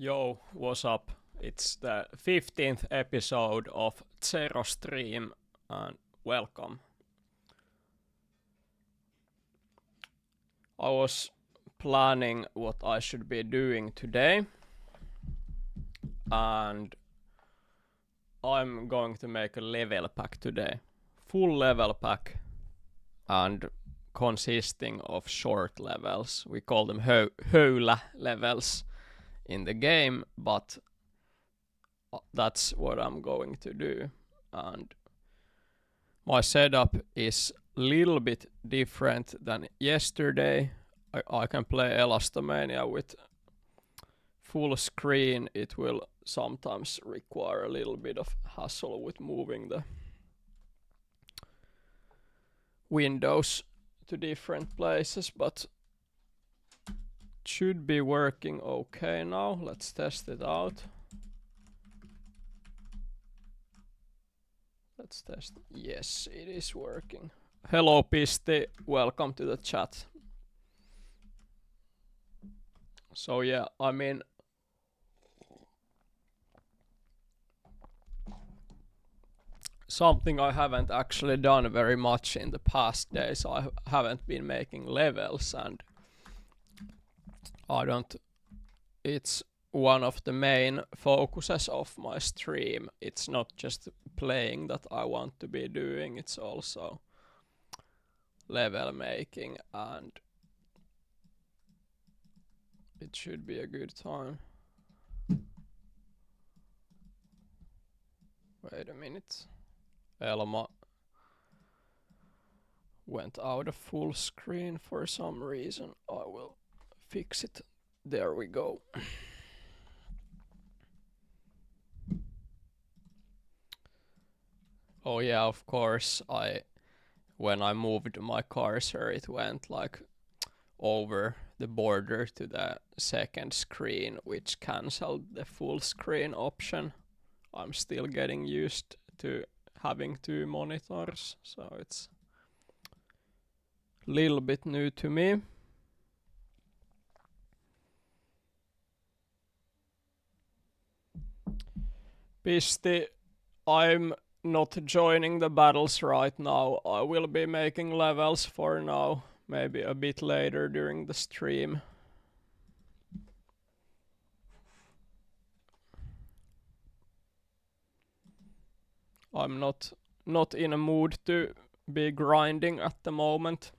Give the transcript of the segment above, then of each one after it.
Yo, what's up? It's the 15th episode of Zero Stream and welcome. I was planning what I should be doing today and I'm going to make a level pack today. Full level pack and consisting of short levels. We call them höylä levels in the game, but that's what I'm going to do. And my setup is a little bit different than yesterday. I can play Elasto Mania with full screen. It will sometimes require a little bit of hassle with moving the windows to different places, but it should be working okay now. Let's test it out. Let's test. Yes, it is working. Hello, Pisti. Welcome to the chat. So yeah, I mean, something I haven't actually done very much in the past days. I haven't been making levels, and it's one of the main focuses of my stream. It's not just playing that I want to be doing, it's also level making, and it should be a good time. Wait a minute. Elma went out of full screen for some reason. I will fix it. There we go. Oh yeah, of course, when I moved my cursor, it went like over the border to the second screen, which cancelled the full screen option. I'm still getting used to having two monitors, so it's a little bit new to me. Pisti, I'm not joining the battles right now. I will be making levels for now, maybe a bit later during the stream. I'm not in a mood to be grinding at the moment.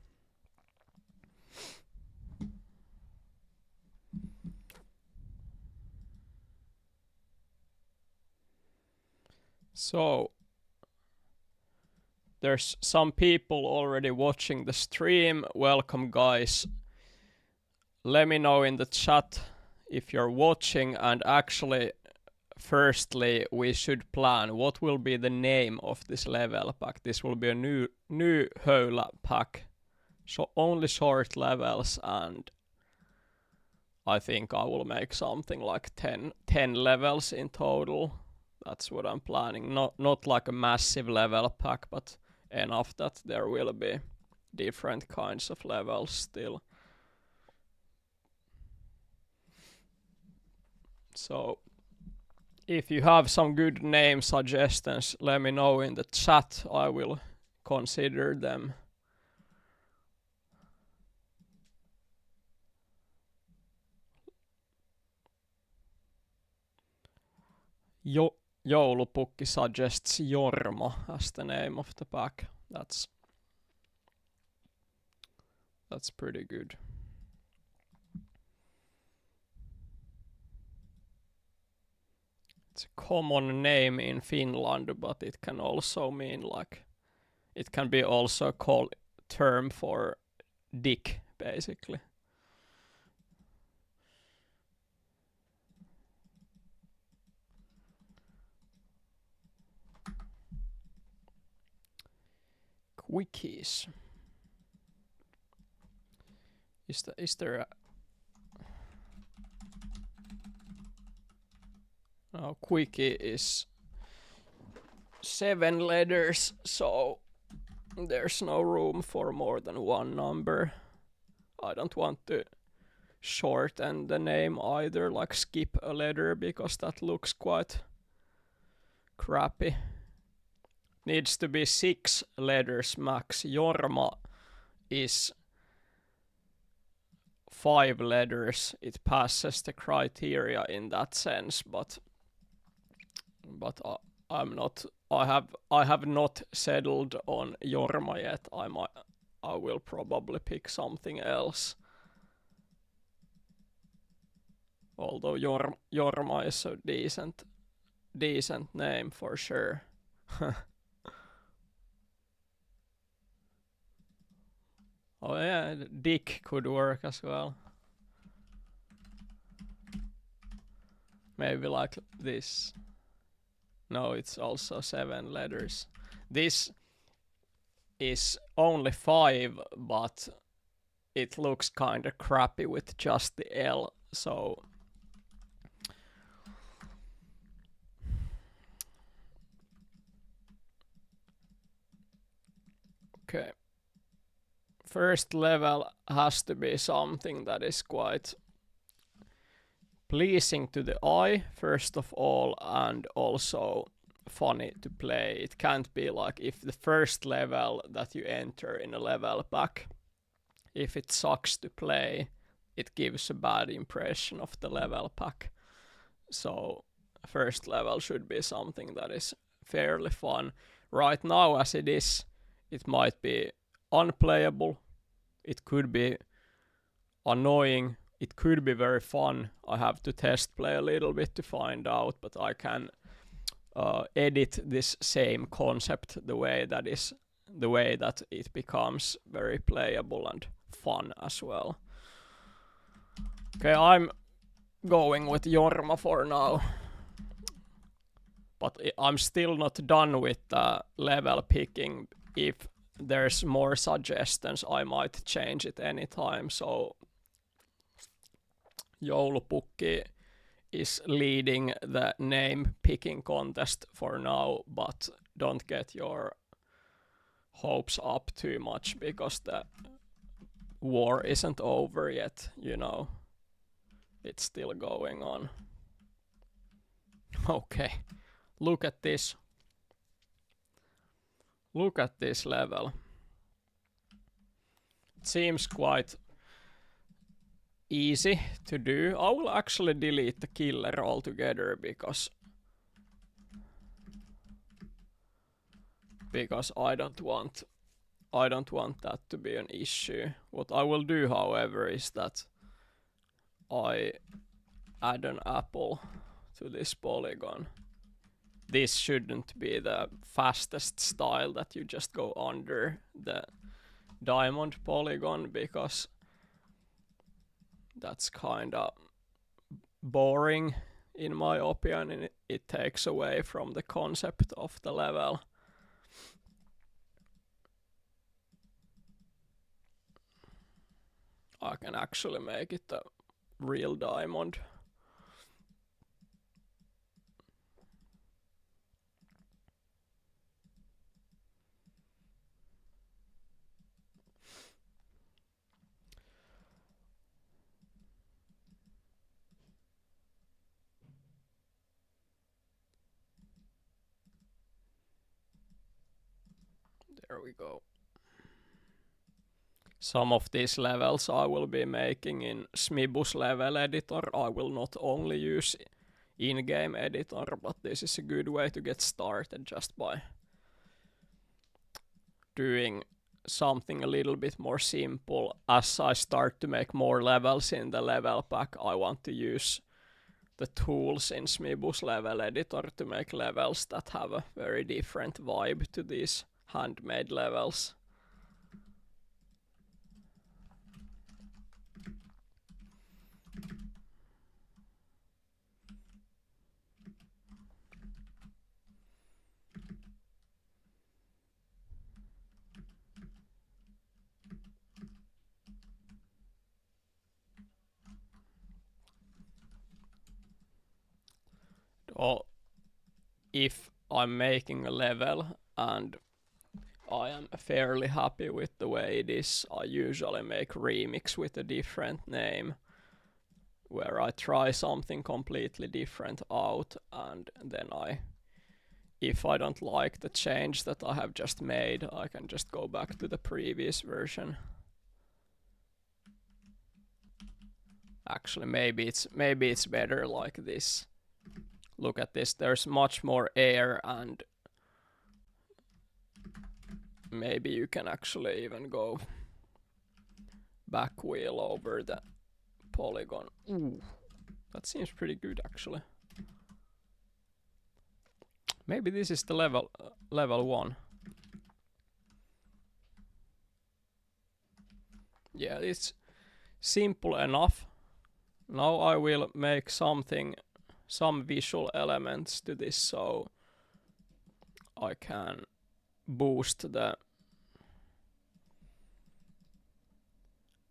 So there's some people already watching the stream. Welcome, guys. Let me know in the chat if you're watching, and actually firstly we should plan what will be the name of this level pack. This will be a new höylä pack. So only short levels, and I think I will make something like 10 levels in total. That's what I'm planning. Not like a massive level pack, but enough that there will be different kinds of levels still. So if you have some good name suggestions, let me know in the chat. I will consider them. Joulupukki suggests Jormo as the name of the pack. That's pretty good. It's a common name in Finland, but it can also mean like, it can be also called term for dick, basically. Quickies. Is there a... Oh, quickie is 7 letters, so there's no room for more than one number. I don't want to shorten the name either, like skip a letter, because that looks quite crappy. Needs to be 6 letters max. Jorma is 5 letters. It passes the criteria in that sense, but I'm not. I have not settled on Jorma yet. I will probably pick something else. Although Jorma is a decent name for sure. Oh yeah, Dick could work as well. Maybe like this. No, it's also 7 letters. This is only 5, but it looks kind of crappy with just the L, so okay. First level has to be something that is quite pleasing to the eye, first of all, and also funny to play. It can't be like if the first level that you enter in a level pack, if it sucks to play, it gives a bad impression of the level pack. So first level should be something that is fairly fun. Right now, as it is, it might be unplayable. It could be annoying. It could be very fun. I have to test play a little bit to find out, but I can edit this same concept the way that it becomes very playable and fun as well. Okay, I'm going with Jorma for now. But I'm still not done with level picking. If there's more suggestions, I might change it anytime. So Joulupukki is leading the name picking contest for now, but don't get your hopes up too much because the war isn't over yet, you know. It's still going on. Okay, look at this. Look at this level. It seems quite easy to do. I will actually delete the killer altogether because I don't want that to be an issue. What I will do, however, is that I add an apple to this polygon. This shouldn't be the fastest style that you just go under the diamond polygon because that's kind of boring in my opinion. It takes away from the concept of the level. I can actually make it a real diamond. There we go. Some of these levels I will be making in Smibus level editor. I will not only use in-game editor, but this is a good way to get started just by doing something a little bit more simple. As I start to make more levels in the level pack, I want to use the tools in Smibus level editor to make levels that have a very different vibe to these handmade levels. Or if I'm making a level and I am fairly happy with the way it is, I usually make remix with a different name. where I try something completely different out, and then if I don't like the change that I have just made, I can just go back to the previous version. Actually, maybe it's better like this. Look at this, there's much more air, and maybe you can actually even go back wheel over the polygon. Ooh, that seems pretty good actually. Maybe this is the level 1. Yeah, it's simple enough. Now I will make some visual elements to this, so I can boost the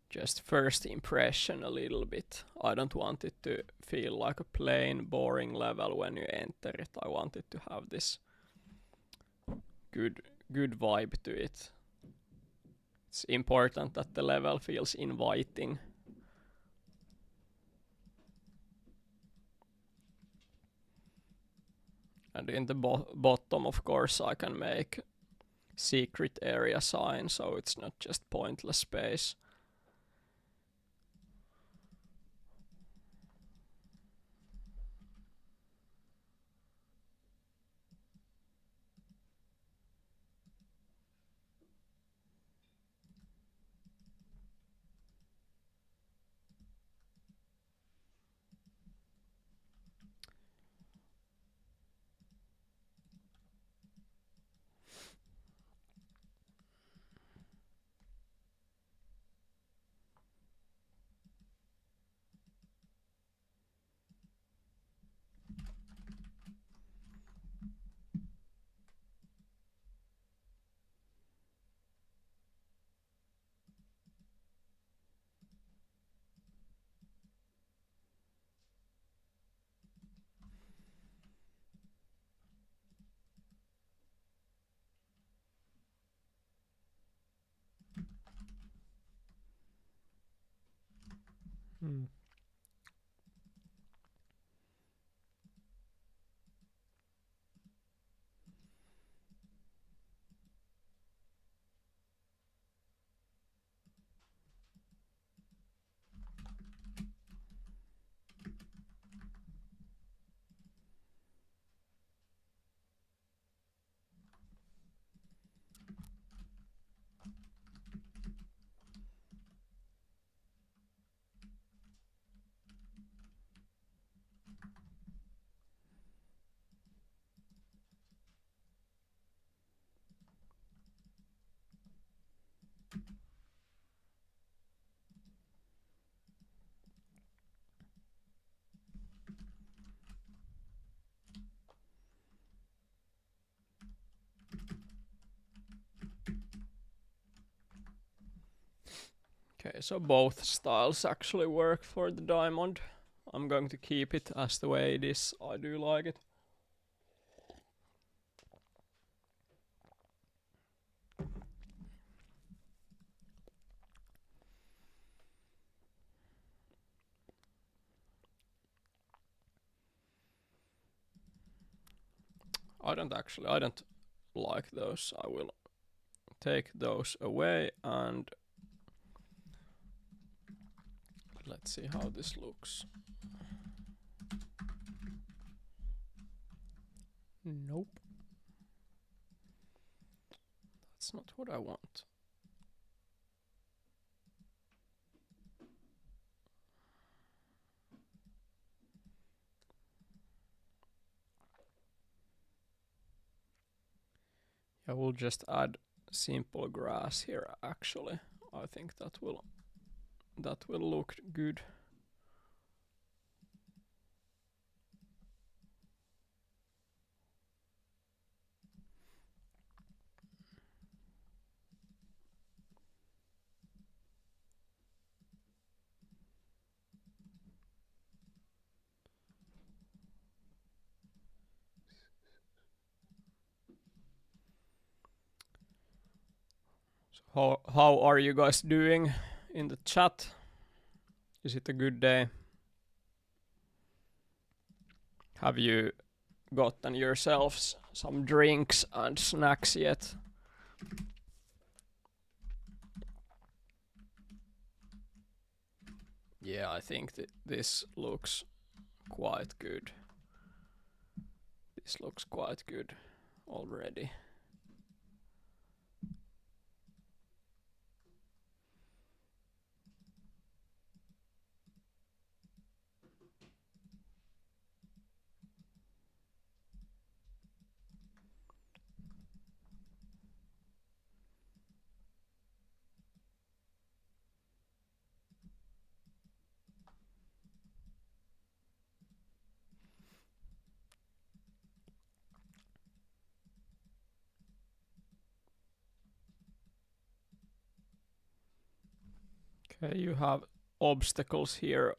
just first impression a little bit. I don't want it to feel like a plain boring level when you enter it. I want it to have this good vibe to it. It's important that the level feels inviting. And in the bottom, of course, I can make secret area sign, so it's not just pointless space. Okay, so both styles actually work for the diamond. I'm going to keep it as the way it is. I do like it. I don't like those. I will take those away, and let's see how this looks. Nope. That's not what I want. I will just add simple grass here actually. I think that will look good. How are you guys doing in the chat? Is it a good day? Have you gotten yourselves some drinks and snacks yet? Yeah, I think this looks quite good. This looks quite good already. Okay, you have obstacles here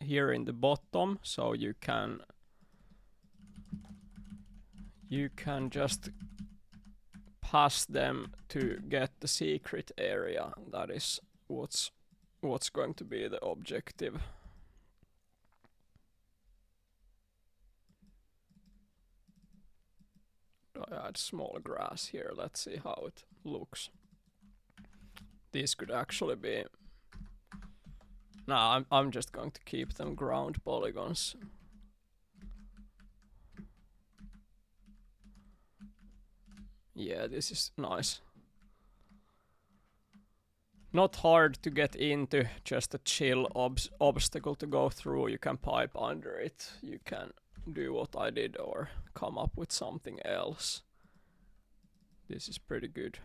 in the bottom, so you can just pass them to get the secret area. That is what's going to be the objective. I add small grass here. Let's see how it looks. These could actually be. Nah, I'm just going to keep them ground polygons. Yeah, this is nice. Not hard to get into, just a chill obstacle to go through. You can pipe under it. You can do what I did or come up with something else. This is pretty good.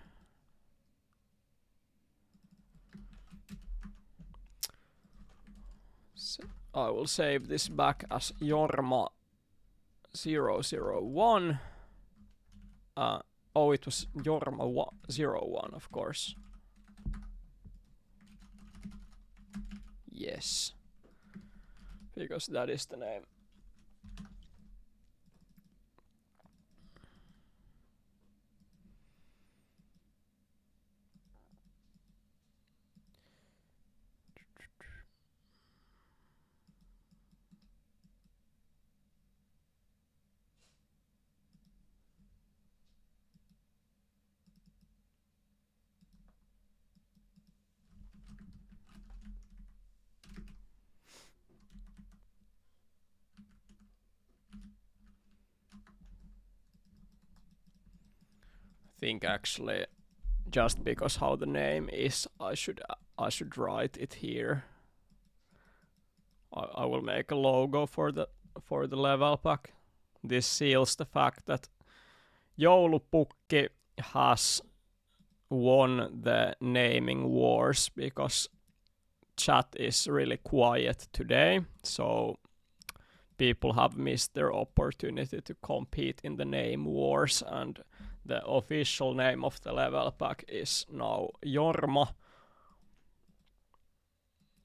So I will save this back as Jormo 001. Oh, it was Jormo 01, of course. Yes. Because that is the name. I think actually just because how the name is, I should write it here. I will make a logo for the level pack. This seals the fact that Joulupukki has won the naming wars, because chat is really quiet today, so people have missed their opportunity to compete in the name wars, and the official name of the level pack is now Jormo,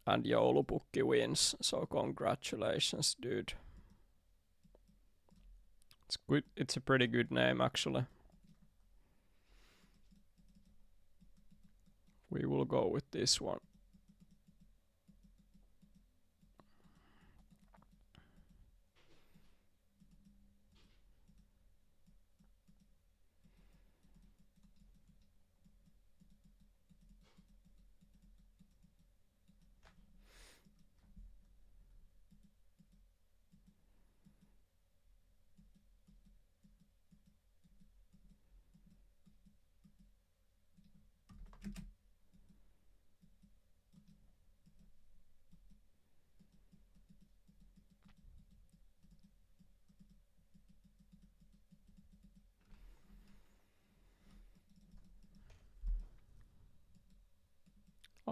and Joulupukki wins, so congratulations, dude. It's good. It's a pretty good name, actually. We will go with this one.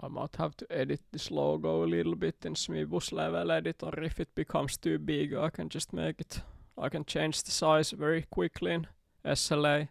I might have to edit this logo a little bit in Smibus level editor. If it becomes too big, I can just make it. I can change the size very quickly in SLA.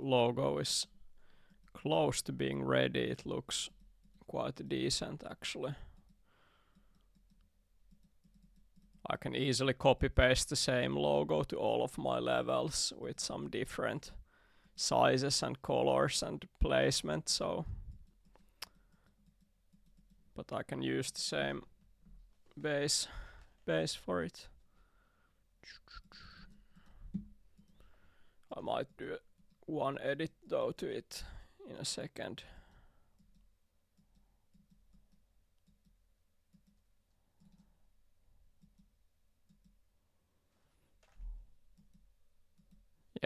logo is close to being ready. It looks quite decent actually. I can easily copy paste the same logo to all of my levels with some different sizes and colors and placement, so but I can use the same base for it. I might do one edit though to it in a second.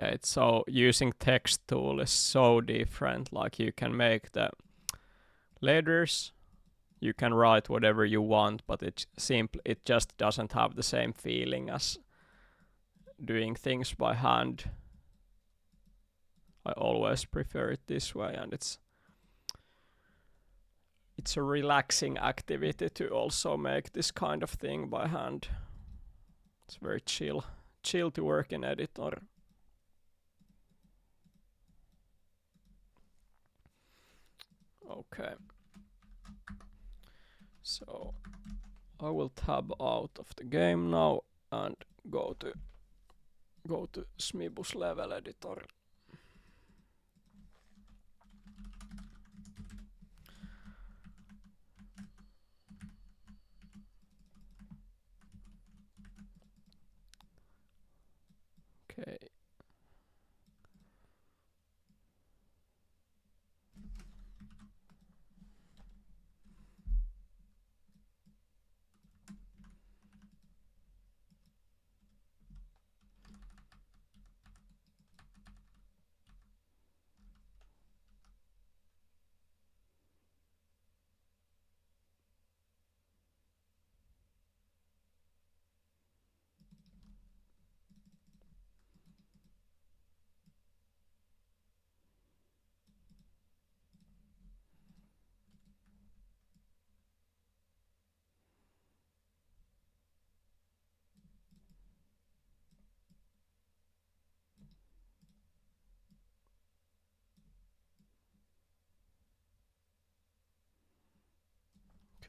Yeah, it's so using text tool is so different. Like you can make the letters, you can write whatever you want, but it just doesn't have the same feeling as doing things by hand. I always prefer it this way, and it's a relaxing activity to also make this kind of thing by hand. It's very chill to work in editor. Okay, so I will tab out of the game now and go to Smibus level editor. Okay.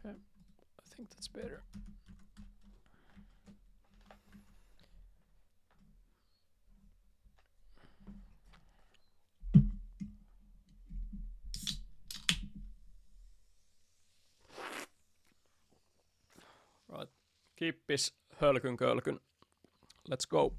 Okay, I think that's better. Right, kippis, hölkyn kölkyn. Let's go.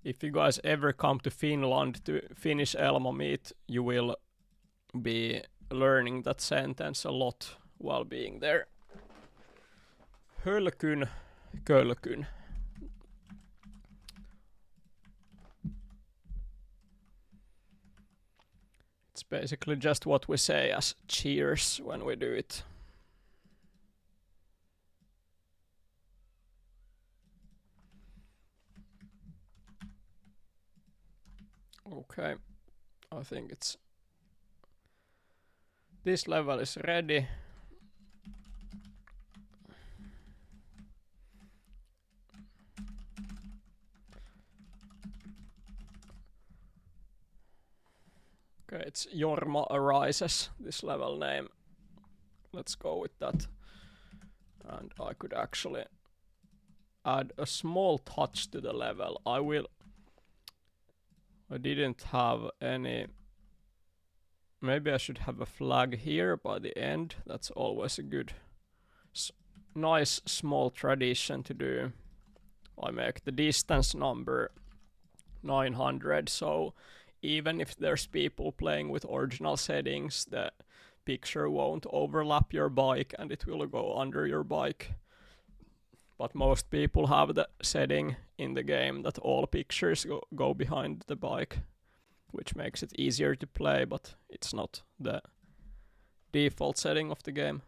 If you guys ever come to Finland to finish Elmo meet, you will be learning that sentence a lot while being there. Hölkyn kölkyn. It's basically just what we say as cheers when we do it. Okay, I think it's this level is ready. Okay, it's Jormo Arises, this level name. Let's go with that. And I could actually add a small touch to the level. I didn't have any. Maybe I should have a flag here by the end. That's always a good, nice small tradition to do. I make the distance number 900, so even if there's people playing with original settings, the picture won't overlap your bike and it will go under your bike. But most people have the setting in the game that all pictures go behind the bike, which makes it easier to play, but it's not the default setting of the game.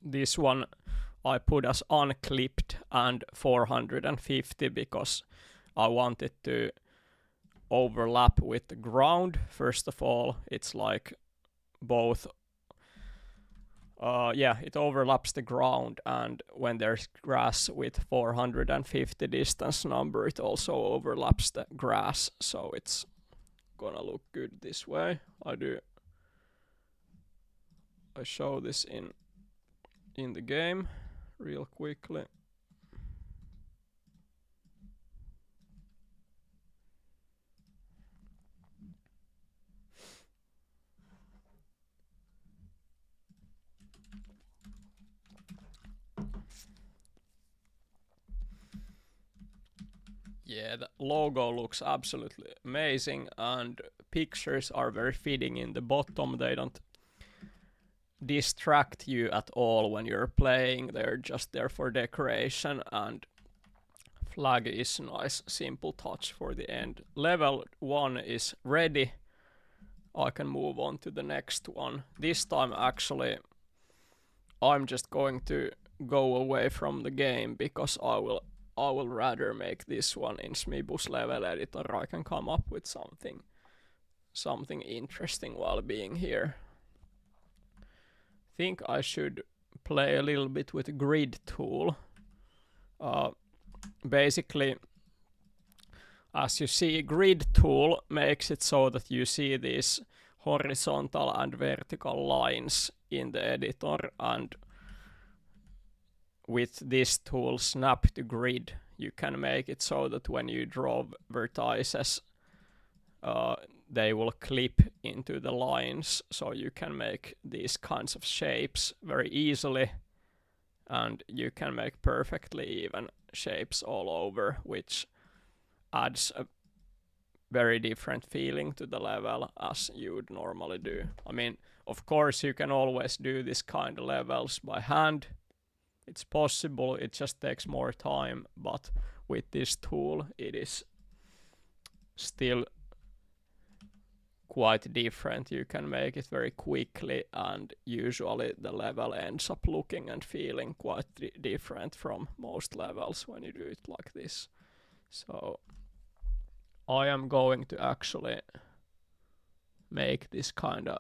This one I put as unclipped and 450 because I wanted to overlap with the ground. First of all, it's like both it overlaps the ground, and when there's grass with 450 distance number, it also overlaps the grass, so it's gonna look good this way. I show this in the game real quickly. Yeah, the logo looks absolutely amazing, and pictures are very fitting in the bottom. They don't distract you at all when you're playing. They're just there for decoration, and flag is a nice simple touch for the end. Level 1 is ready. I can move on to the next one. This time actually I'm just going to go away from the game because I will rather make this one in Smibus level editor. I can come up with something interesting while being here. Think I should play a little bit with grid tool. Basically, as you see, grid tool makes it so that you see these horizontal and vertical lines in the editor, and with this tool, snap to grid, you can make it so that when you draw vertices, they will clip into the lines, so you can make these kinds of shapes very easily, and you can make perfectly even shapes all over, which adds a very different feeling to the level as you would normally do. I mean, of course you can always do this kind of levels by hand. It's possible, it just takes more time, but with this tool it is still quite different. You can make it very quickly, and usually the level ends up looking and feeling quite different from most levels when you do it like this. So I am going to actually make this kind of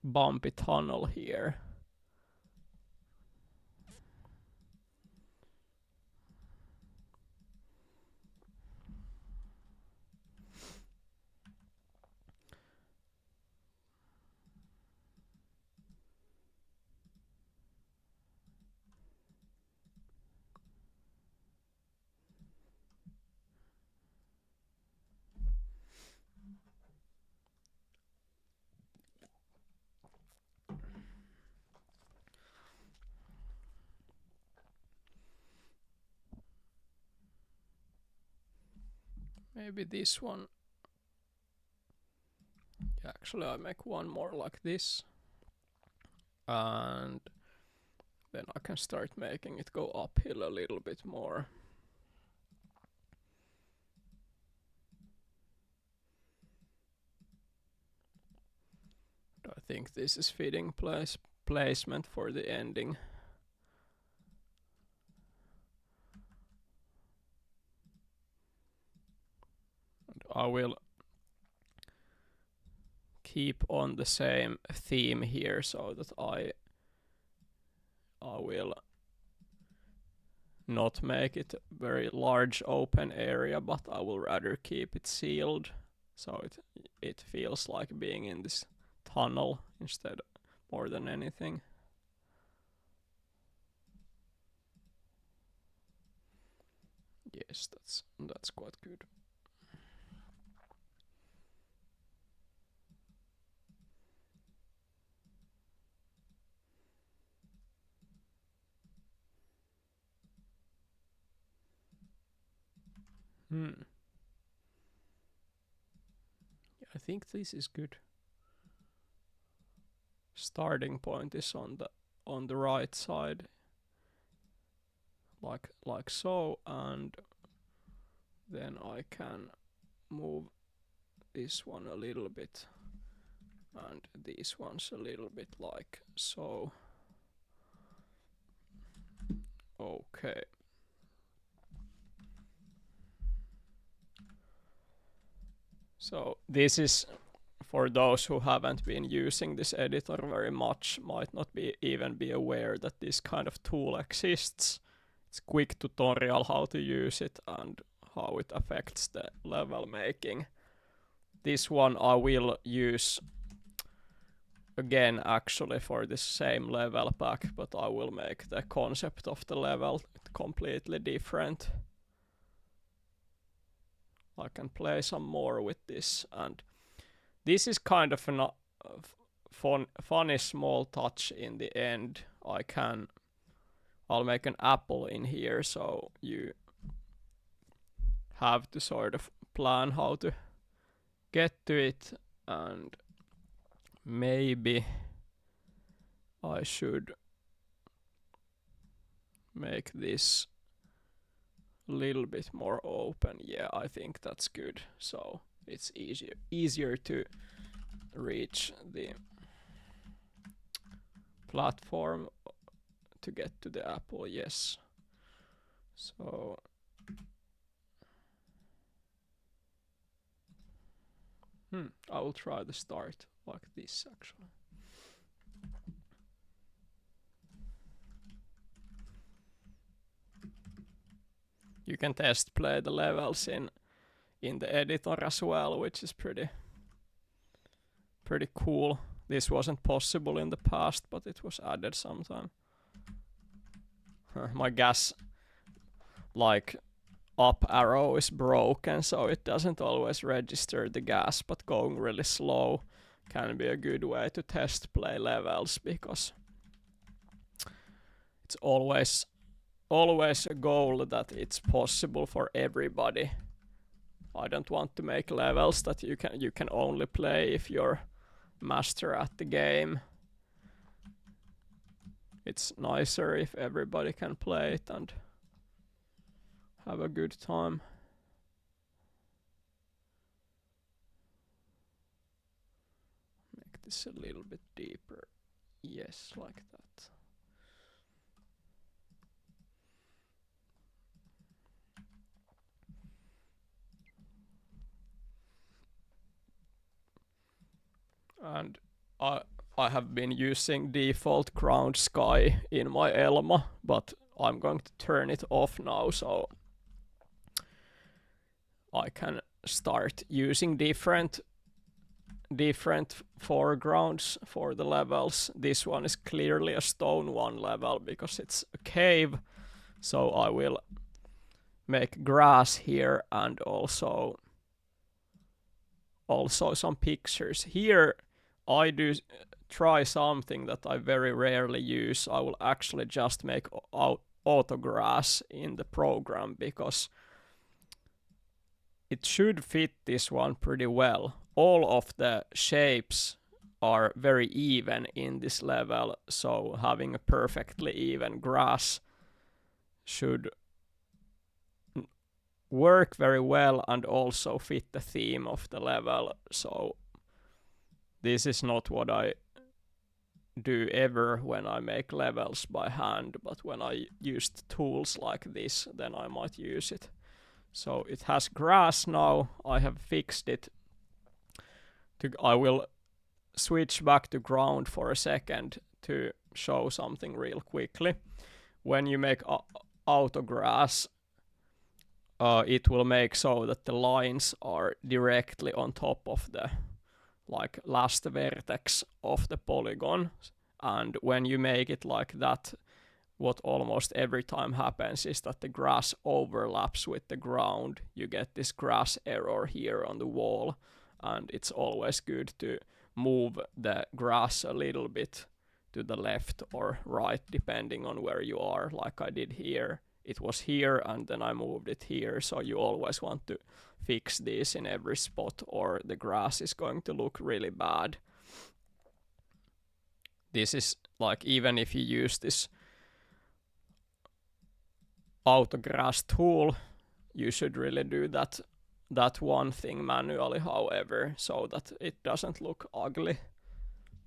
bumpy tunnel here. Maybe this one. Actually, I make one more like this, and then I can start making it go uphill a little bit more. I think this is fitting placement for the ending. And I will keep on the same theme here so that I will not make it a very large open area, but I will rather keep it sealed so it feels like being in this tunnel instead more than anything. Yes, that's quite good. I think this is good. Starting point is on the right side, like so, and then I can move this one a little bit and these ones a little bit like so. Okay. So this is, for those who haven't been using this editor very much, might not even be aware that this kind of tool exists. It's a quick tutorial how to use it and how it affects the level making. This one I will use again actually for this same level pack, but I will make the concept of the level completely different. I can play some more with this, and this is kind of a funny small touch in the end. I'll make an apple in here, so you have to sort of plan how to get to it, and maybe I should make this a little bit more open. Yeah, I think that's good. So it's easier to reach the platform to get to the apple. Yes. So I will try to start like this actually. You can test play the levels in the editor as well, which is pretty cool. This wasn't possible in the past, but it was added sometime. My gas like up arrow is broken, so it doesn't always register the gas, but going really slow can be a good way to test play levels, because it's always a goal that it's possible for everybody. I don't want to make levels that you can only play if you're master at the game. It's nicer if everybody can play it and have a good time. Make this a little bit deeper. Yes, like that. And I have been using default ground sky in my Elma, but I'm going to turn it off now, so I can start using different foregrounds for the levels. This one is clearly a stone one level because it's a cave, so I will make grass here and also some pictures. Here I do try something that I very rarely use. I will actually just make auto grass in the program, because it should fit this one pretty well. All of the shapes are very even in this level, so having a perfectly even grass should work very well and also fit the theme of the level. So this is not what I do ever when I make levels by hand, but when I used tools like this, then I might use it. So it has grass now. I have fixed it. I will switch back to ground for a second to show something real quickly. When you make auto grass, it will make so that the lines are directly on top of the last vertex of the polygon. And when you make it like that, what almost every time happens is that the grass overlaps with the ground. You get this grass error here on the wall, and it's always good to move the grass a little bit to the left or right depending on where you are, like I did here. It was here and then I moved it here, so you always want to fix this in every spot or the grass is going to look really bad. This is like, even if you use this auto grass tool, you should really do that one thing manually, however, so that it doesn't look ugly.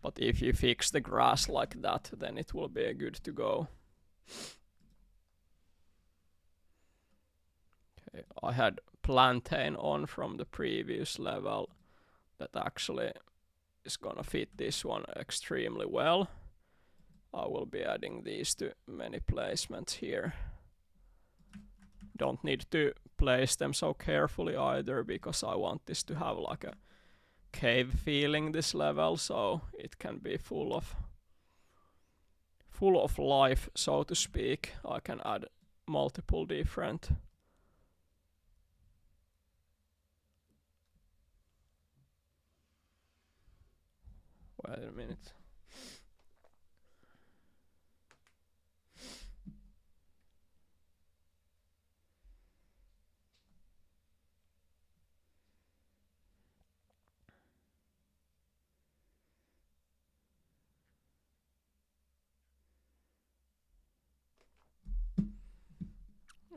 But if you fix the grass like that, then it will be good to go. Okay, I had plantain on from the previous level that actually is gonna fit this one extremely well. I will be adding these to many placements here. Don't need to place them so carefully either, because I want this to have like a cave feeling, this level, so it can be full of life, so to speak. I can add multiple different wait a minute.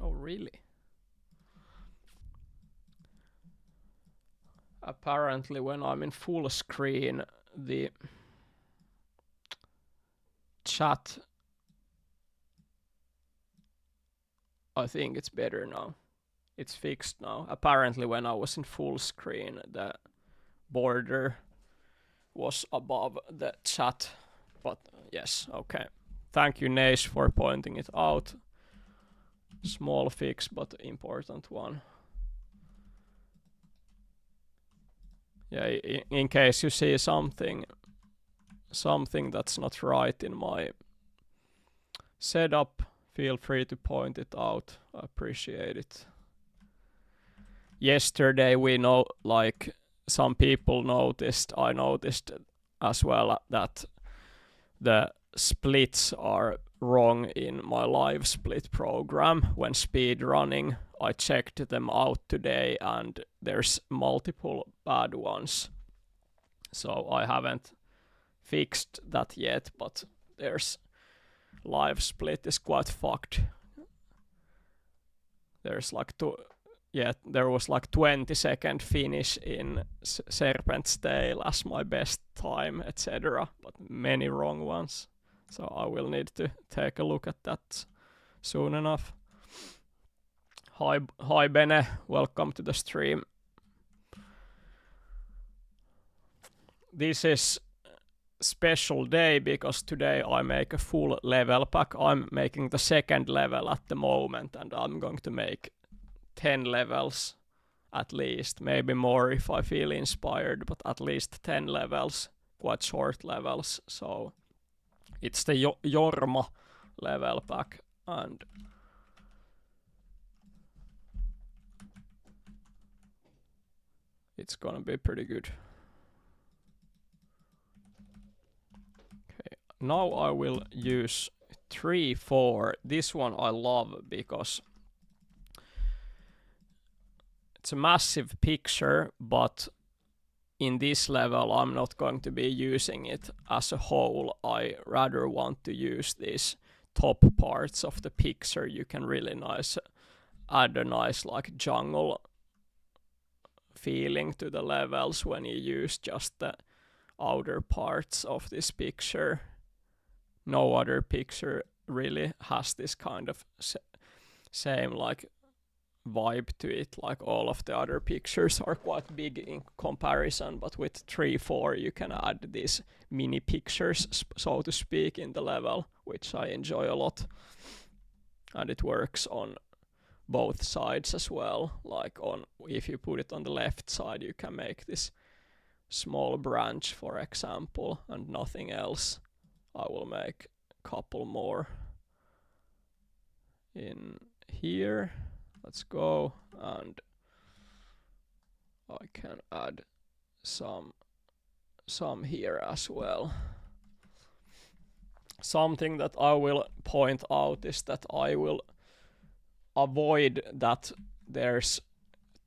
Oh really? Apparently when I'm in full screen, the chat, I think it's better now. It's fixed now. Apparently when I was in full screen, the border was above the chat. But yes, okay. Thank you, Nash, for pointing it out. Small fix, but important one. Yeah, in case you see something that's not right in my setup, feel free to point it out. I appreciate it. Yesterday we know, like, some people noticed, I noticed as well, that the splits are wrong in my live split program when speed running. I checked them out today and there's multiple bad ones. So I haven't fixed that yet, but there's live split is quite fucked. There's like there was like 20-second finish in Serpent's Tail as my best time, etc. But many wrong ones. So I will need to take a look at that soon enough. Hi Bene, welcome to the stream. This is special day because today I make a full level pack. I'm making the second level at the moment and I'm going to make 10 levels at least, maybe more if I feel inspired, but at least 10 levels, quite short levels. So it's the Jormo level pack and it's gonna be pretty good. Okay, now I will use 3-4. This one I love because it's a massive picture, but in this level I'm not going to be using it as a whole. I rather want to use these top parts of the picture. You can really add a nice like jungle feeling to the levels when you use just the outer parts of this picture. No other picture really has this kind of same like vibe to it. Like all of the other pictures are quite big in comparison, but with 3-4 you can add these mini pictures, so to speak, in the level, which I enjoy a lot. And it works on both sides as well. Like if you put it on the left side, you can make this small branch, for example, and nothing else. I will make a couple more in here. Let's go, and I can add some here as well. Something that I will point out is that I will avoid that there's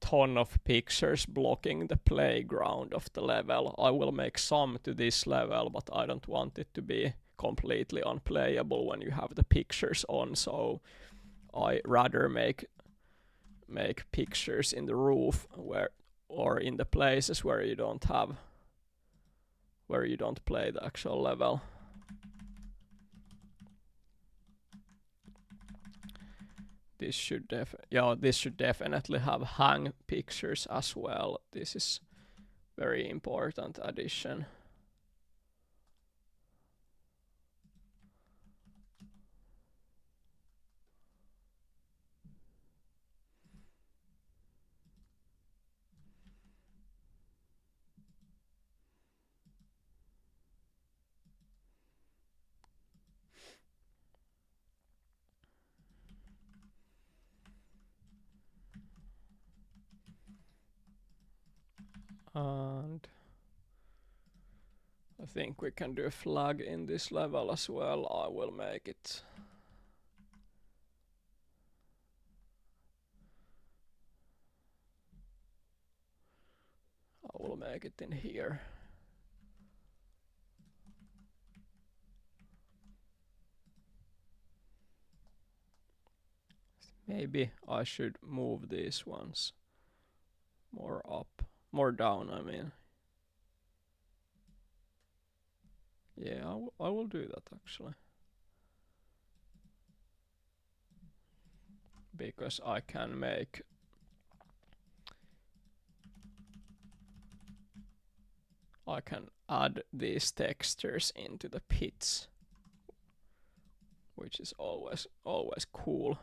ton of pictures blocking the playground of the level. I will make some to this level, but I don't want it to be completely unplayable when you have the pictures on, so I rather make pictures in the roof or in the places where you don't play the actual level. this should this should definitely have hang pictures as well. This is very important addition. And I think we can do a flag in this level as well. I will make it. I will make it in here. Maybe I should move these ones more up, more down, I mean. Yeah, I will do that actually. Because I can make I can add these textures into the pits, which is always cool.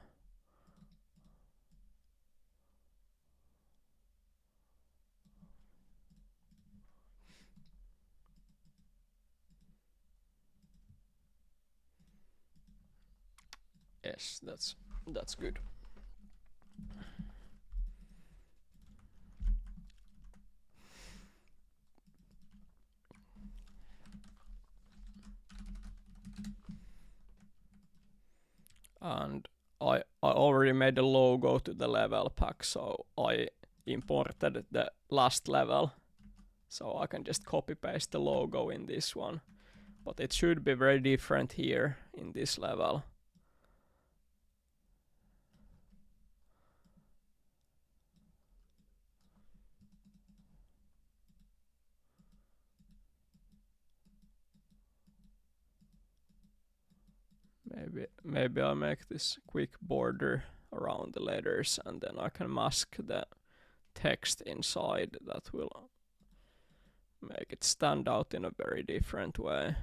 Yes, that's good. And I already made a logo to the level pack, so I imported the last level, so I can just copy paste the logo in this one, but it should be very different here in this level. Maybe I'll make this quick border around the letters, and then I can mask the text inside. That will make it stand out in a very different way.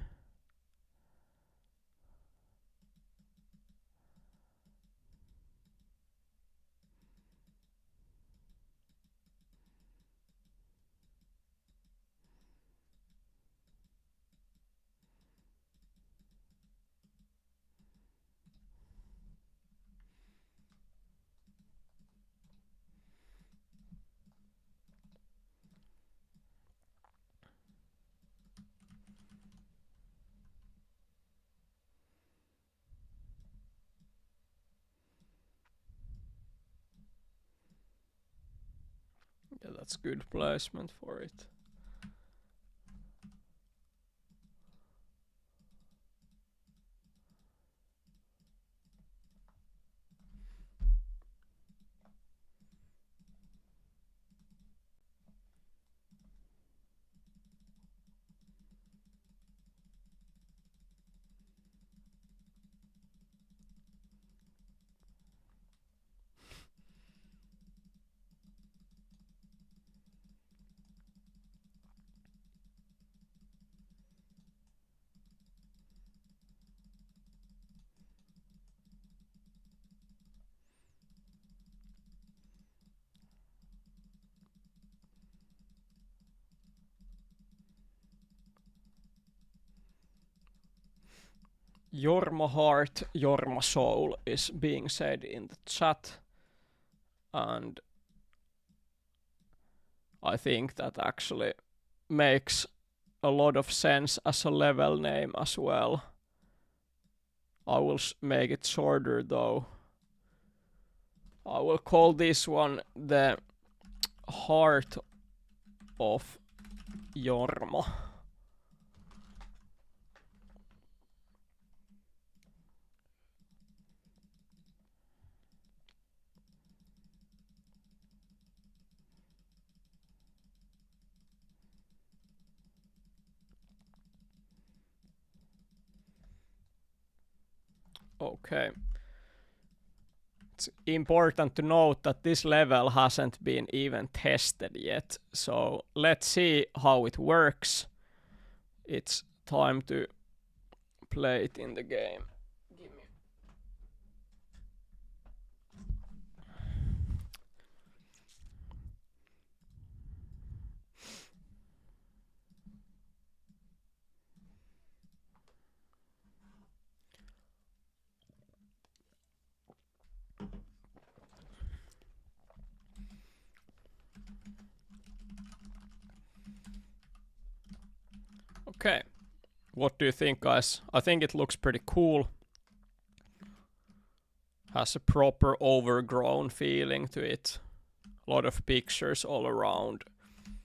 Yeah, that's good placement for it. Jormo heart, Jormo soul is being said in the chat, and I think that actually makes a lot of sense as a level name as well. I will make it shorter though. I will call this one the Heart of Jormo. Okay. It's important to note that this level hasn't been even tested yet, so let's see how it works. It's time to play it in the game. Okay, what do you think, guys? I think it looks pretty cool. Has a proper overgrown feeling to it. A lot of pictures all around.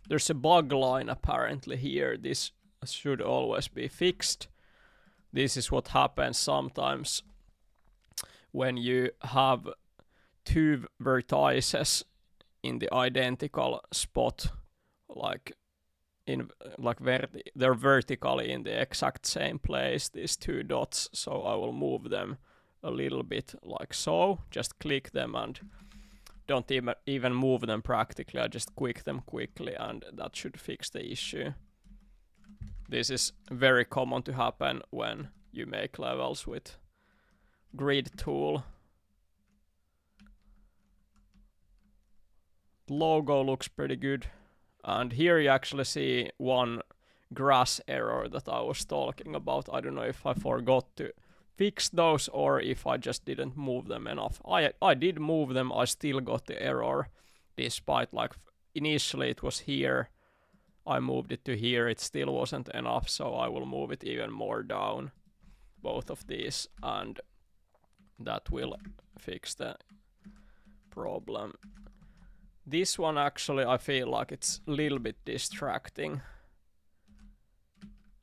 There's a bug line apparently here. This should always be fixed. This is what happens sometimes when you have two vertices in the identical spot, like they're vertically in the exact same place, these two dots. So I will move them a little bit like so. Just click them and don't even move them practically. I just click them quickly and that should fix the issue. This is very common to happen when you make levels with grid tool. The logo looks pretty good. And here you actually see one grass error that I was talking about. I don't know if I forgot to fix those or if I just didn't move them enough. I did move them, I still got the error, despite like initially it was here. I moved it to here, it still wasn't enough, so I will move it even more down, both of these, and that will fix the problem. This one actually, I feel like it's a little bit distracting.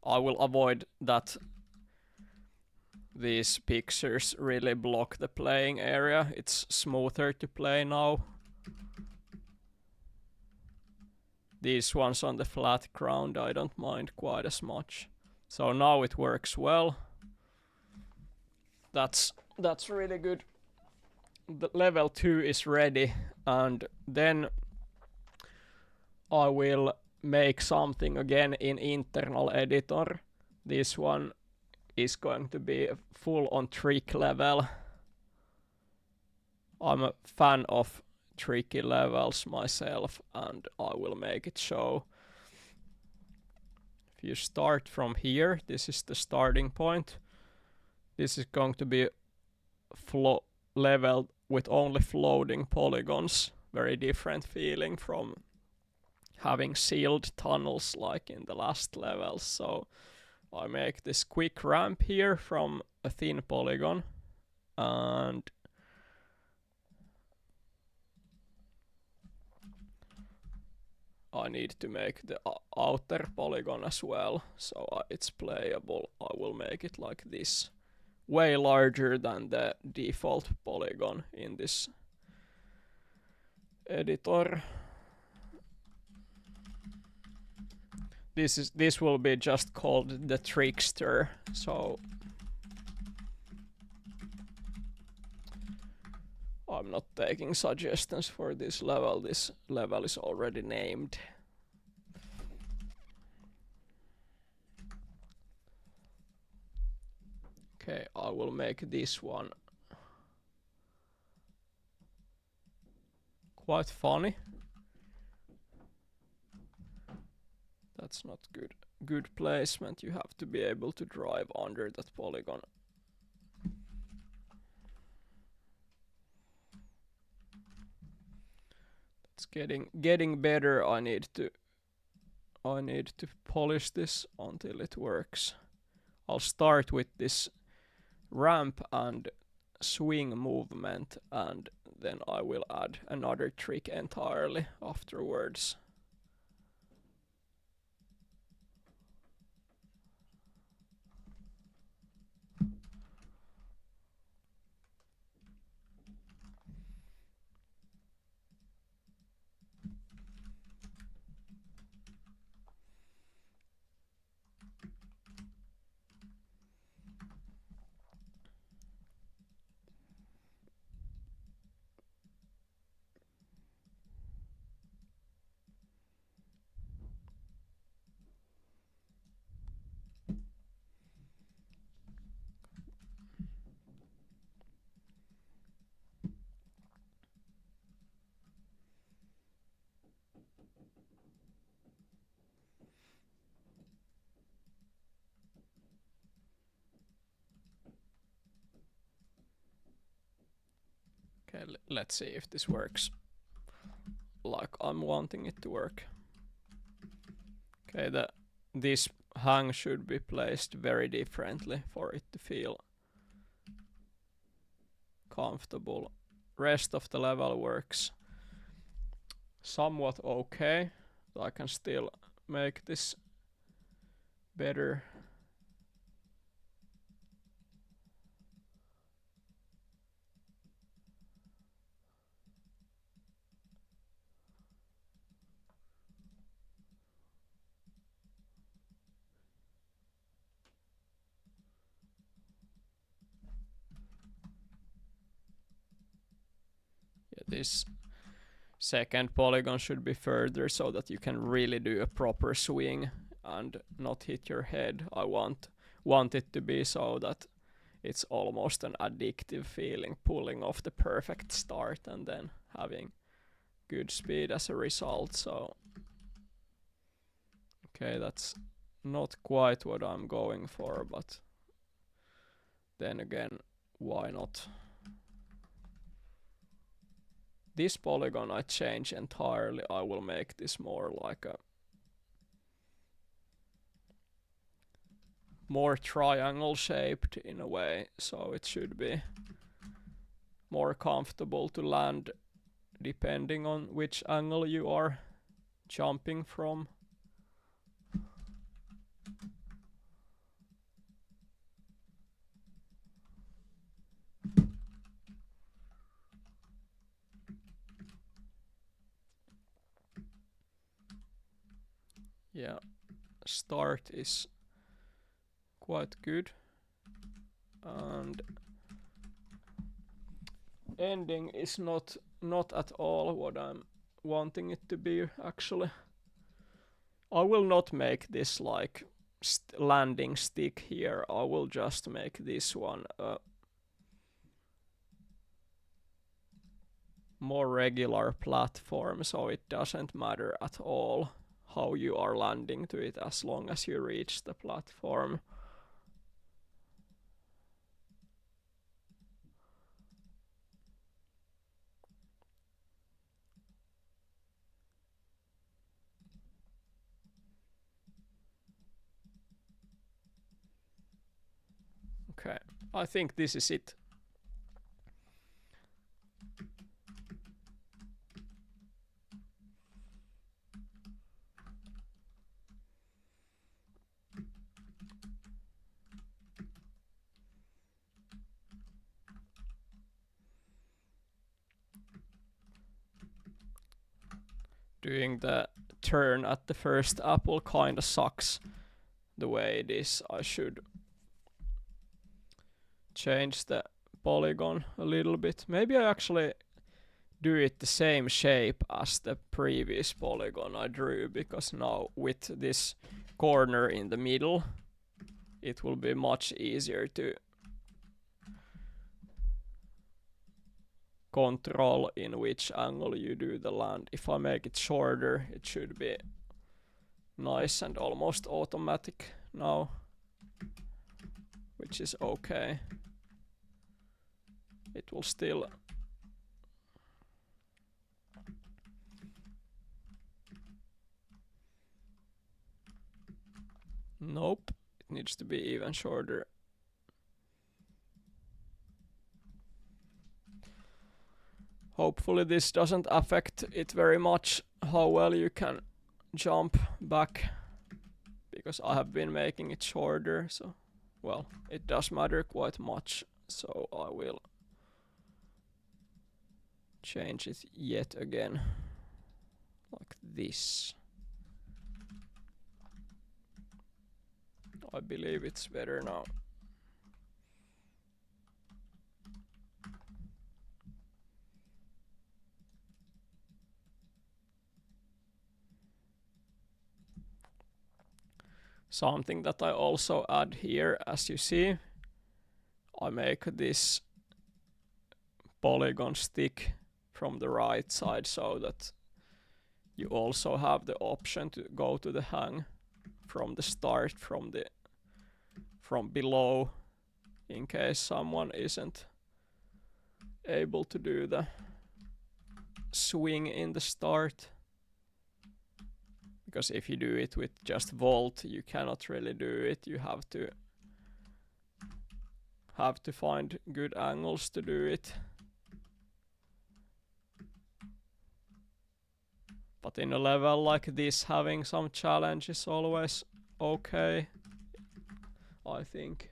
I will avoid that these pictures really block the playing area. It's smoother to play now. These ones on the flat ground I don't mind quite as much. So now it works well. That's really good. The level 2 is ready, and then I will make something again in internal editor. This one is going to be full on trick level. I'm a fan of tricky levels myself, and I will make it show. If you start from here, this is the starting point. This is going to be level with only floating polygons. Very different feeling from having sealed tunnels like in the last levels. So I make this quick ramp here from a thin polygon, and I need to make the outer polygon as well, so it's playable. I will make it like this, way larger than the default polygon in this editor. This will be just called the Trickster, so I'm not taking suggestions for this level. This level is already named. Okay, I will make this one quite funny. That's not good placement. You have to be able to drive under that polygon. It's getting better. I need to polish this until it works. I'll start with this ramp and swing movement, and then I will add another trick entirely afterwards. Okay, let's see if this works like I'm wanting it to work. Okay, this hang should be placed very differently for it to feel comfortable. Rest of the level works somewhat okay. I can still make this better. Yeah, this second polygon should be further so that you can really do a proper swing and not hit your head. I want it to be so that it's almost an addictive feeling, pulling off the perfect start and then having good speed as a result. So okay, that's not quite what I'm going for, but then again, why not? This polygon I change entirely. I will make this more like a more triangle shaped in a way, so it should be more comfortable to land depending on which angle you are jumping from. Yeah, start is quite good and ending is not at all what I'm wanting it to be actually. I will not make this like landing stick here. I will just make this one a more regular platform, so it doesn't matter at all how you are landing to it as long as you reach the platform. Okay, I think this is it. Doing the turn at the first apple kinda sucks the way it is. I should change the polygon a little bit. Maybe I actually do it the same shape as the previous polygon I drew, because now with this corner in the middle it will be much easier to control in which angle you do the land. If I make it shorter, it should be nice and almost automatic now, which is okay. It will still nope, it needs to be even shorter. Hopefully this doesn't affect it very much how well you can jump back, because I have been making it shorter, so well, it does matter quite much, so I will change it yet again like this. I believe it's better now. Something that I also add here, as you see, I make this polygon stick from the right side so that you also have the option to go to the hang from the start, from below, in case someone isn't able to do the swing in the start. Because if you do it with just vault, you cannot really do it. You have to find good angles to do it. But in a level like this, having some challenge is always okay, I think.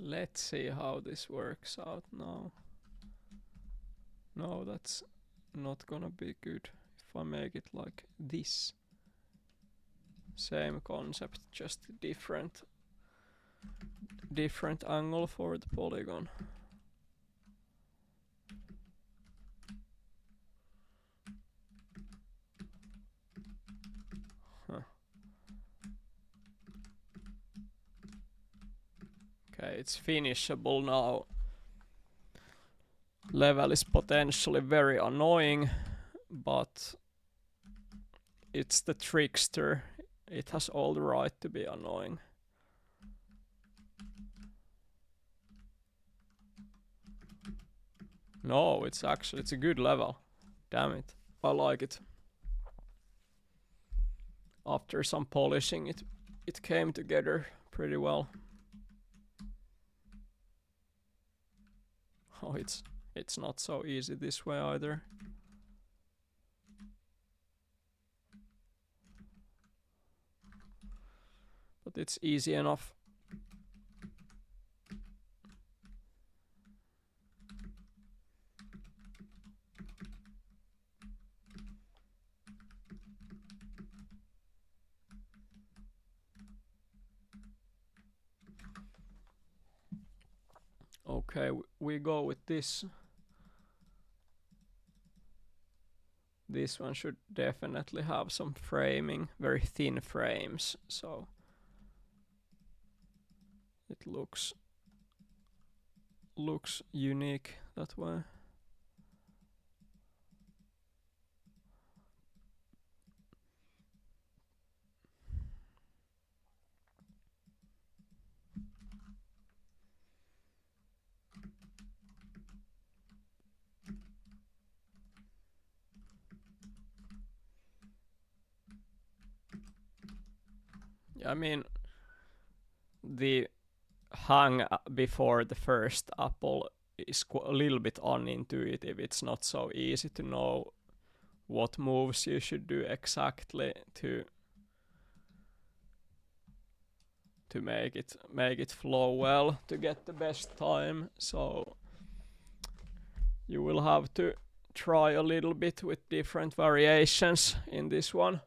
Let's see how this works out now. No, that's not gonna be good if I make it like this. Same concept, just different angle for the polygon. Okay, it's finishable now. Level is potentially very annoying, but it's the trickster. It has all the right to be annoying. No, it's a good level. Damn it. I like it. After some polishing, it came together pretty well. Oh, it's not so easy this way either. But it's easy enough. Okay, we go with this. This one should definitely have some framing, very thin frames, so it looks unique that way. I mean, the hang before the first apple is a little bit unintuitive. It's not so easy to know what moves you should do exactly to make it flow well, to get the best time. So you will have to try a little bit with different variations in this one.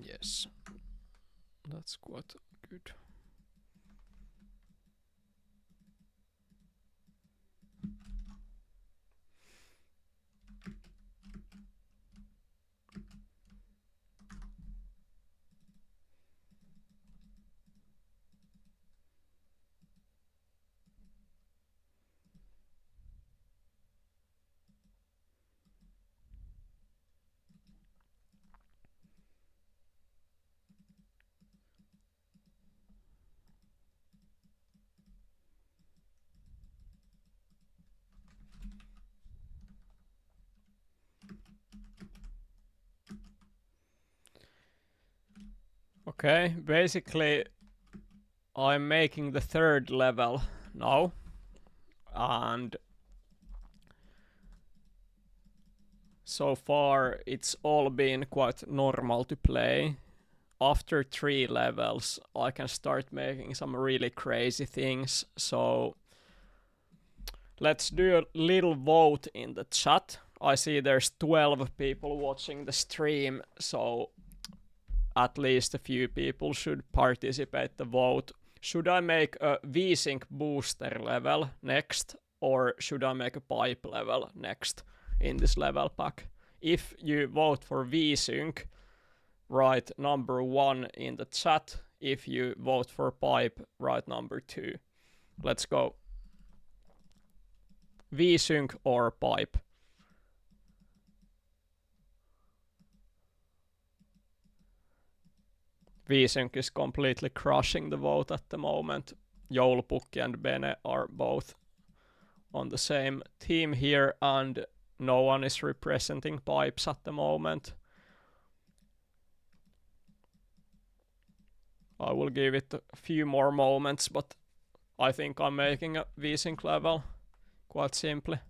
Yes, that's quite good. Okay, basically I'm making the third level now, and so far it's all been quite normal to play. After 3 levels I can start making some really crazy things, so let's do a little vote in the chat. I see there's 12 people watching the stream, so at least a few people should participate the vote. Should I make a V-Sync booster level next, or should I make a pipe level next in this level pack? If you vote for V-Sync, write number 1 in the chat. If you vote for pipe, write number 2. Let's go. V-Sync or pipe? V-Sync is completely crushing the vote at the moment. Joulupukki and Bene are both on the same team here, and no one is representing pipes at the moment. I will give it a few more moments, but I think I'm making a V-Sync level quite simply.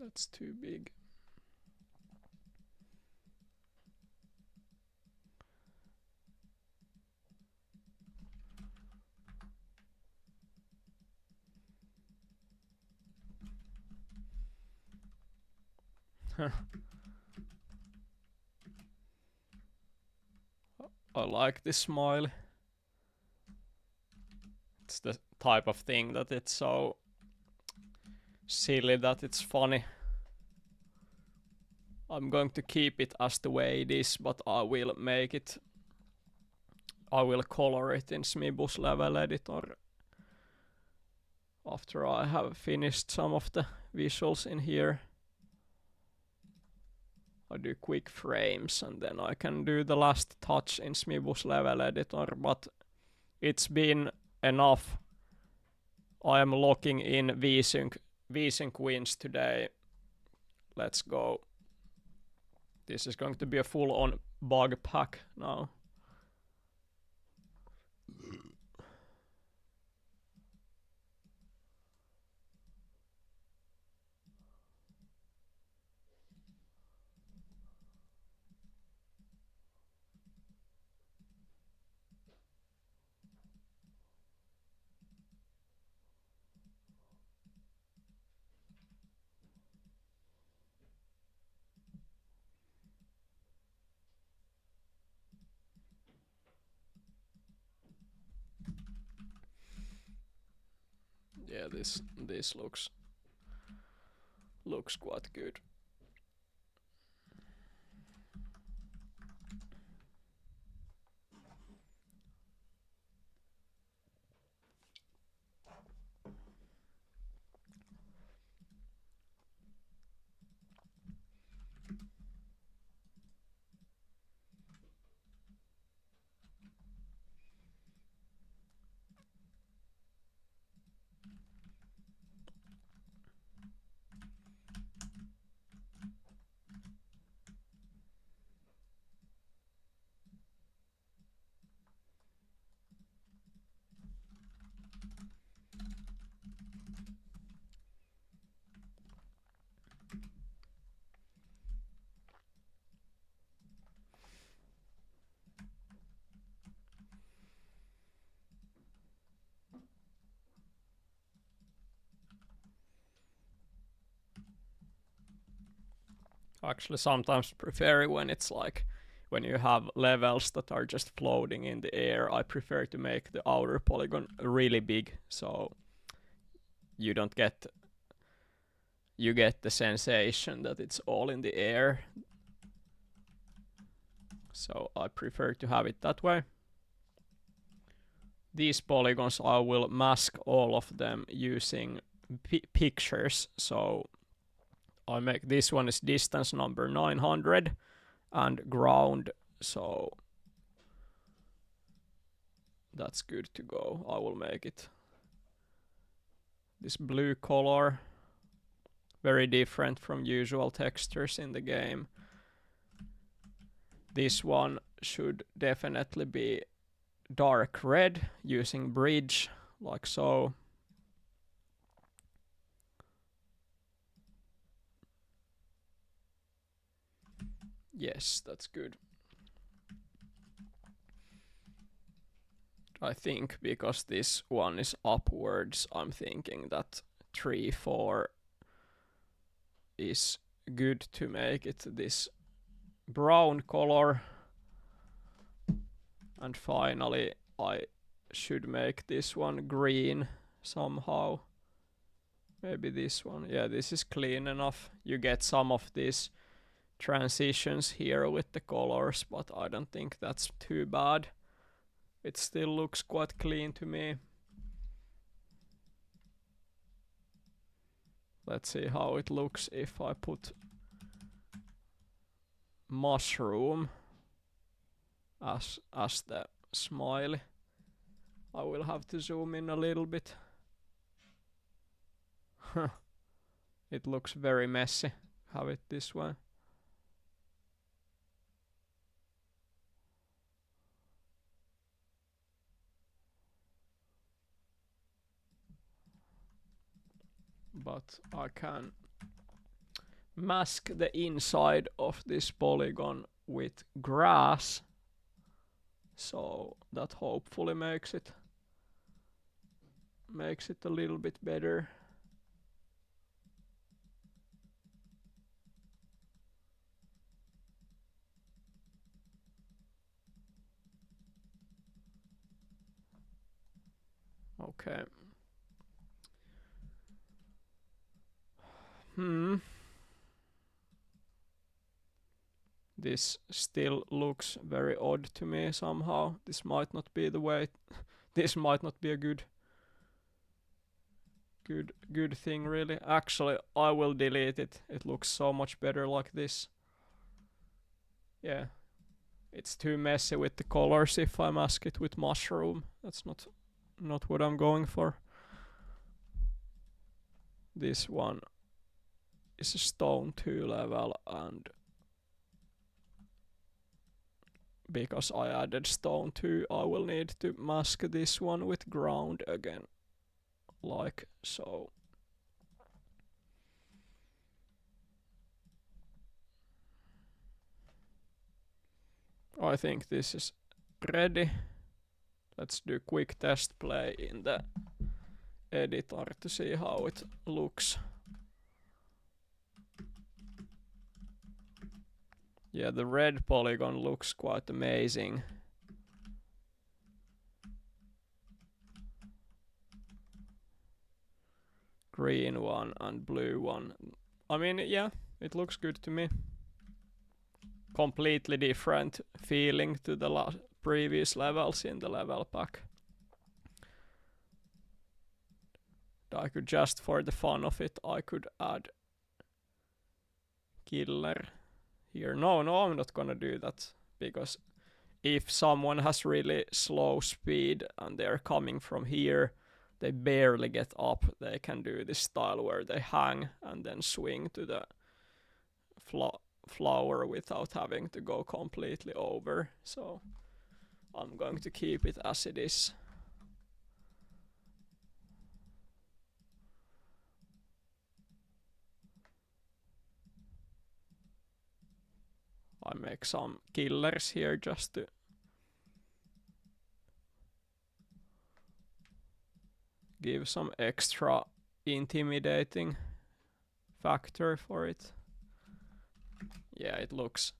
That's too big. I like this smile. It's the type of thing that it's so silly that it's funny. I'm going to keep it as the way it is, but I will make it. I will color it in Smibus level editor after I have finished some of the visuals in here. I do quick frames and then I can do the last touch in Smibus level editor, but it's been enough. I am locking in V-Sync. V-Sync wins today. Let's go. This is going to be a full-on bug pack now. Yeah, this looks quite good. Actually, sometimes prefer when it's like when you have levels that are just floating in the air. I prefer to make the outer polygon really big, so you don't get the sensation that it's all in the air. So I prefer to have it that way. these polygons I will mask all of them using pictures. So I make this one is distance number 900 and ground, so that's good to go. I will make it this blue color, very different from usual textures in the game. This one should definitely be dark red using bridge, like so. Yes, that's good. I think because this one is upwards, I'm thinking that 3, 4 is good to make it this brown color. And finally, I should make this one green somehow. Maybe this one. Yeah, this is clean enough. You get some of these transitions here with the colors, but I don't think that's too bad. It still looks quite clean to me. Let's see how it looks if I put mushroom as the smiley. I will have to zoom in a little bit. It looks very messy. Have it this way. But I can mask the inside of this polygon with grass, so that hopefully makes it a little bit better. Okay. This still looks very odd to me somehow. This might not be the way. This might not be a good thing really. Actually, I will delete it. It looks so much better like this. Yeah. It's too messy with the colors if I mask it with mushroom. That's not what I'm going for. This one is a stone 2 level, and because I added stone 2, I will need to mask this one with ground again, like so. I think this is ready. Let's do quick test play in the editor to see how it looks. Yeah, the red polygon looks quite amazing. Green one and blue one. I mean, yeah, it looks good to me. Completely different feeling to the previous levels in the level pack. I could just, for the fun of it, I could add killer here. No, I'm not gonna do that, because if someone has really slow speed and they're coming from here, they barely get up. They can do this style where they hang and then swing to the flower without having to go completely over. So I'm going to keep it as it is. I make some killers here just to give some extra intimidating factor for it. Yeah, it looks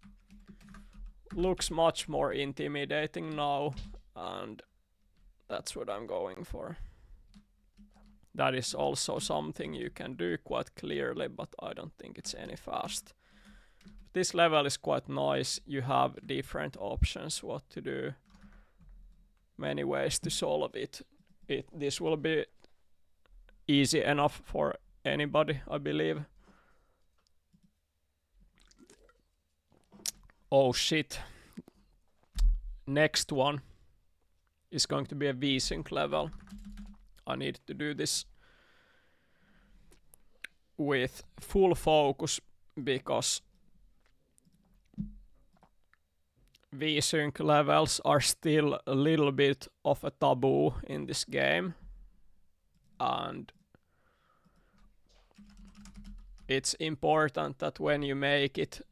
much more intimidating now, and that's what I'm going for. That is also something you can do quite clearly, but I don't think it's any fast. This level is quite nice. You have different options what to do. many ways to solve it. This will be easy enough for anybody, I believe. Oh shit. Next one is going to be a VSync level. I need to do this with full focus because VSync levels are still a little bit of a taboo in this game, and it's important that when you make it,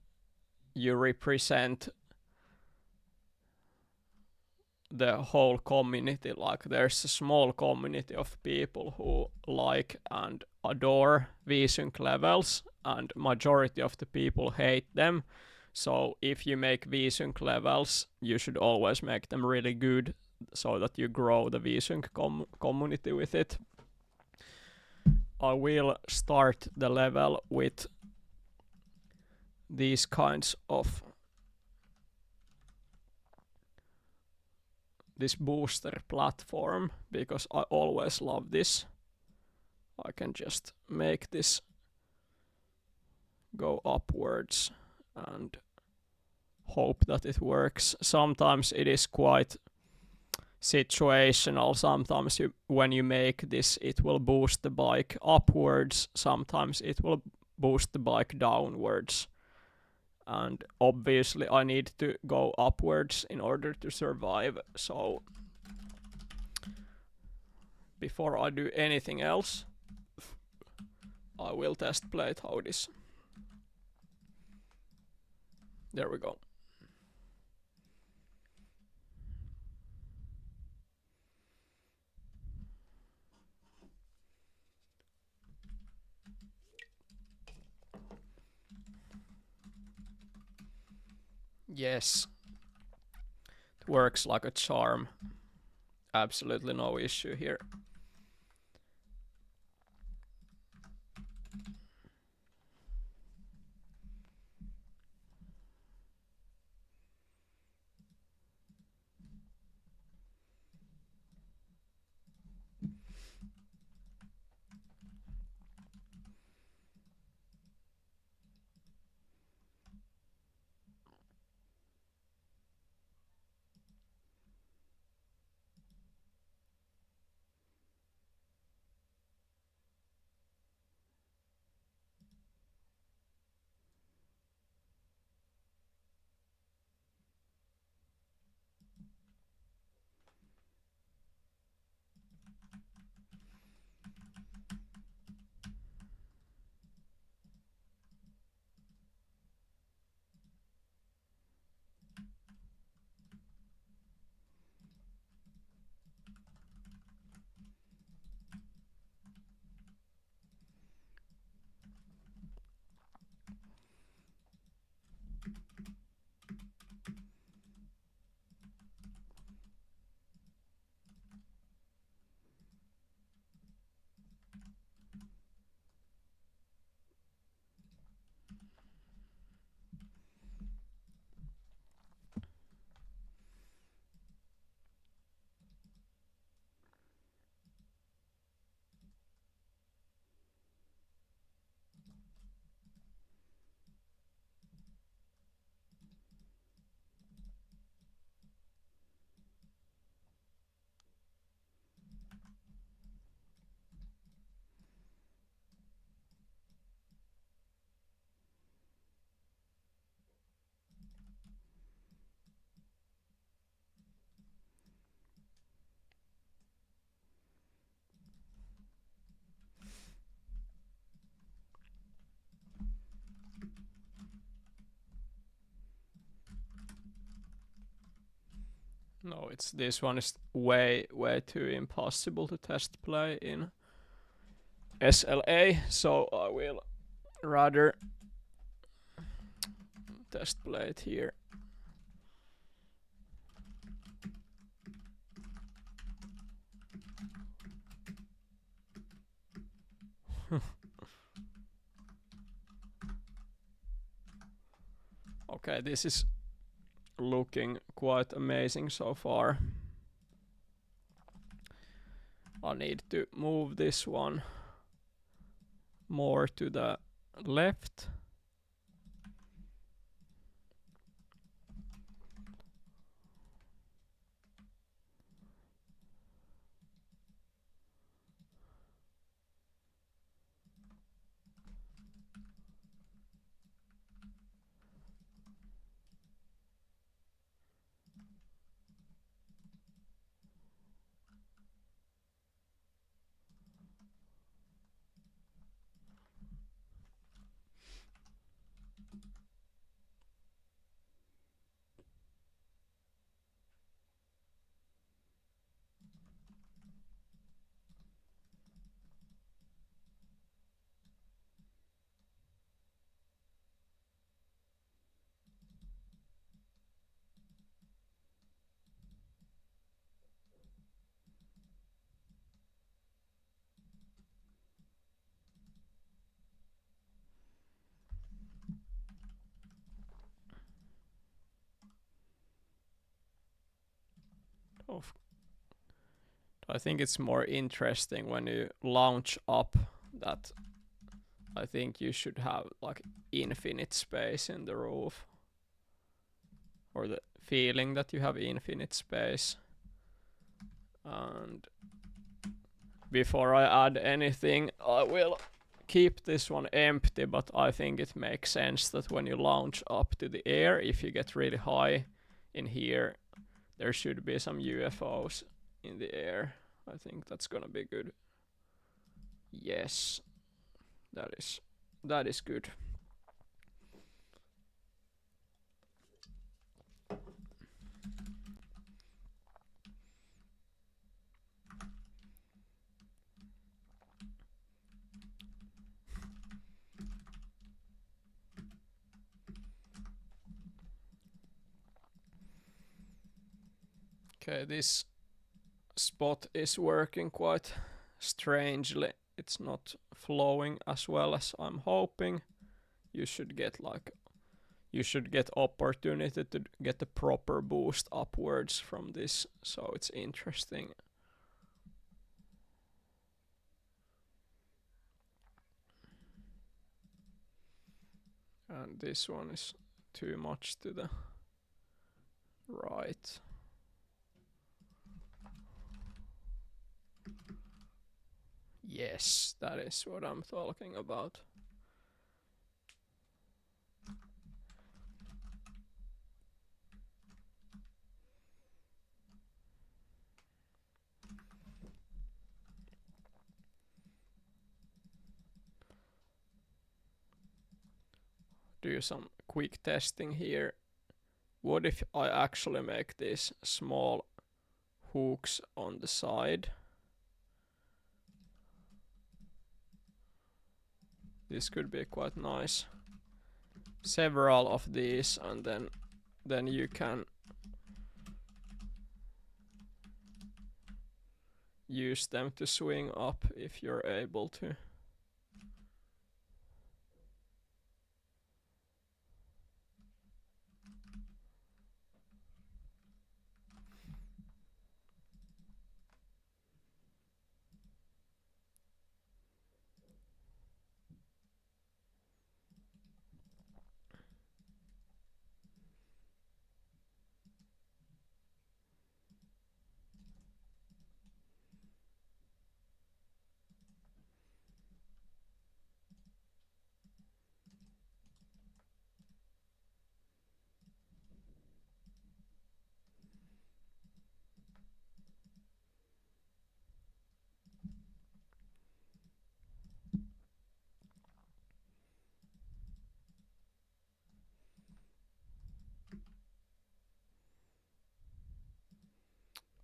you represent the whole community. Like, there's a small community of people who like and adore VSync levels, and majority of the people hate them. So if you make VSync levels, you should always make them really good so that you grow the VSync community with it. I will start the level with these kinds of this booster platform because I always love this. I can just make this go upwards and hope that it works. Sometimes it is quite situational. Sometimes when you make this, it will boost the bike upwards. Sometimes it will boost the bike downwards. And obviously I need to go upwards in order to survive. So before I do anything else, I will test play it how it is. There we go. Yes, it works like a charm. Absolutely no issue here. No, it's this one is way too impossible to test play in SLA, so I will rather test play it here. Okay, this is looking quite amazing so far. I need to move this one more to the left. Of I think it's more interesting when you launch up that I think you should have like infinite space in the roof, or the feeling that you have infinite space. And before I add anything, I will keep this one empty, but I think it makes sense that when you launch up to the air, if you get really high in here, there should be some UFOs in the air. I think that's gonna be good. Yes, that is good. Okay, this spot is working quite strangely. It's not flowing as well as I'm hoping. You should get opportunity to get a proper boost upwards from this, so it's interesting. And this one is too much to the right. Yes, that is what I'm talking about. Do some quick testing here. What if I actually make these small hooks on the side? This could be quite nice. Several of these, and then you can use them to swing up if you're able to.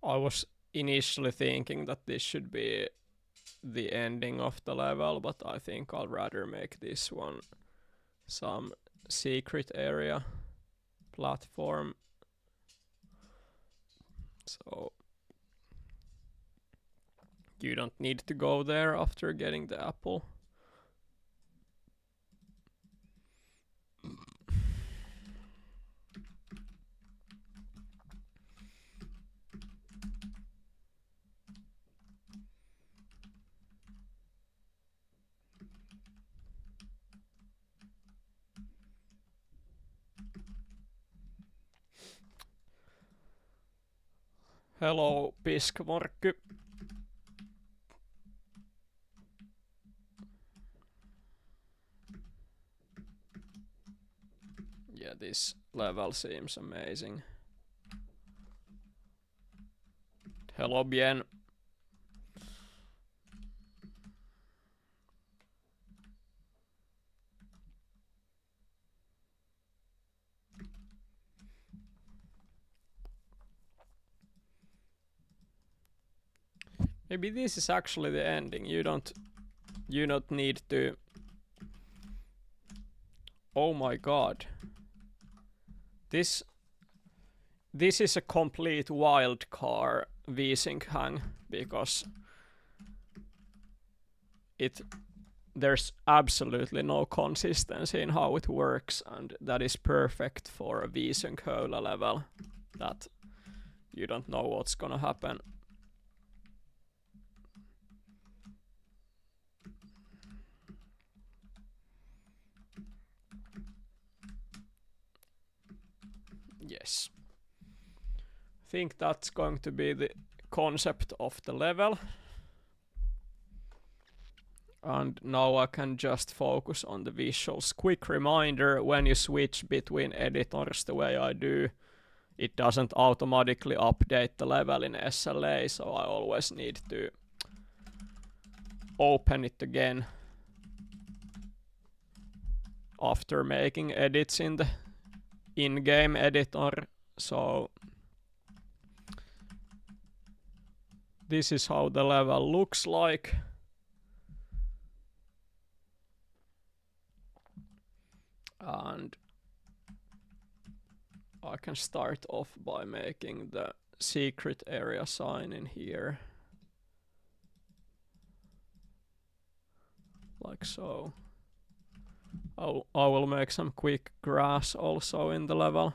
I was initially thinking that this should be the ending of the level, but I think I'll rather make this one some secret area platform. So you don't need to go there after getting the apple. Hello, Piskmarkky. Yeah, this level seems amazing. Hello, Bien. Maybe this is actually the ending. You don't need to. Oh my god. This is a complete wild card V-Sync hang because there's absolutely no consistency in how it works, and that is perfect for a V-Sync Cola level that you don't know what's gonna happen. Yes. I think that's going to be the concept of the level. And now I can just focus on the visuals. Quick reminder, when you switch between editors the way I do, it doesn't automatically update the level in SLA, so I always need to open it again after making edits in the in-game editor. So this is how the level looks like. And I can start off by making the secret area sign in here. Like so. I will make some quick grass also in the level.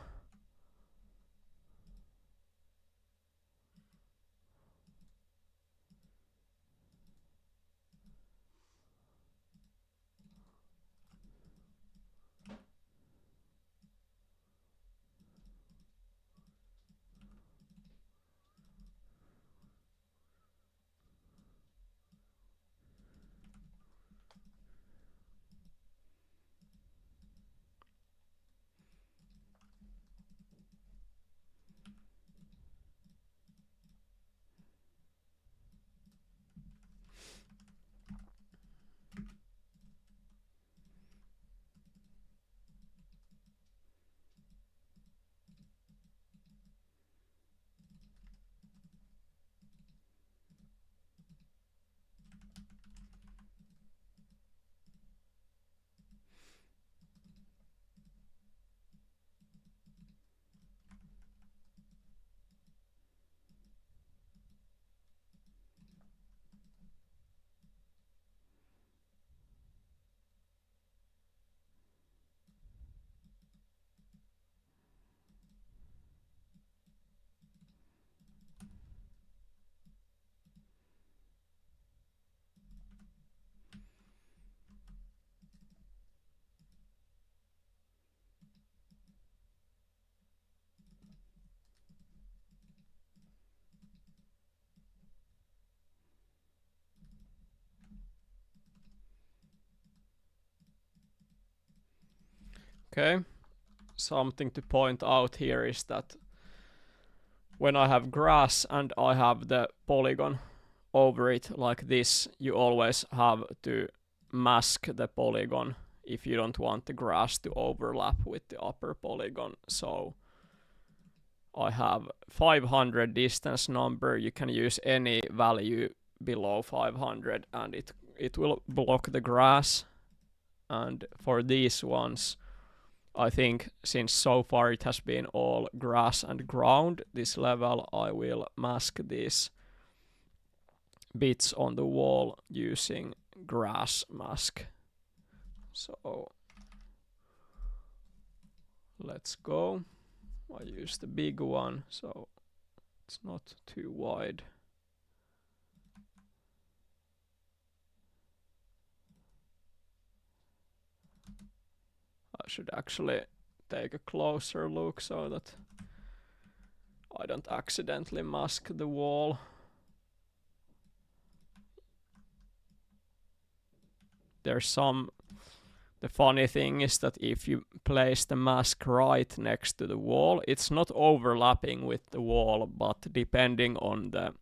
Okay. Something to point out here is that when I have grass and I have the polygon over it like this, you always have to mask the polygon if you don't want the grass to overlap with the upper polygon. So I have 500 distance number. You can use any value below 500 and it will block the grass. And for these ones, I think since so far it has been all grass and ground, this level I will mask these bits on the wall using grass mask. So let's go. I use the big one so it's not too wide. I should actually take a closer look so that I don't accidentally mask the wall. There's some... The funny thing is that if you place the mask right next to the wall, it's not overlapping with the wall, but depending on the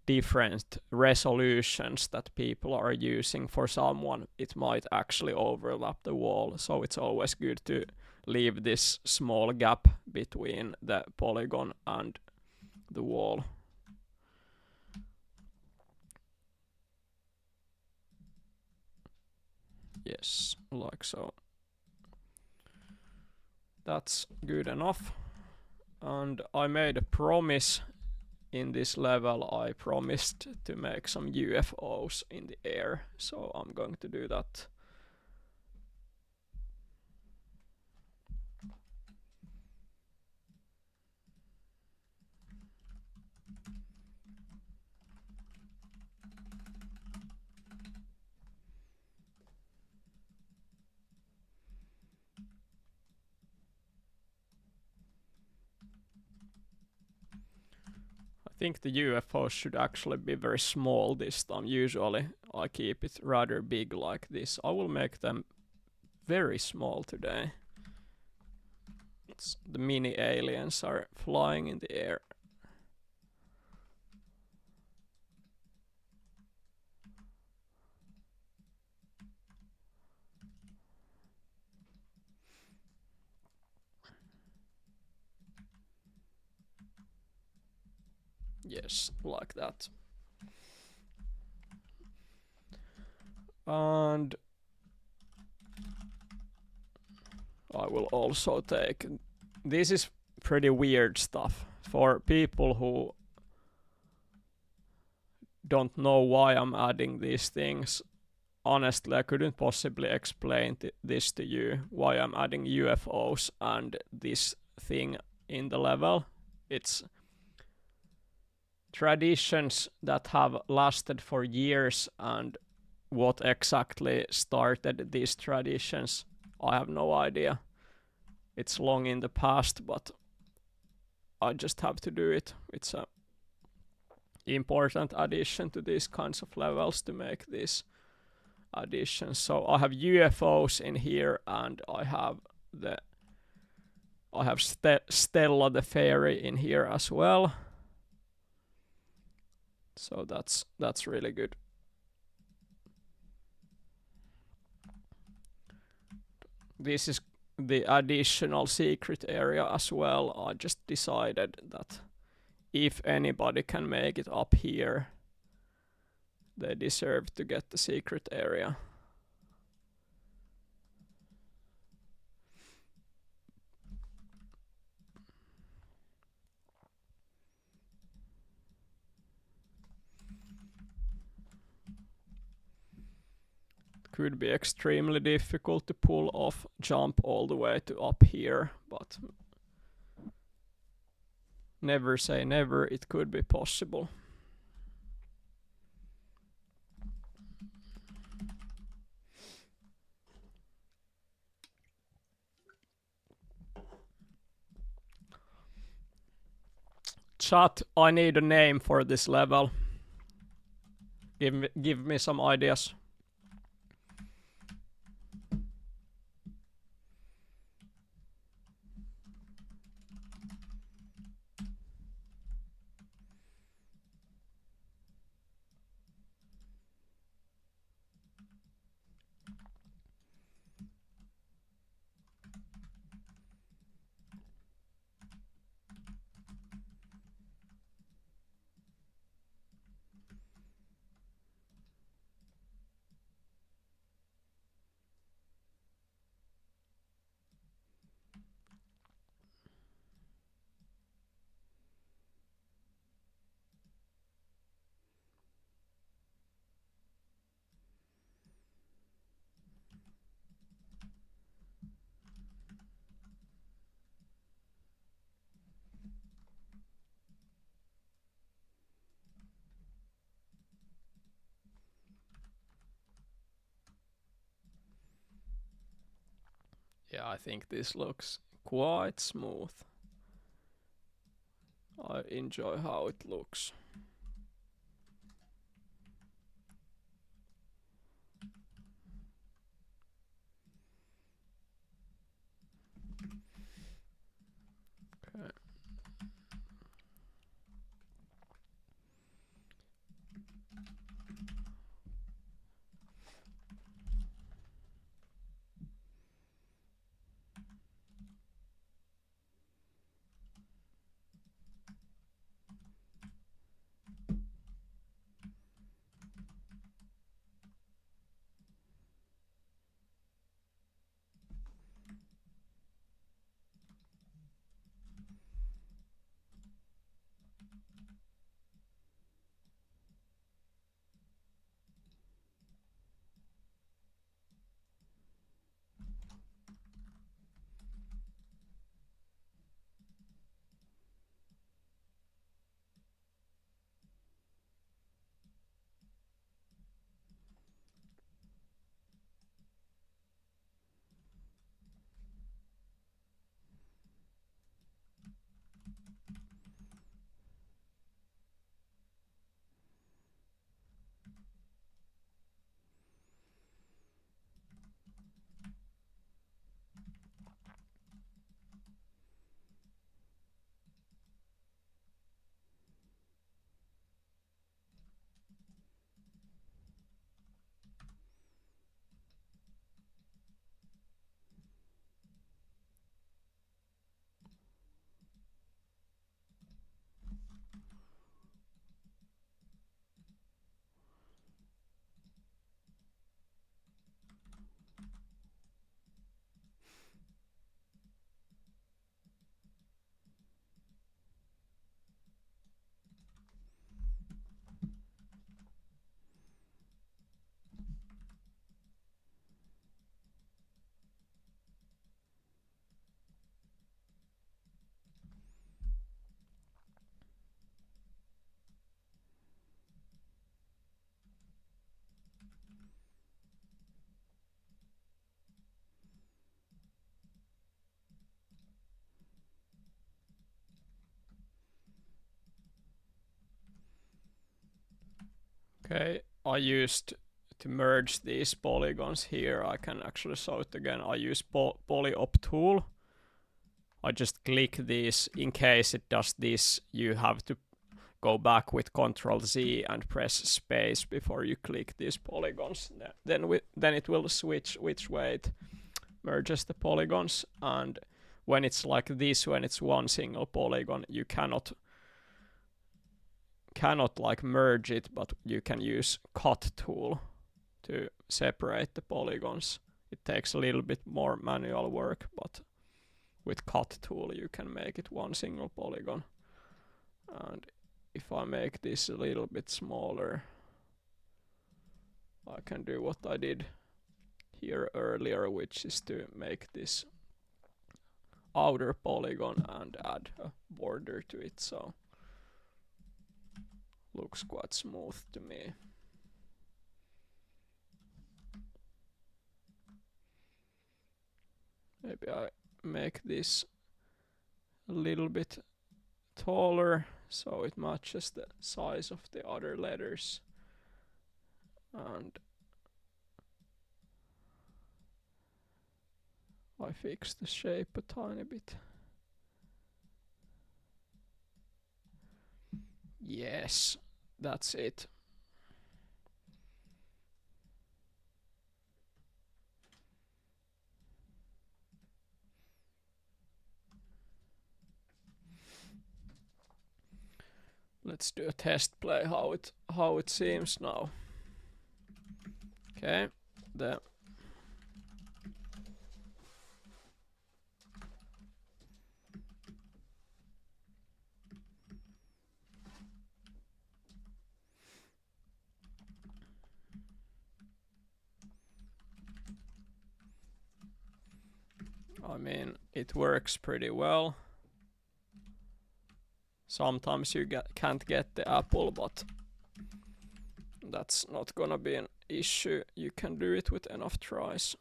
different resolutions that people are using for someone, it might actually overlap the wall. So it's always good to leave this small gap between the polygon and the wall. Yes, like so. That's good enough. And I made a promise in this level. I promised to make some UFOs in the air, so I'm going to do that. I think the UFOs should actually be very small this time. Usually I keep it rather big like this. I will make them very small today. The mini aliens are flying in the air. Yes, like that. And I will also take... This is pretty weird stuff for people who don't know why I'm adding these things. Honestly, I couldn't possibly explain this to you, why I'm adding UFOs and this thing in the level. It's traditions that have lasted for years, and what exactly started these traditions, I have no idea. It's long in the past, but I just have to do it. It's a important addition to these kinds of levels to make these additions. So I have UFOs in here, and I have Stella the fairy in here as well. So that's really good. This is the additional secret area as well. I just decided that if anybody can make it up here, they deserve to get the secret area. Could be extremely difficult to pull off, jump all the way to up here, but never say never, it could be possible. Chat, I need a name for this level. Give me some ideas. Yeah, I think this looks quite smooth. I enjoy how it looks. Okay. Okay, I used to merge these polygons here. I can actually show it again. I use polyop tool. I just click these. In case it does this, you have to go back with Ctrl Z and press space before you click these polygons. Then it will switch which way it merges the polygons. And when it's like this, when it's one single polygon, you cannot like merge it, but you can use cut tool to separate the polygons. It takes a little bit more manual work, but with cut tool you can make it one single polygon. And if I make this a little bit smaller, I can do what I did here earlier, which is to make this outer polygon and add a border to it, so looks quite smooth to me. Maybe I make this a little bit taller so it matches the size of the other letters, and I fix the shape a tiny bit. Yes, that's it. Let's do a test play how it seems now. Okay, I mean, it works pretty well. Sometimes you can't get the apple, but that's not gonna be an issue. You can do it with enough tries.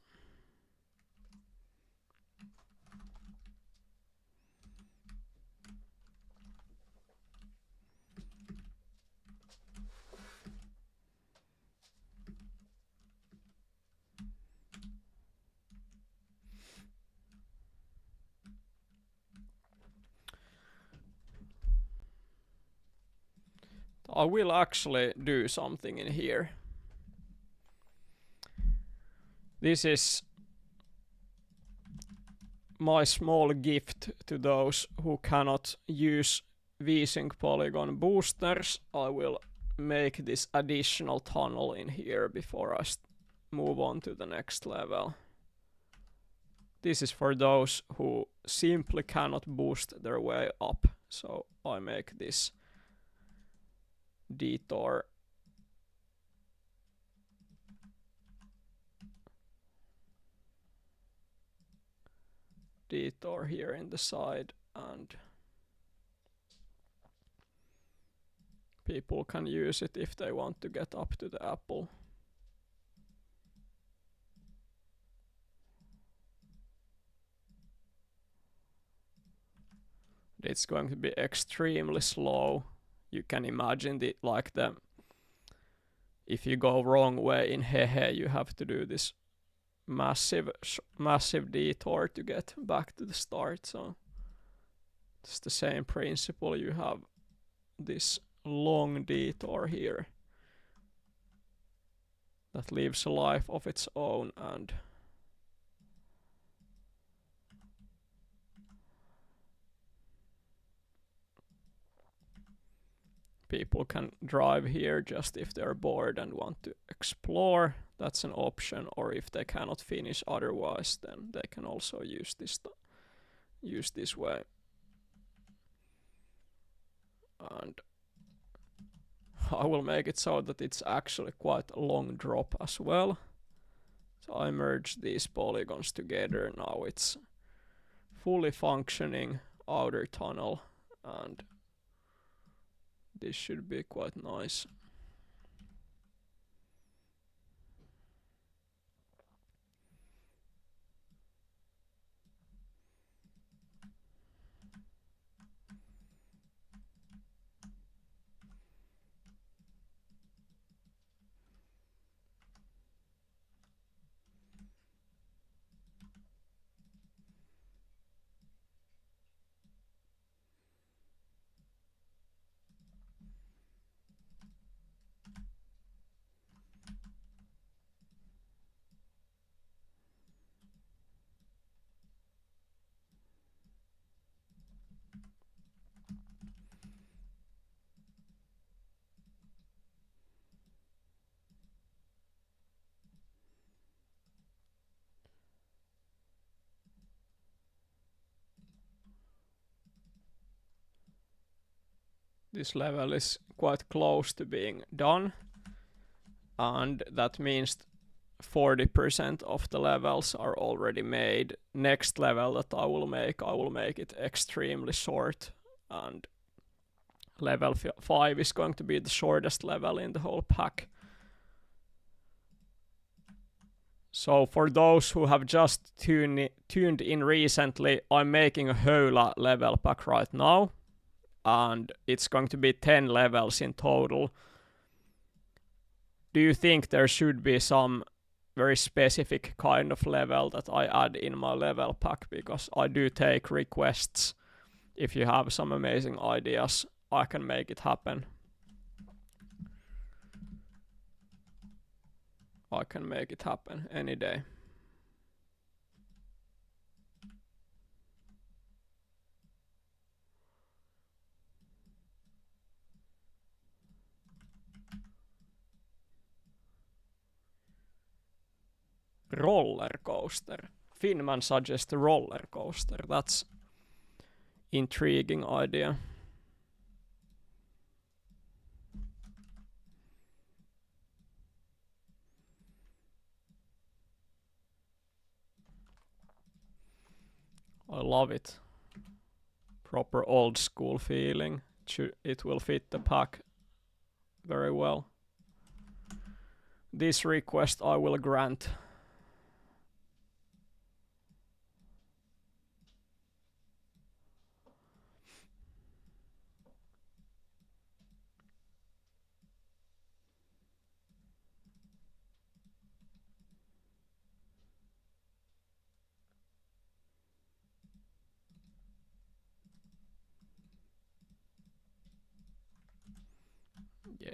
I will actually do something in here. This is my small gift to those who cannot use VSync polygon boosters. I will make this additional tunnel in here before I move on to the next level. This is for those who simply cannot boost their way up. So I make this detour here in the side, and people can use it if they want to get up to the apple. It's going to be extremely slow. You can imagine it like if you go wrong way in Hehe, you have to do this massive detour to get back to the start. So it's the same principle. You have this long detour here that lives a life of its own, and people can drive here just if they're bored and want to explore. That's an option. Or if they cannot finish otherwise, then they can also use this way. And I will make it so that it's actually quite a long drop as well. So I merge these polygons together. Now it's fully functioning outer tunnel, and this should be quite nice. This level is quite close to being done, and that means 40% of the levels are already made. Next level that I will make it extremely short, and level 5 is going to be the shortest level in the whole pack. So for those who have just tuned in recently, I'm making a Hola level pack right now, and it's going to be 10 levels in total. Do you think there should be some very specific kind of level that I add in my level pack? Because I do take requests. If you have some amazing ideas, I can make it happen. I can make it happen any day. Roller coaster. Finman suggests a roller coaster. That's intriguing idea. I love it. Proper old school feeling. It will fit the pack very well. This request I will grant.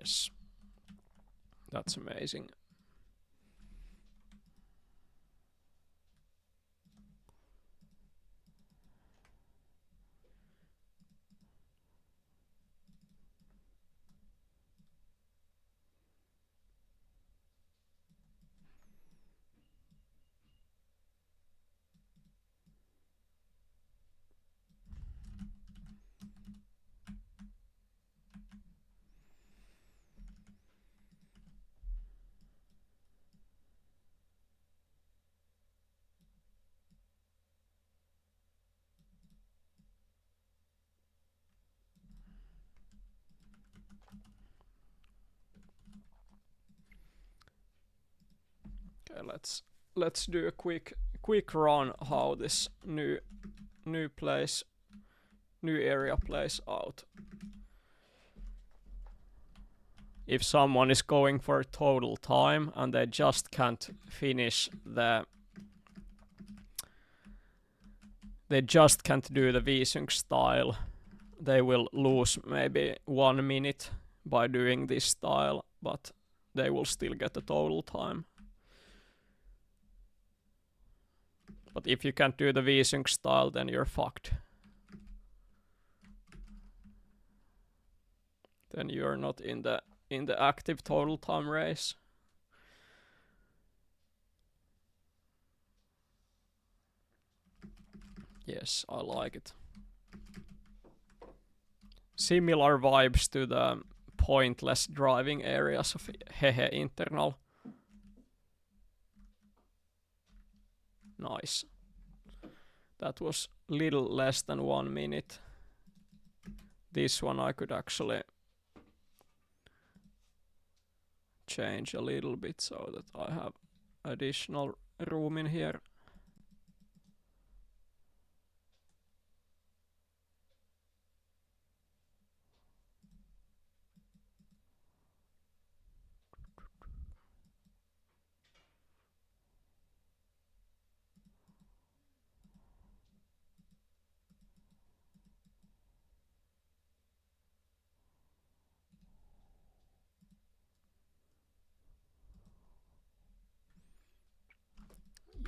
Yes. That's amazing. Okay, let's do a quick run how this new area plays out. If someone is going for total time and they just can't finish they just can't do the VSync style, they will lose maybe 1 minute by doing this style, but they will still get the total time. But if you can't do the VSync style, then you're fucked. Then you're not in the active total time race. Yes, I like it. Similar vibes to the pointless driving areas of Hehe Internal. Nice. That was little less than 1 minute. This one I could actually change a little bit so that I have additional room in here.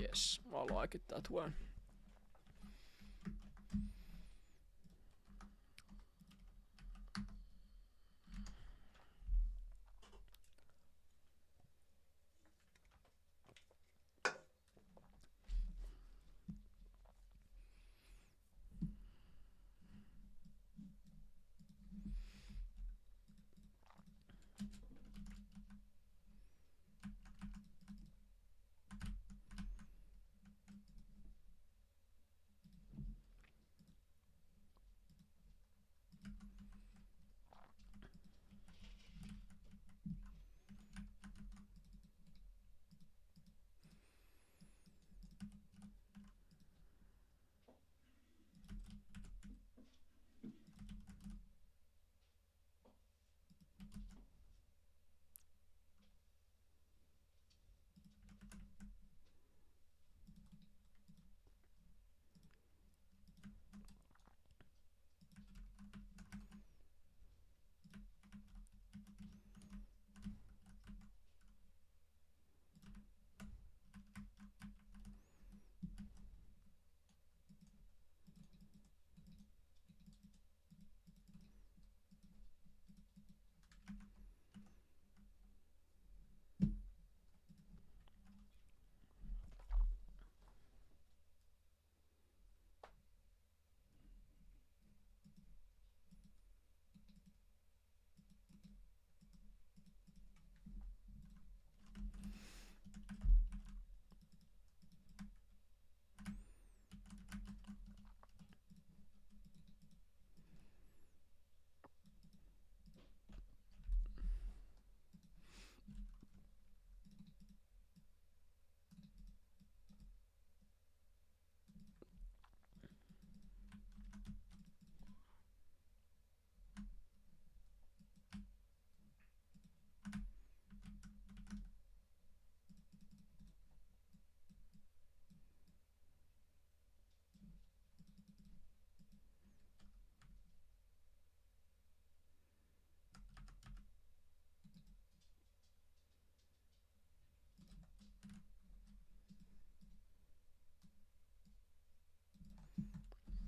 Yes, I like it that way.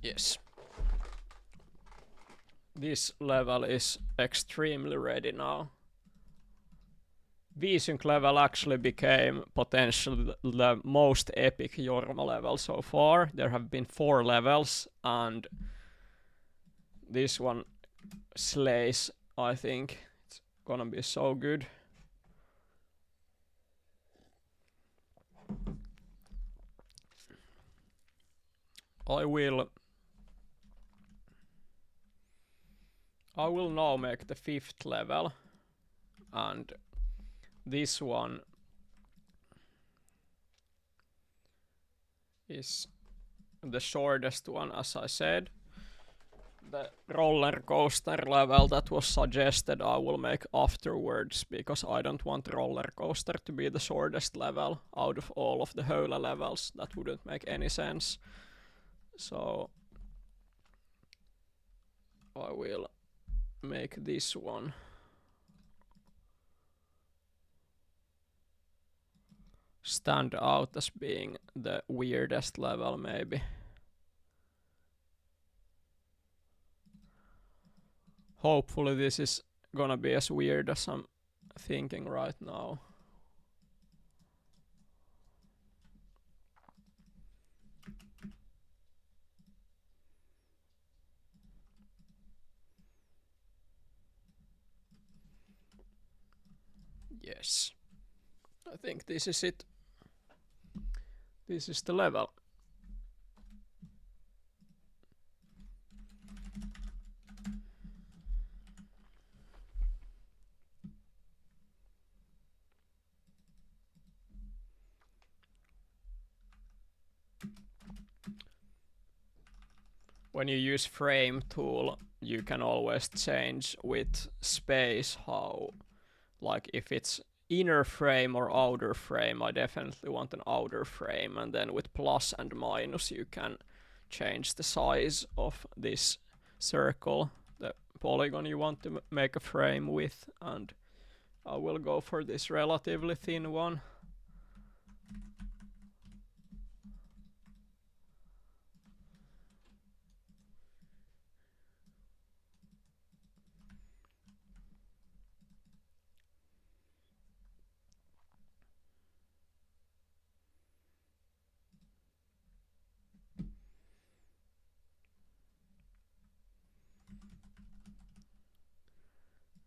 Yes. This level is extremely ready now. V-Sync level actually became potentially the most epic Jormo level so far. There have been 4 levels, and this one slays, I think. It's gonna be so good. I will now make the 5th level, and this one is the shortest one, as I said. The roller coaster level that was suggested I will make afterwards, because I don't want roller coaster to be the shortest level out of all of the Höla levels. That wouldn't make any sense. So I will make this one. Stand out as being the weirdest level, maybe. Hopefully this is gonna be as weird as I'm thinking right now. Yes. I think this is it. This is the level. When you use frame tool, you can always change with space how, like if it's inner frame or outer frame. I definitely want an outer frame, and then with plus and minus you can change the size of this circle, the polygon you want to make a frame with, and I will go for this relatively thin one.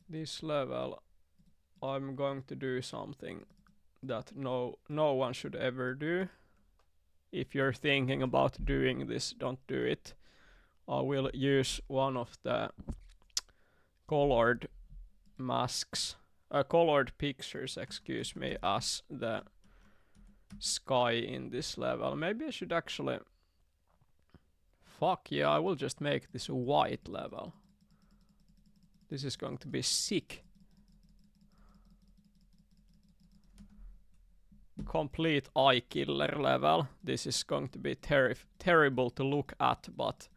This level I'm going to do something that no one should ever do. If you're thinking about doing this, don't do it. I will use one of the colored masks, colored pictures, excuse me, as the sky in this level. Maybe I should actually, fuck yeah, I will just make this a white level. This is going to be sick. Complete eye killer level. This is going to be terrible to look at, but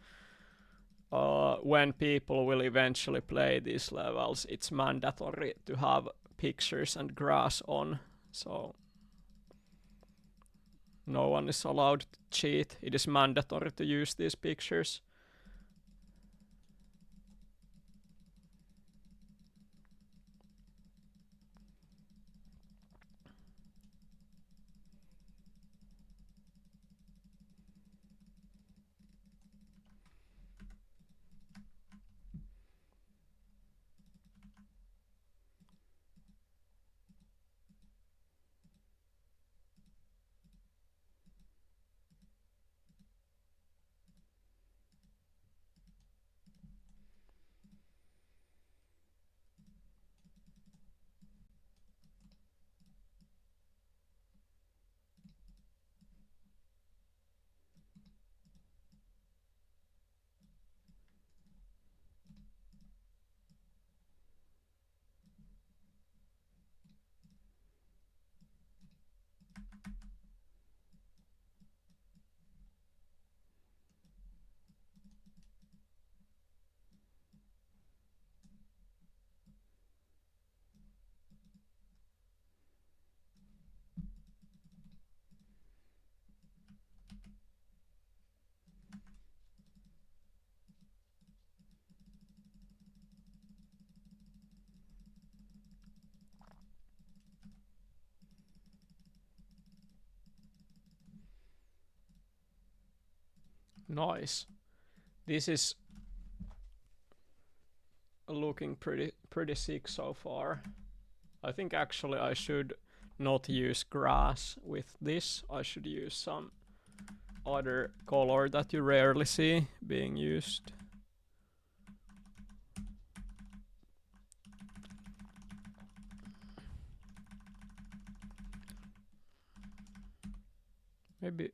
when people will eventually play these levels, it's mandatory to have pictures and grass on, so no one is allowed to cheat. It is mandatory to use these pictures. Nice. This is looking pretty sick so far. I think actually I should not use grass with this. I should use some other color that you rarely see being used. Maybe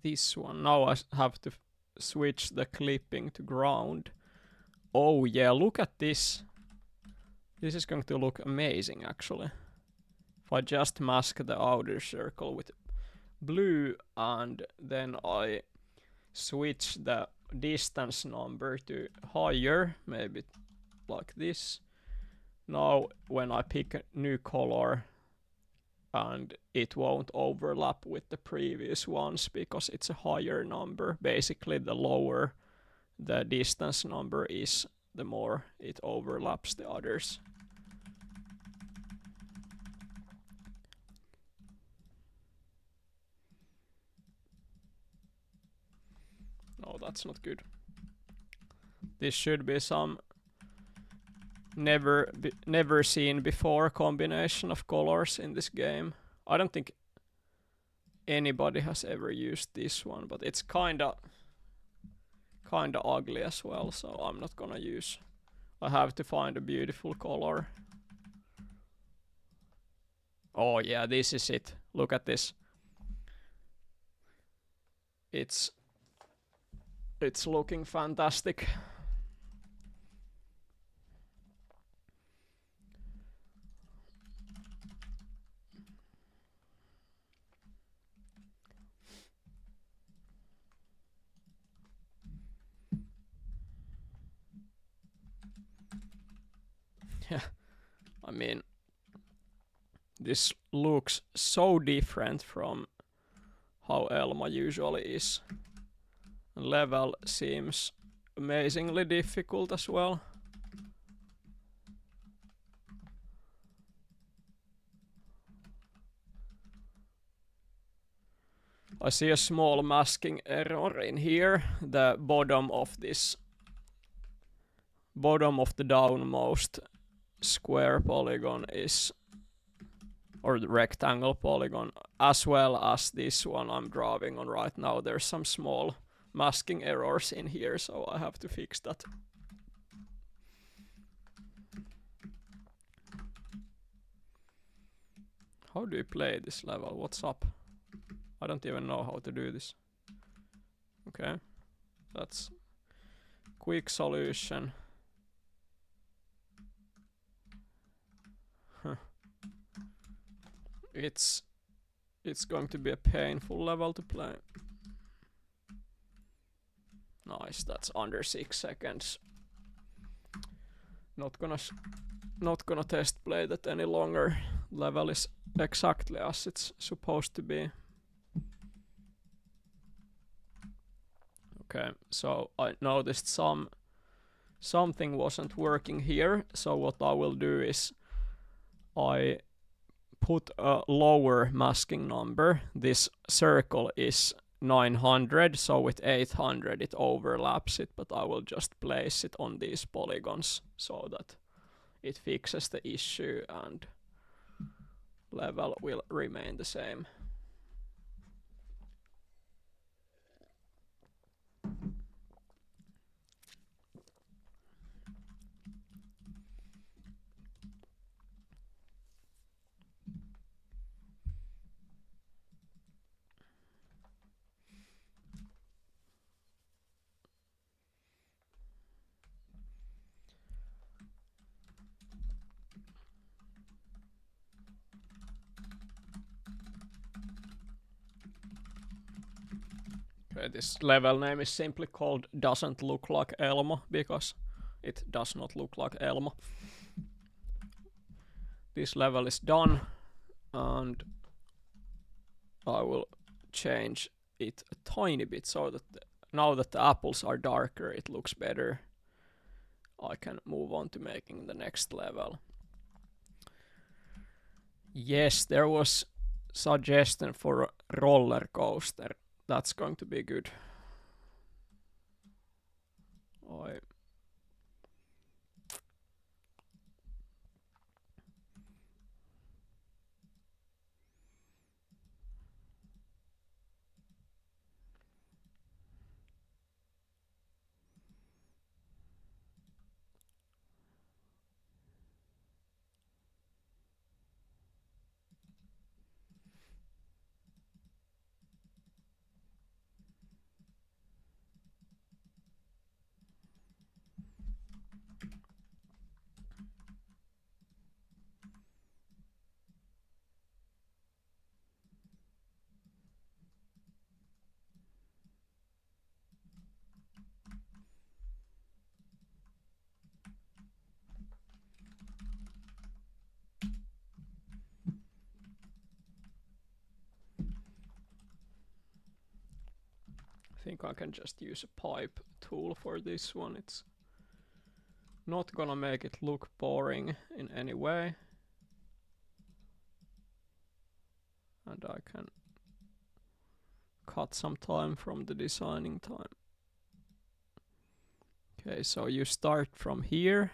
this one. Now I have to switch the clipping to ground. Oh yeah, look at this. This is going to look amazing actually. If I just mask the outer circle with blue and then I switch the distance number to higher, maybe like this. Now when I pick a new color, and it won't overlap with the previous ones because it's a higher number. Basically, the lower the distance number is, the more it overlaps the others. No, that's not good. This should be some never seen before combination of colors in this game. I don't think anybody has ever used this one, but it's kinda ugly as well, so I'm not gonna use. I have to find a beautiful color. Oh yeah, this is it. Look at this. It's looking fantastic. Yeah, I mean, this looks so different from how Elma usually is. Level seems amazingly difficult as well. I see a small masking error in here. The bottom of the downmost square polygon is, or the rectangle polygon, as well as this one I'm drawing on right now. There's some small masking errors in here, so I have to fix that. How do you play this level? What's up? I don't even know how to do this. Okay, that's quick solution. Huh. It's going to be a painful level to play. Nice, that's under 6 seconds. Not gonna test play that any longer. Level is exactly as it's supposed to be. Okay, so I noticed something wasn't working here, so what I will do is I put a lower masking number. This circle is 900, so with 800 it overlaps it, but I will just place it on these polygons so that it fixes the issue and level will remain the same. Okay, this level name is simply called Doesn't Look Like Elma because it does not look like Elma. This level is done and I will change it a tiny bit so that now that the apples are darker it looks better. I can move on to making the next level. Yes, there was suggestion for a roller coaster. That's going to be good. I think I can just use a pipe tool for this one. It's not gonna make it look boring in any way. And I can cut some time from the designing time. Okay, so you start from here.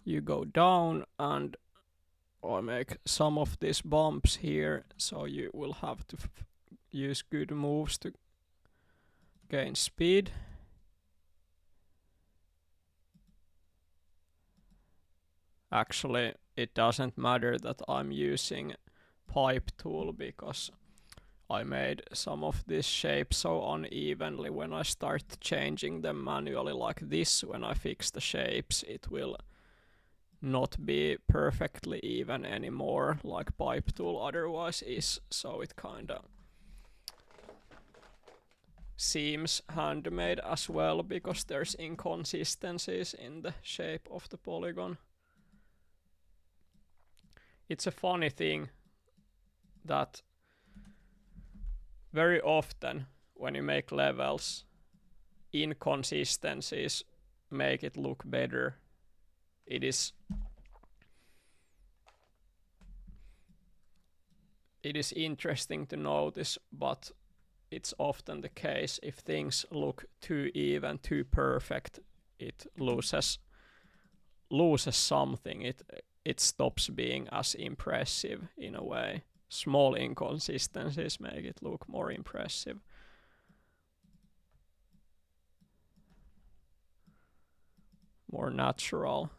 You go down and I make some of these bumps here, so you will have to use good moves to gain speed. Actually, it doesn't matter that I'm using pipe tool because I made some of this shape so unevenly. When I start changing them manually like this, when I fix the shapes, it will not be perfectly even anymore like pipe tool otherwise is, so it kinda seems handmade as well because there's inconsistencies in the shape of the polygon. It's a funny thing that very often when you make levels, inconsistencies make it look better. It is interesting to notice, but it's often the case if things look too even, too perfect, it loses something. It stops being as impressive in a way. Small inconsistencies make it look more impressive. More natural.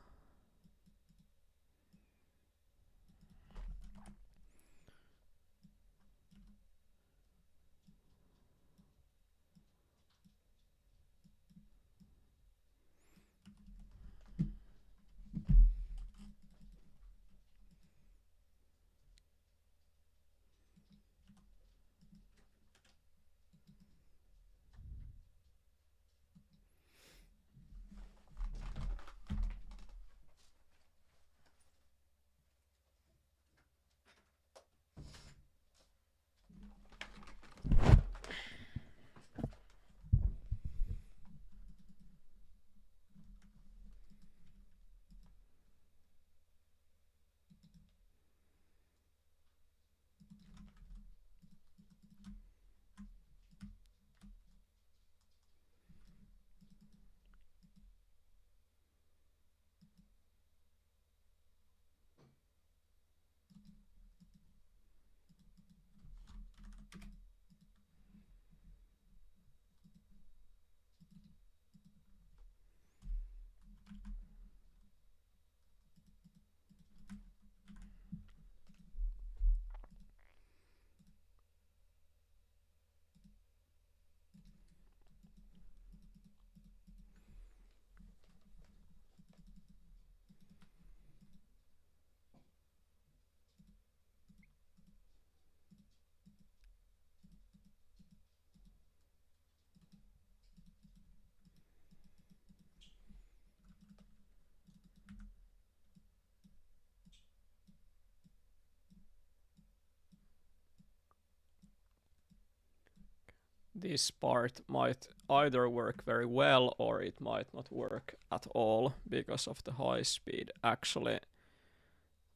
This part might either work very well or it might not work at all because of the high speed. Actually,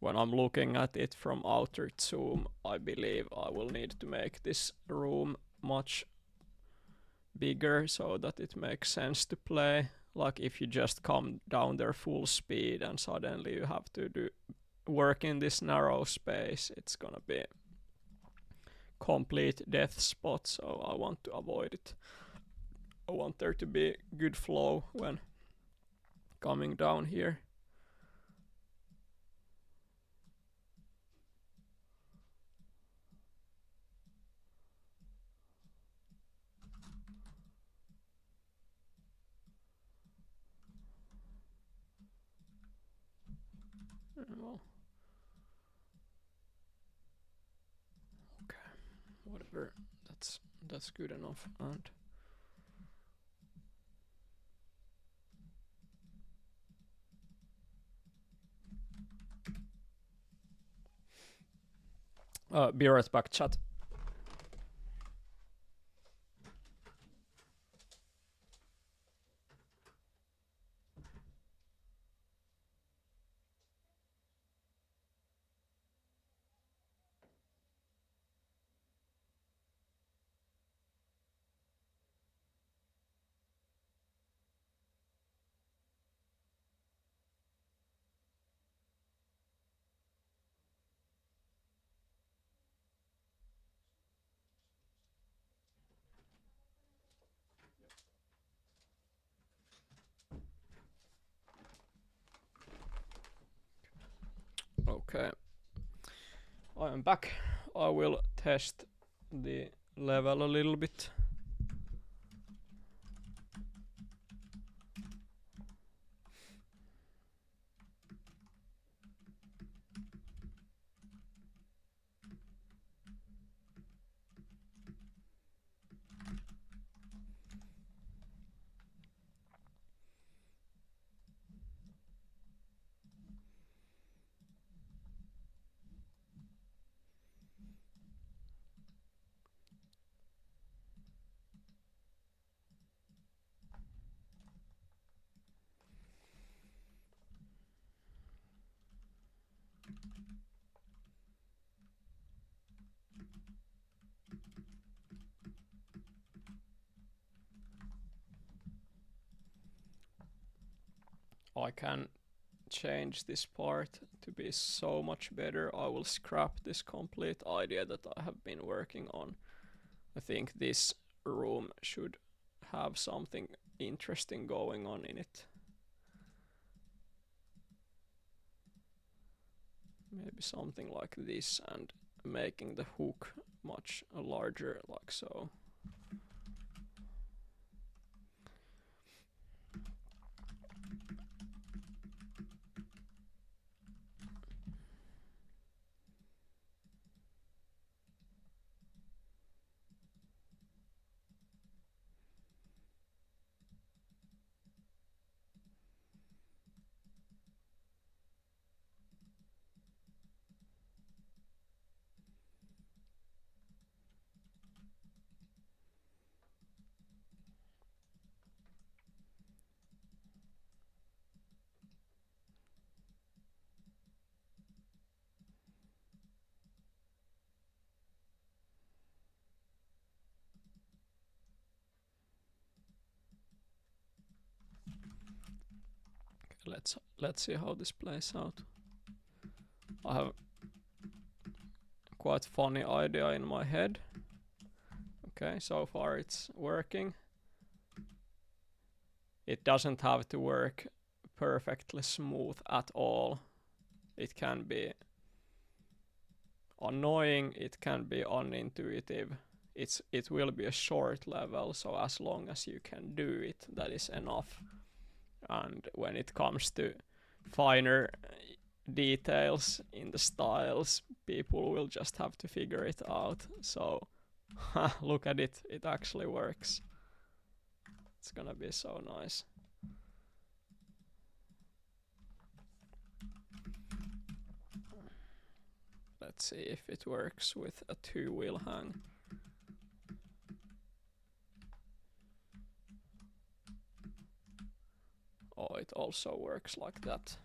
when I'm looking at it from outer zoom, I believe I will need to make this room much bigger so that it makes sense to play. Like if you just come down there full speed and suddenly you have to do work in this narrow space, it's gonna be complete death spot, so I want to avoid it. I want there to be good flow when coming down here. Well, okay, whatever. That's good enough. And be right back, chat. Okay, I am back. I will test the level a little bit. I can change this part to be so much better. I will scrap this complete idea that I have been working on. I think this room should have something interesting going on in it. Maybe something like this, and making the hook much larger, like so. Let's see how this plays out. I have quite funny idea in my head. Okay, so far it's working. It doesn't have to work perfectly smooth at all. It can be annoying, it can be unintuitive. It will be a short level, so as long as you can do it, that is enough. And when it comes to finer details in the styles, people will just have to figure it out. So look at it, it actually works. It's gonna be so nice. Let's see if it works with a 2-wheel hang. Oh, it also works like that.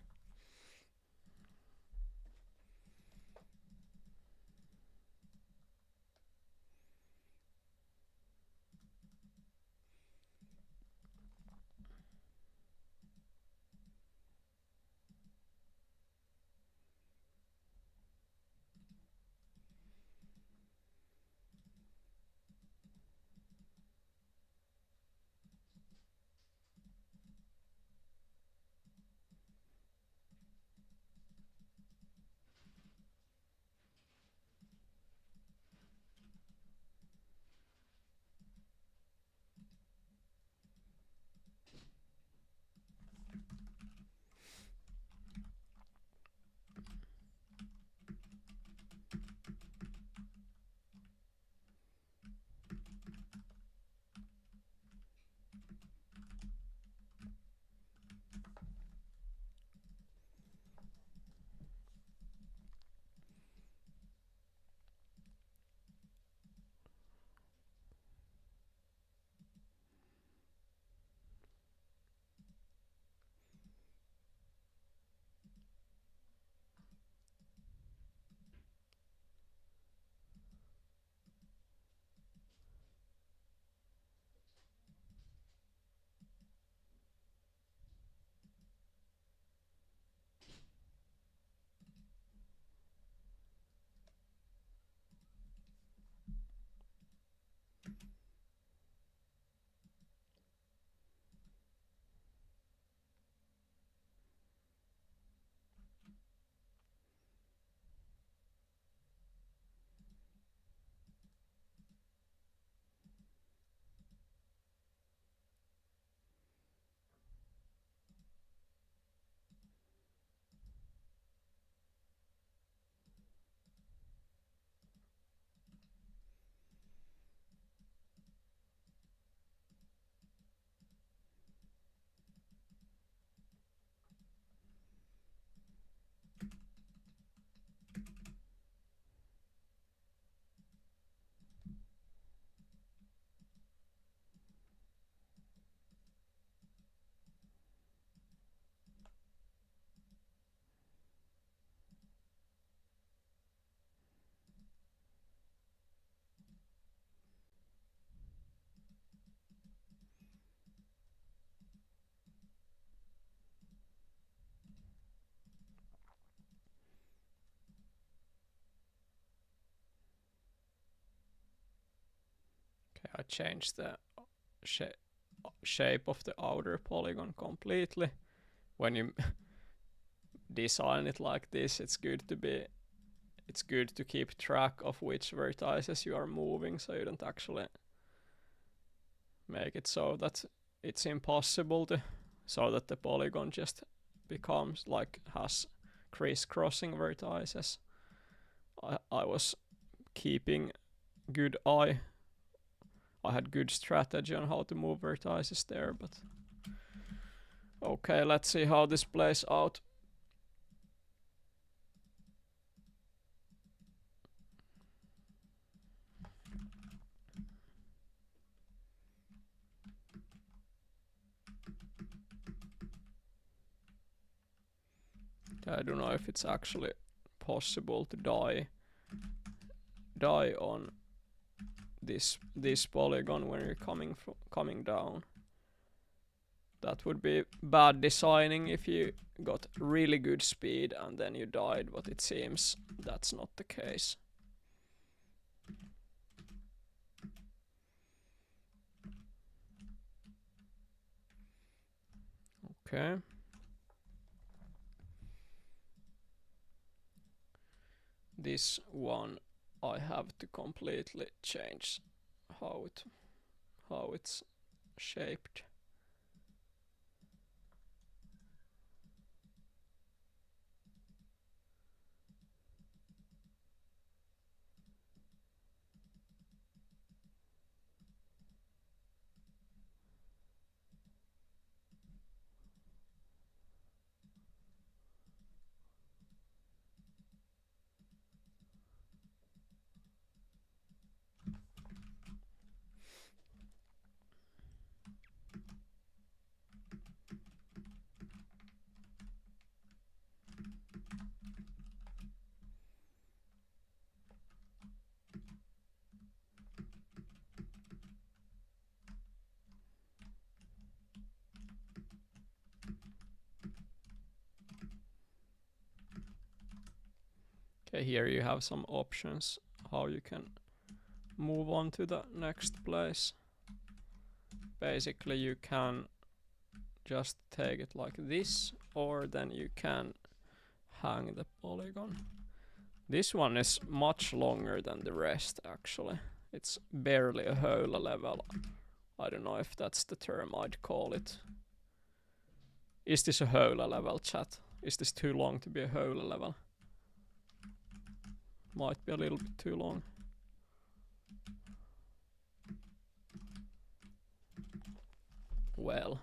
I changed the shape of the outer polygon completely. When you design it like this, it's good to keep track of which vertices you are moving, so you don't actually make it so that it's impossible to, so that the polygon just becomes like has crisscrossing vertices. I was keeping good eye. I had good strategy on how to move vertices there, but okay, let's see how this plays out. I don't know if it's actually possible to die on this polygon when you're coming down. That would be bad designing if you got really good speed and then you died, but it seems that's not the case. Okay. This one I have to completely change how it's shaped. Okay, here you have some options how you can move on to the next place. Basically, you can just take it like this, or then you can hang the polygon. This one is much longer than the rest, actually. It's barely a whole level. I don't know if that's the term I'd call it. Is this a whole level, chat? Is this too long to be a whole level? Might be a little bit too long. Well.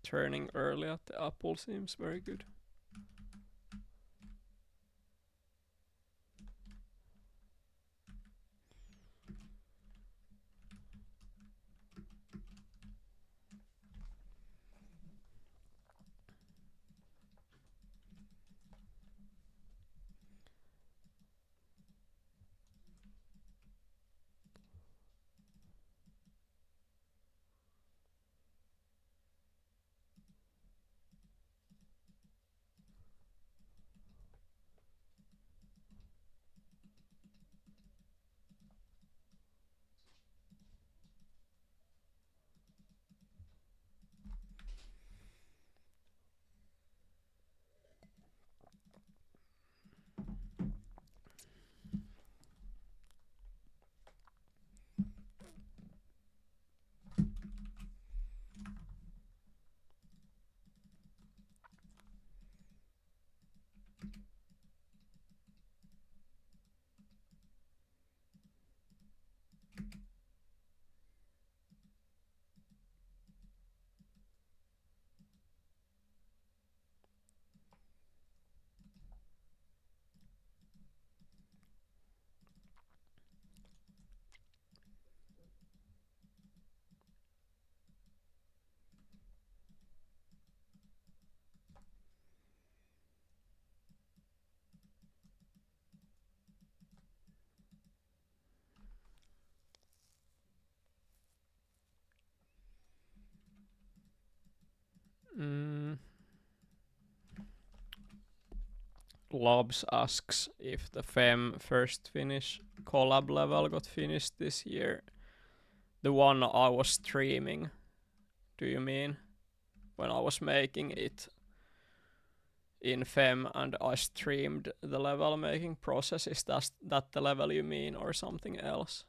Turning early at the apple seems very good. Lobs asks if the FEM first Finnish collab level got finished this year. The one I was streaming, do you mean? When I was making it in FEM and I streamed the level making process, is that the level you mean or something else?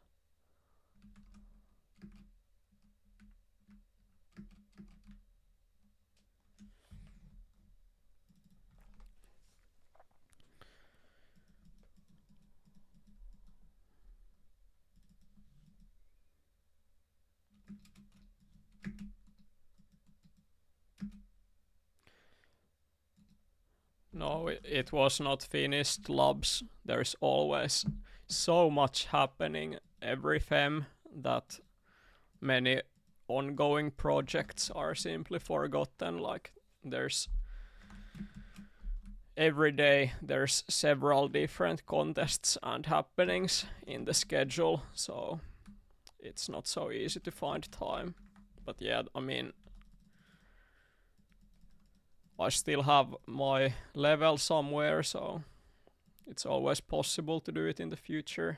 No, it was not finished, Lobs. There's always so much happening every FEM that many ongoing projects are simply forgotten. Like there's every day there's several different contests and happenings in the schedule, so it's not so easy to find time. But yeah, I mean, I still have my level somewhere, so it's always possible to do it in the future.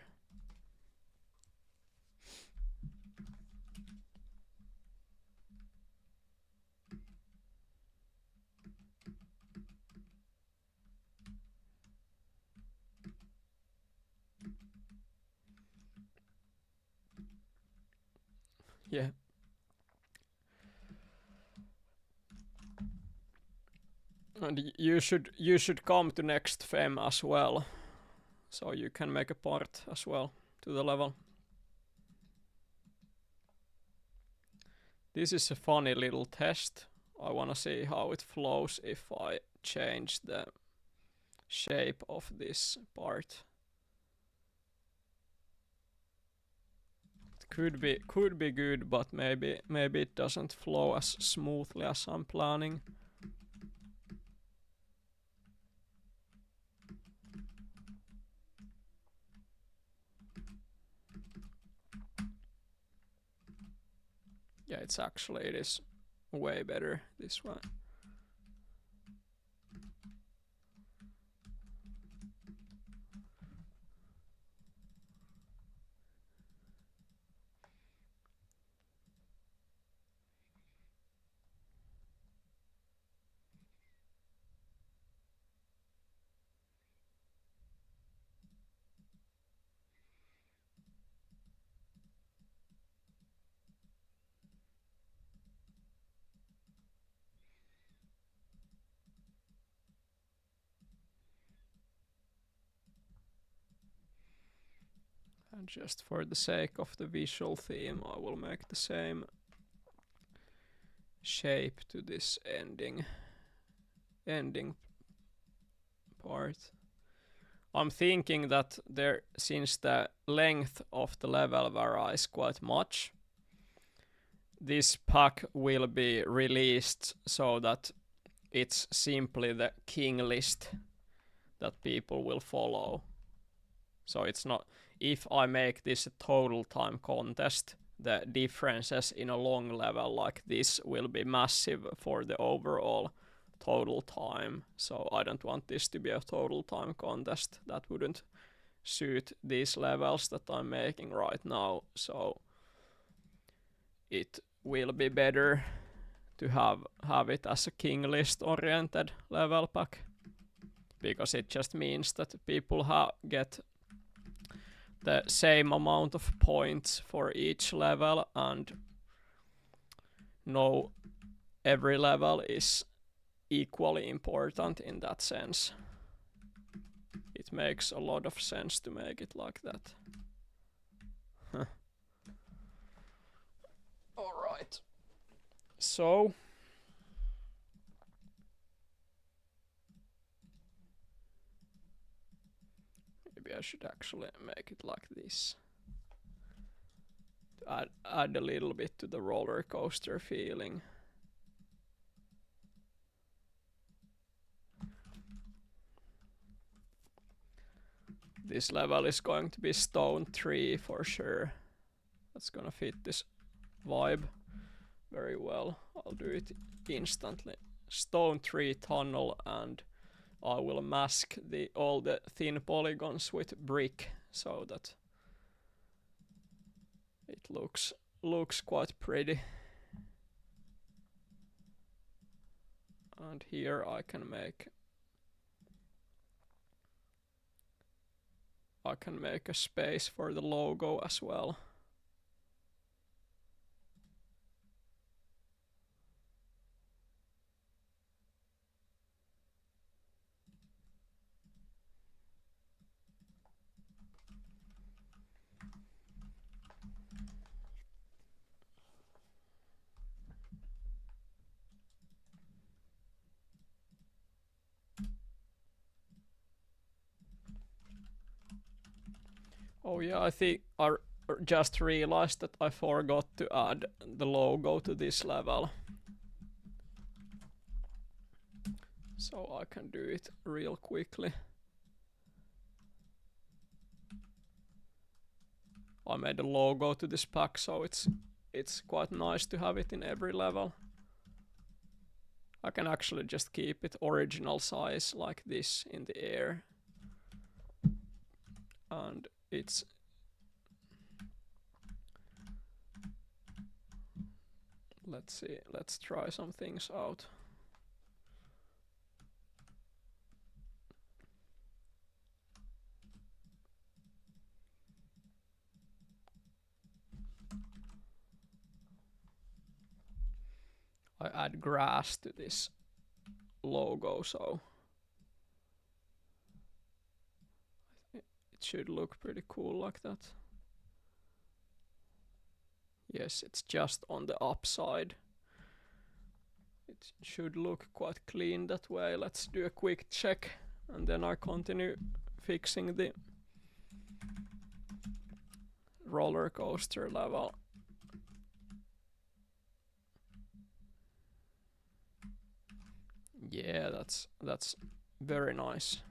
Yeah. And you should come to next FEM as well, so you can make a part as well to the level. This is a funny little test. I wanna see how it flows if I change the shape of this part. It could be good, but maybe it doesn't flow as smoothly as I'm planning. Yeah, it is way better this way. And just for the sake of the visual theme, I will make the same shape to this ending part. I'm thinking that there, since the length of the level varies quite much, this pack will be released so that it's simply the king list that people will follow. So it's not, if I make this a total time contest, the differences in a long level like this will be massive for the overall total time. So I don't want this to be a total time contest. That wouldn't suit these levels that I'm making right now. So it will be better to have it as a king list oriented level pack, because it just means that people get the same amount of points for each level, and no, every level is equally important in that sense. It makes a lot of sense to make it like that. Alright. So maybe I should actually make it like this. Add a little bit to the roller coaster feeling. This level is going to be Stone 3 for sure. That's gonna fit this vibe very well. I'll do it instantly. Stone 3 tunnel, and I will mask all the thin polygons with brick so that it looks quite pretty. And here I can make a space for the logo as well. Oh yeah, I think I just realized that I forgot to add the logo to this level. So I can do it real quickly. I made a logo to this pack, so it's quite nice to have it in every level. I can actually just keep it original size like this in the air. And let's see, let's try some things out. I add grass to this logo, so it should look pretty cool like that. Yes, it's just on the upside. It should look quite clean that way. Let's do a quick check and then I continue fixing the roller coaster level. Yeah, that's very nice.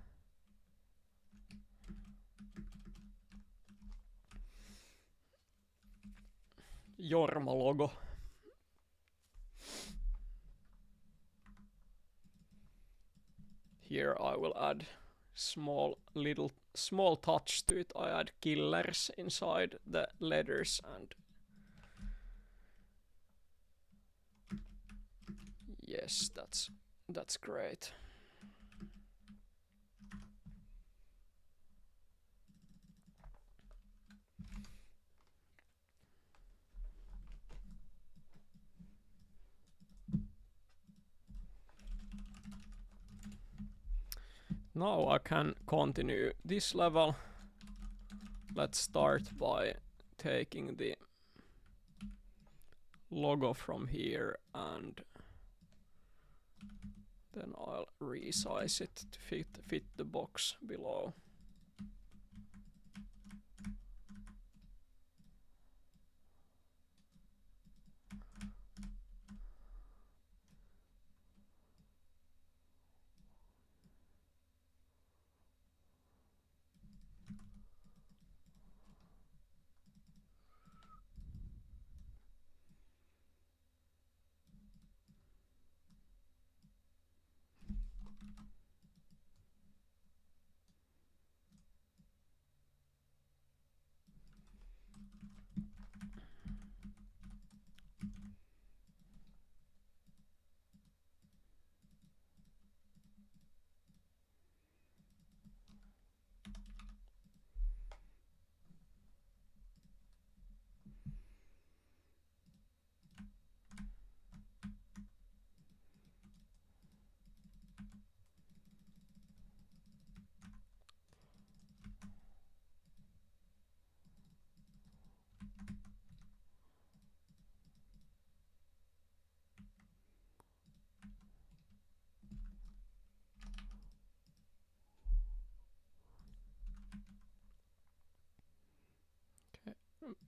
Jormo logo. Here I will add small touch to it. I add killers inside the letters and yes, that's great. Now I can continue this level. Let's start by taking the logo from here and then I'll resize it to fit the box below.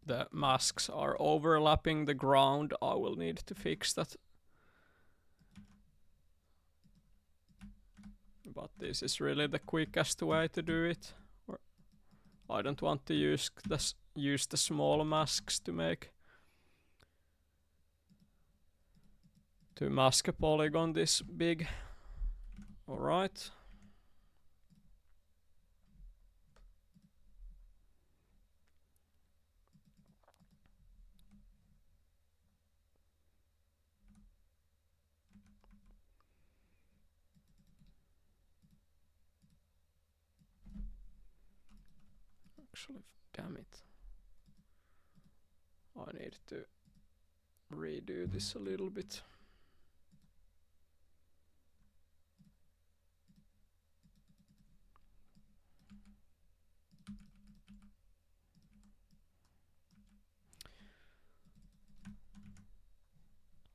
The masks are overlapping the ground. I will need to fix that. But this is really the quickest way to do it. I don't want to use the small masks to mask a polygon this big. Alright. Actually, damn it. I need to redo this a little bit.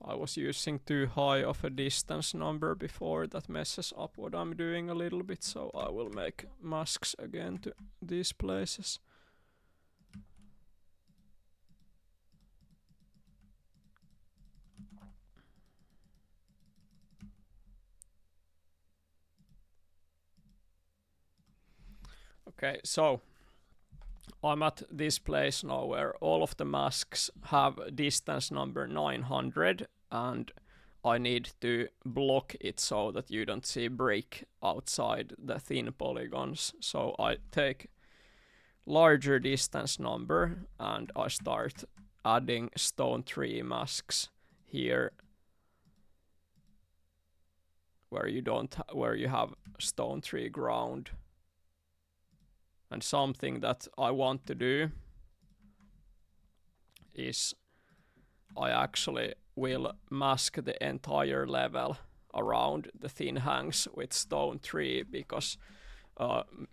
I was using too high of a distance number before. That messes up what I'm doing a little bit, so I will make masks again to these places. Okay, so I'm at this place now where all of the masks have distance number 900, and I need to block it so that you don't see brick outside the thin polygons. So I take larger distance number and I start adding stone tree masks here where you have stone tree ground. And something that I want to do is I actually will mask the entire level around the thin hangs with stone tree, because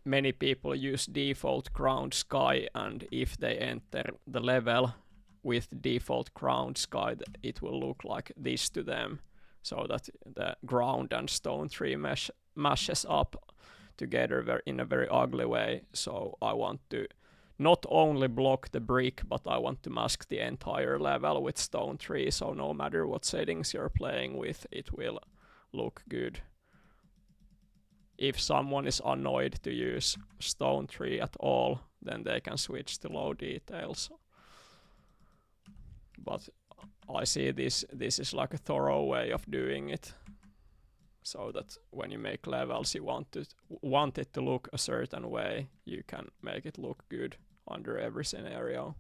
many people use default ground sky, and if they enter the level with default ground sky, it will look like this to them, so that the ground and stone tree meshes up together in a very ugly way. So I want to not only block the brick, but I want to mask the entire level with stone tree, so no matter what settings you're playing with, it will look good. If someone is annoyed to use stone tree at all, then they can switch to low details. But I see this is like a thorough way of doing it, so that when you make levels, you want it to look a certain way, you can make it look good under every scenario.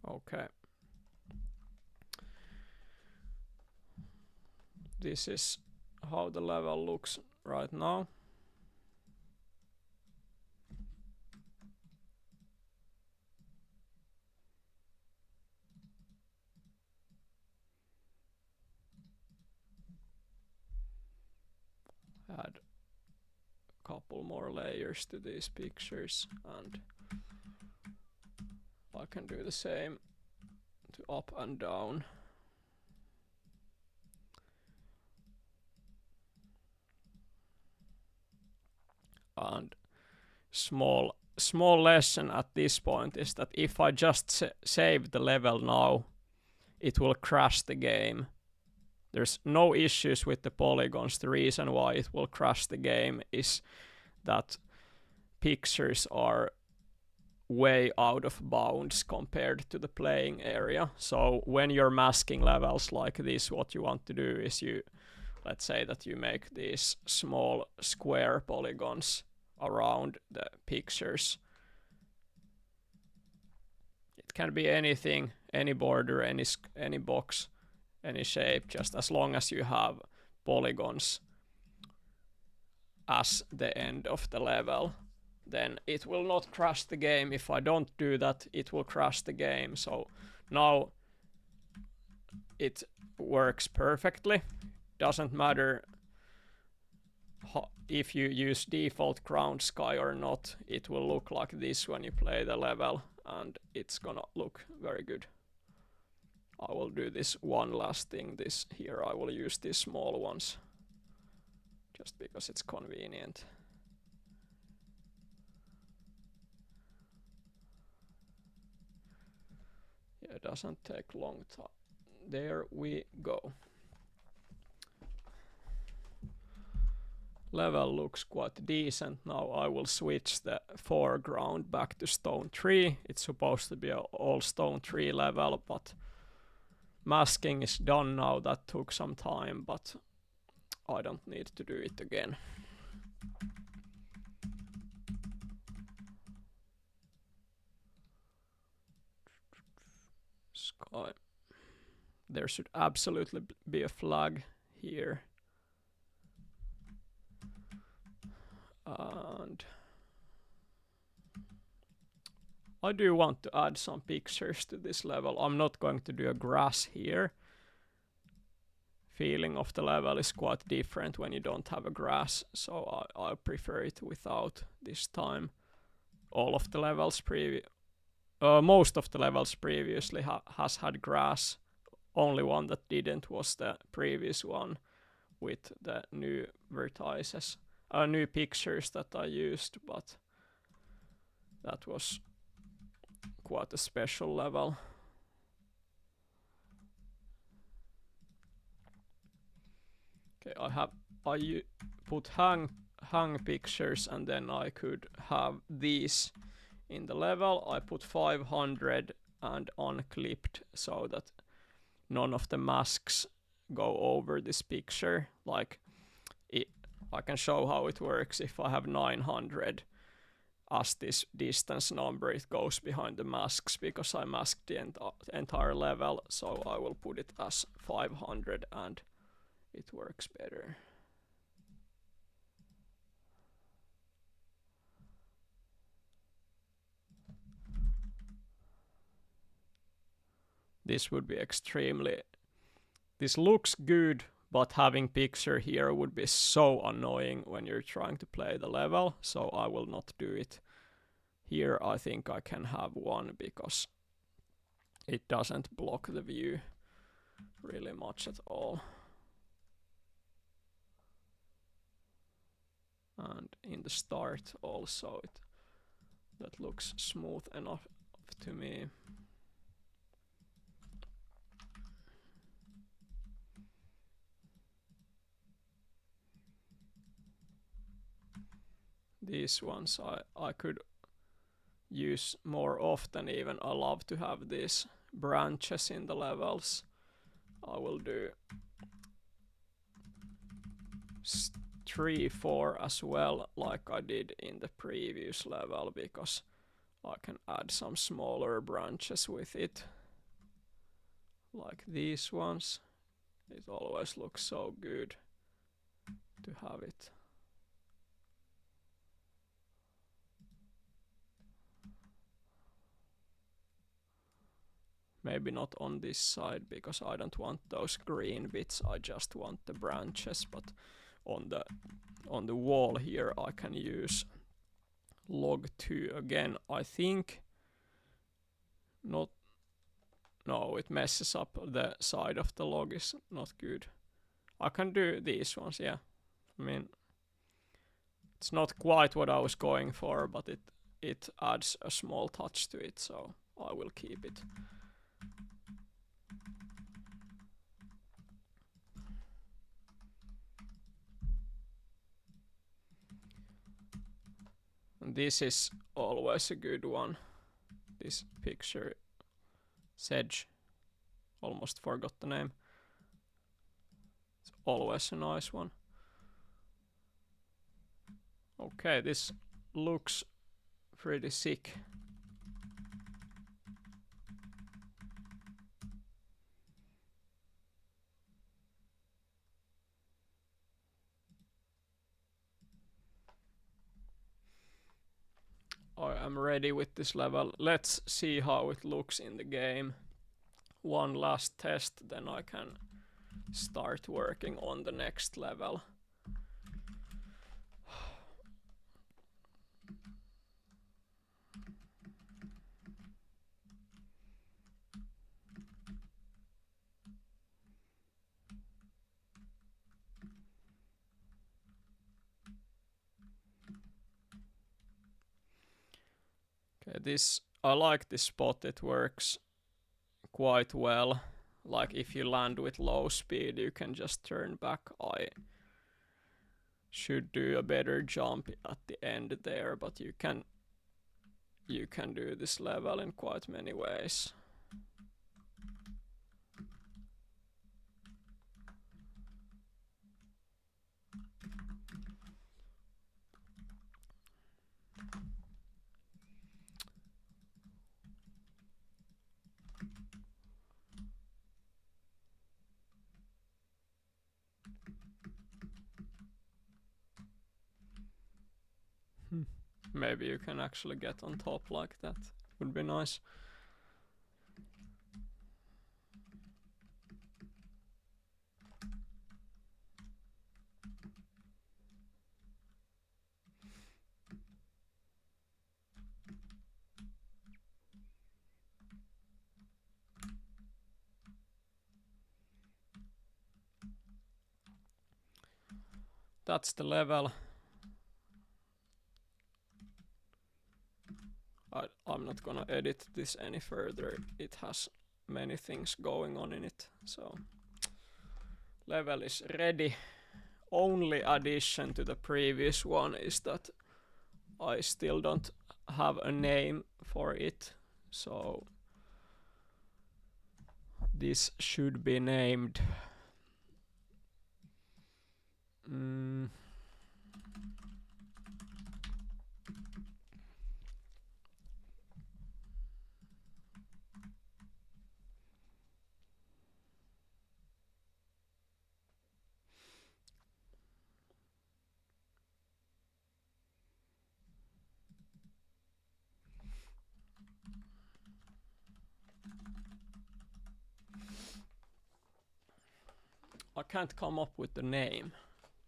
Okay. This is how the level looks right now. Add a couple more layers to these pictures, and I can do the same to up and down. And small lesson at this point is that if I just save the level now, it will crash the game. There's no issues with the polygons. The reason why it will crash the game is that pictures are way out of bounds compared to the playing area. So when you're masking levels like this, what you want to do is let's say that you make these small square polygons around the pictures. It can be anything, any border, any box, any shape, just as long as you have polygons as the end of the level, then it will not crash the game. If I don't do that, it will crash the game. So now it works perfectly. Doesn't matter if you use default ground sky or not, it will look like this when you play the level, and it's gonna look very good. I will do this one last thing. This here, I will use these small ones just because it's convenient. Yeah, it doesn't take long time. There we go. Level looks quite decent. Now I will switch the foreground back to stone 3. It's supposed to be an all stone 3 level, but masking is done now. That took some time, but I don't need to do it again. Sky. There should absolutely be a flag here. And I do want to add some pictures to this level. I'm not going to do a grass here. Feeling of the level is quite different when you don't have a grass, so I prefer it without this time. All of the levels most of the levels previously has had grass. Only one that didn't was the previous one with the new vertices, new pictures that I used, but that was quite a special level. Okay, I put hang pictures, and then I could have these in the level. I put 500 and unclipped so that none of the masks go over this picture. Like I can show how it works. If I have 900 as this distance number, it goes behind the masks because I masked the entire level. So I will put it as 500 and it works better. This would be extremely... This looks good, but having picture here would be so annoying when you're trying to play the level, so I will not do it. Here I think I can have one because it doesn't block the view really much at all. And in the start also that looks smooth enough to me. These ones I could use more often even. I love to have these branches in the levels. I will do 3, 4 as well, like I did in the previous level, because I can add some smaller branches with it, like these ones. It always looks so good to have it. Maybe not on this side because I don't want those green bits, I just want the branches, but on the wall here I can use log 2 again. I think not. No, it messes up the side of the log, is not good. I can do these ones, yeah. I mean, it's not quite what I was going for, but it adds a small touch to it, so I will keep it. This is always a good one. This picture, Sedge, almost forgot the name. It's always a nice one. Okay, this looks pretty sick. I'm ready with this level. Let's see how it looks in the game. One last test, then I can start working on the next level. Okay, this, I like this spot, it works quite well. Like if you land with low speed, you can just turn back. I should do a better jump at the end there, but you can do this level in quite many ways. Maybe you can actually get on top like that. Would be nice. That's the level. I'm not gonna edit this any further. It has many things going on in it. So level is ready. Only addition to the previous one is that I still don't have a name for it. So this should be named I can't come up with the name.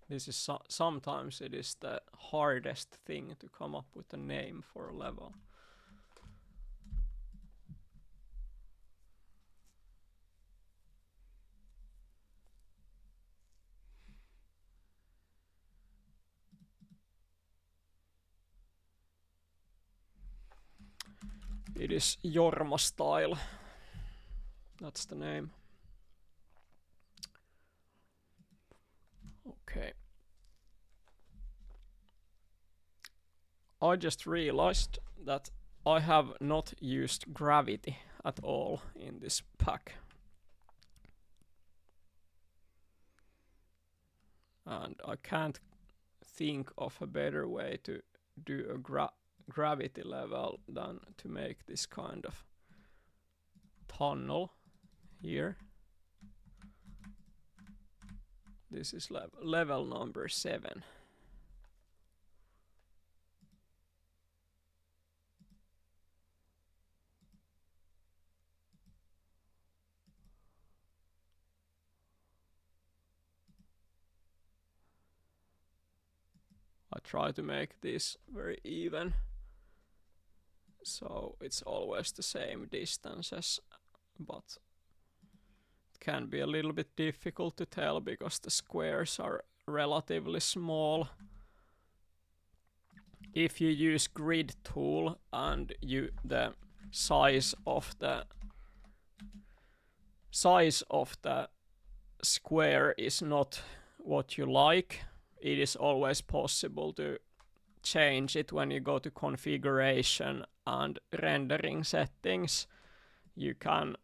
This is sometimes it is the hardest thing to come up with a name for a level. It is Jormo style. That's the name. Okay. I just realized that I have not used gravity at all in this pack. And I can't think of a better way to do a gravity level than to make this kind of tunnel here. This is level number 7. I try to make this very even, so it's always the same distances, but it can be a little bit difficult to tell because the squares are relatively small. If you use grid tool and the size of the square is not what you like, it is always possible to change it when you go to configuration and rendering settings. You can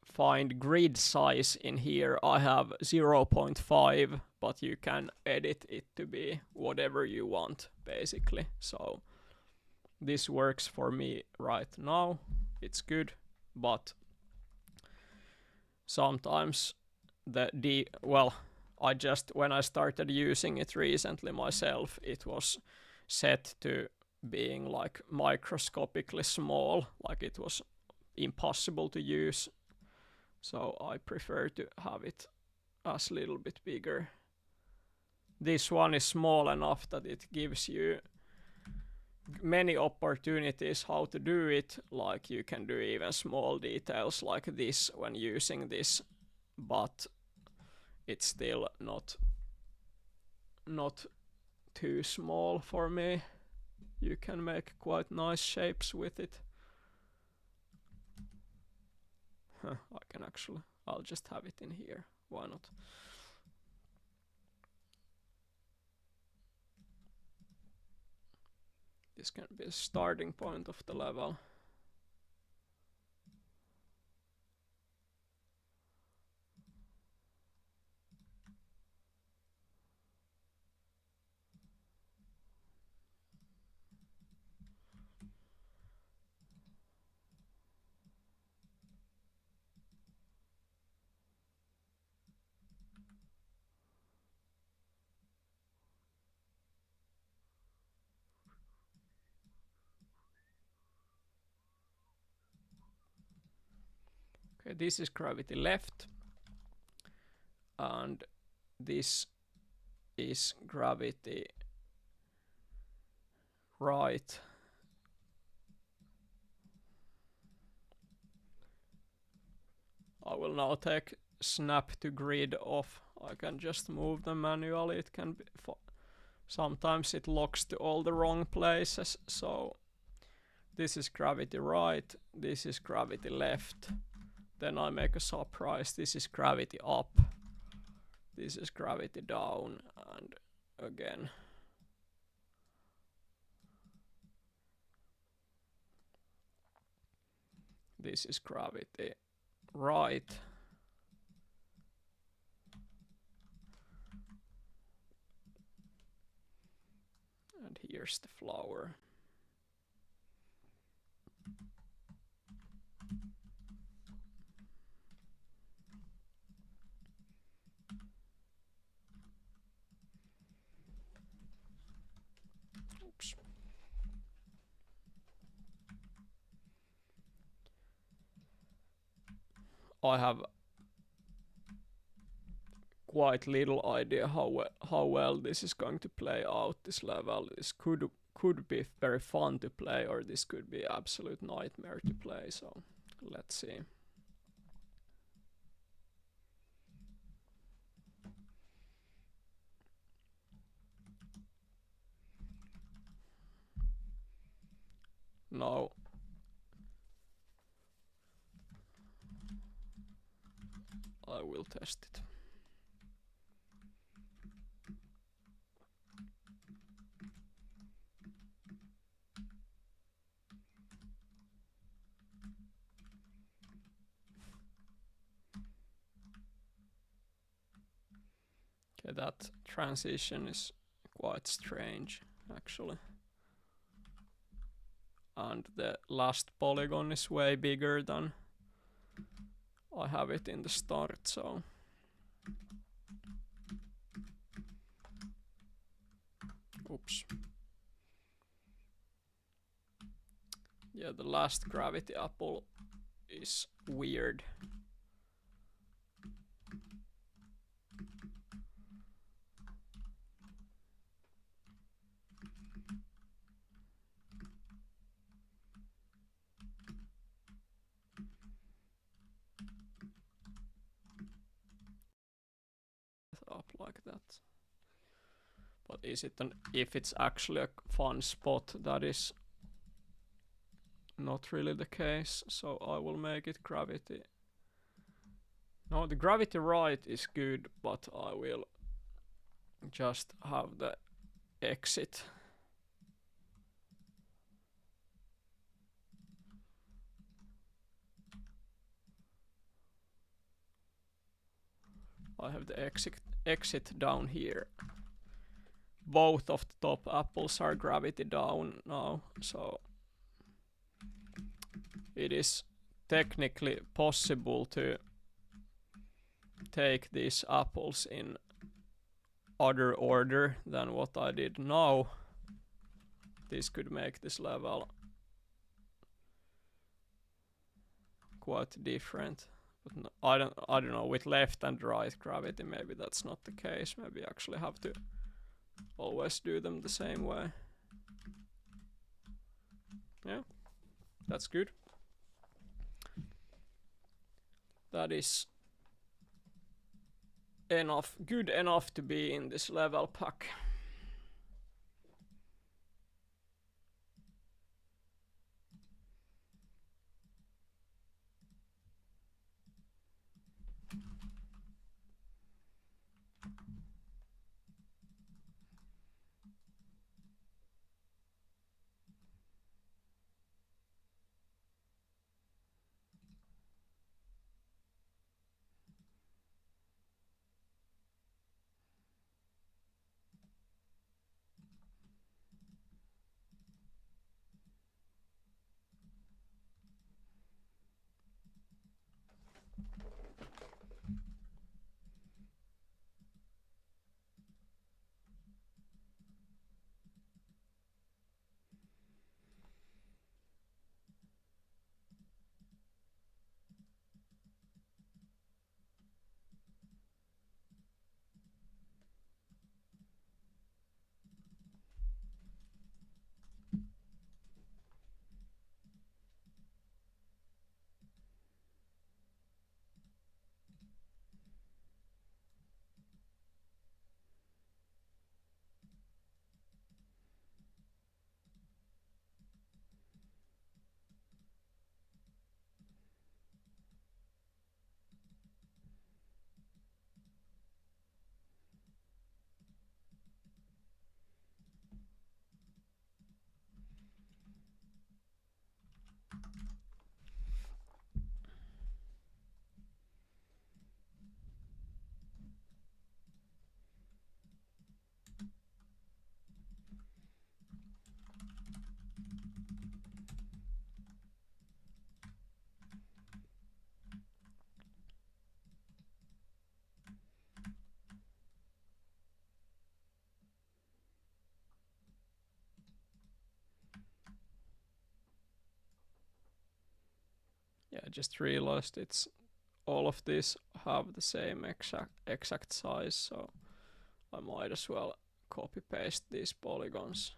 find grid size in here. I have 0.5, but you can edit it to be whatever you want, basically. So this works for me right now. It's good, but sometimes when I started using it recently myself, it was set to being like microscopically small, like it was impossible to use. So I prefer to have it as little bit bigger. This one is small enough that it gives you many opportunities how to do it, like you can do even small details like this when using this, but it's still not too small for me. You can make quite nice shapes with it. I can actually, I'll just have it in here, why not? This can be a starting point of the level. Okay, this is gravity left, and this is gravity right. I will now take snap to grid off. I can just move them manually. It can be sometimes it locks to all the wrong places. So this is gravity right, this is gravity left. Then I make a surprise. This is gravity up, this is gravity down, and again. This is gravity right. And here's the flower. Oops. I have quite little idea how well this is going to play out, this level. This could be very fun to play, or this could be absolute nightmare to play, so let's see. Now I will test it. Okay, that transition is quite strange actually. And the last polygon is way bigger than I have it in the start, so oops. Yeah, the last gravity apple is weird. Up like that. But is it if it's actually a fun spot, that is not really the case, so I will make it gravity. No, the gravity right is good, but I will just have the exit. I have the exit down here. Both of the top apples are gravity down now, so it is technically possible to take these apples in other order than what I did now. this could make this level quite different. But no, I don't know, with left and right gravity maybe that's not the case. Maybe you actually have to always do them the same way. Yeah, that's good. That is enough, good enough to be in this level pack. Yeah, I just realized it's all of these have the same exact size, so I might as well copy paste these polygons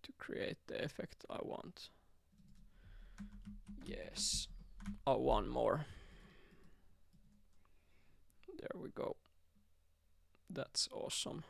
to create the effect I want. Yes. Oh, one more. There we go. That's awesome.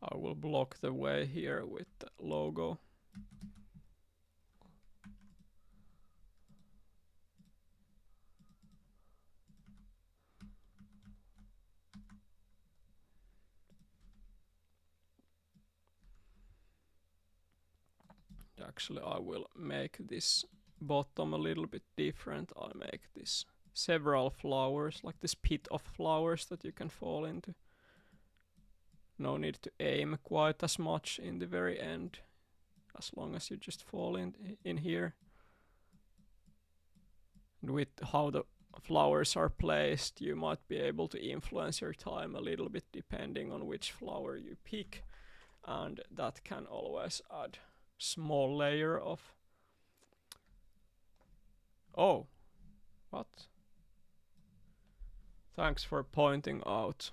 I will block the way here with the logo. Actually, I will make this bottom a little bit different. I'll make this several flowers, like this pit of flowers that you can fall into. No need to aim quite as much in the very end, as long as you just fall in here. And with flowers are placed, you might be able to influence your time a little bit depending on which flower you pick, and that can always add small layer of... Oh, what? Thanks for pointing out.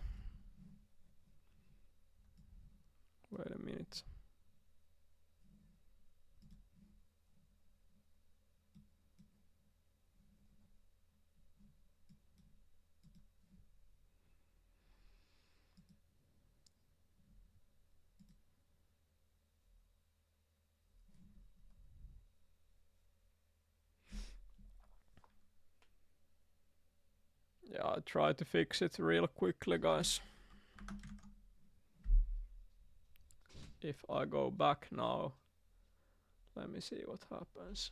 Wait a minute. Yeah, I'll try to fix it real quickly, guys. If I go back now, let me see what happens.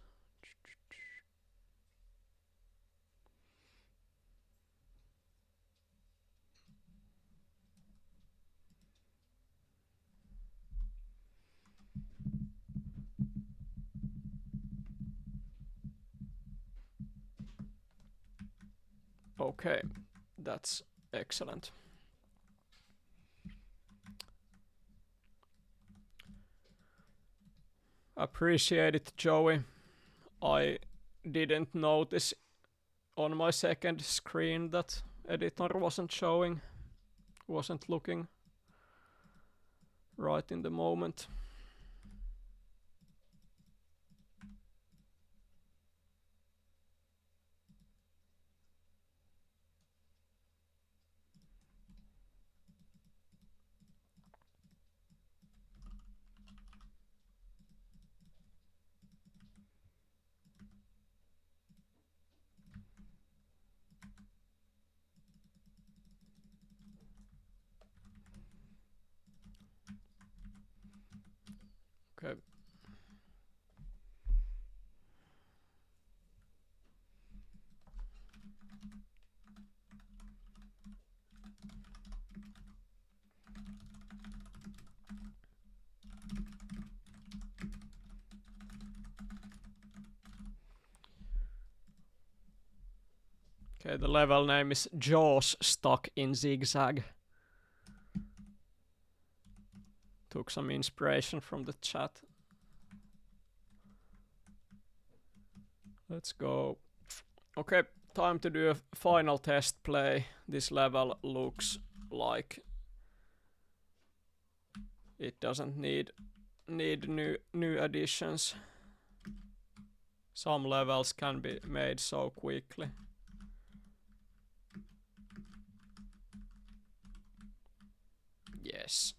Okay, that's excellent. Appreciate it, Joey. I didn't notice on my second screen that editor wasn't showing, wasn't looking right in the moment. Okay. Okay, the level name is Jaws Stuck in Zigzag. Took some inspiration from the chat. Let's go. Okay, time to do a final test play. This level looks like it doesn't need new additions. Some levels can be made so quickly. Yes.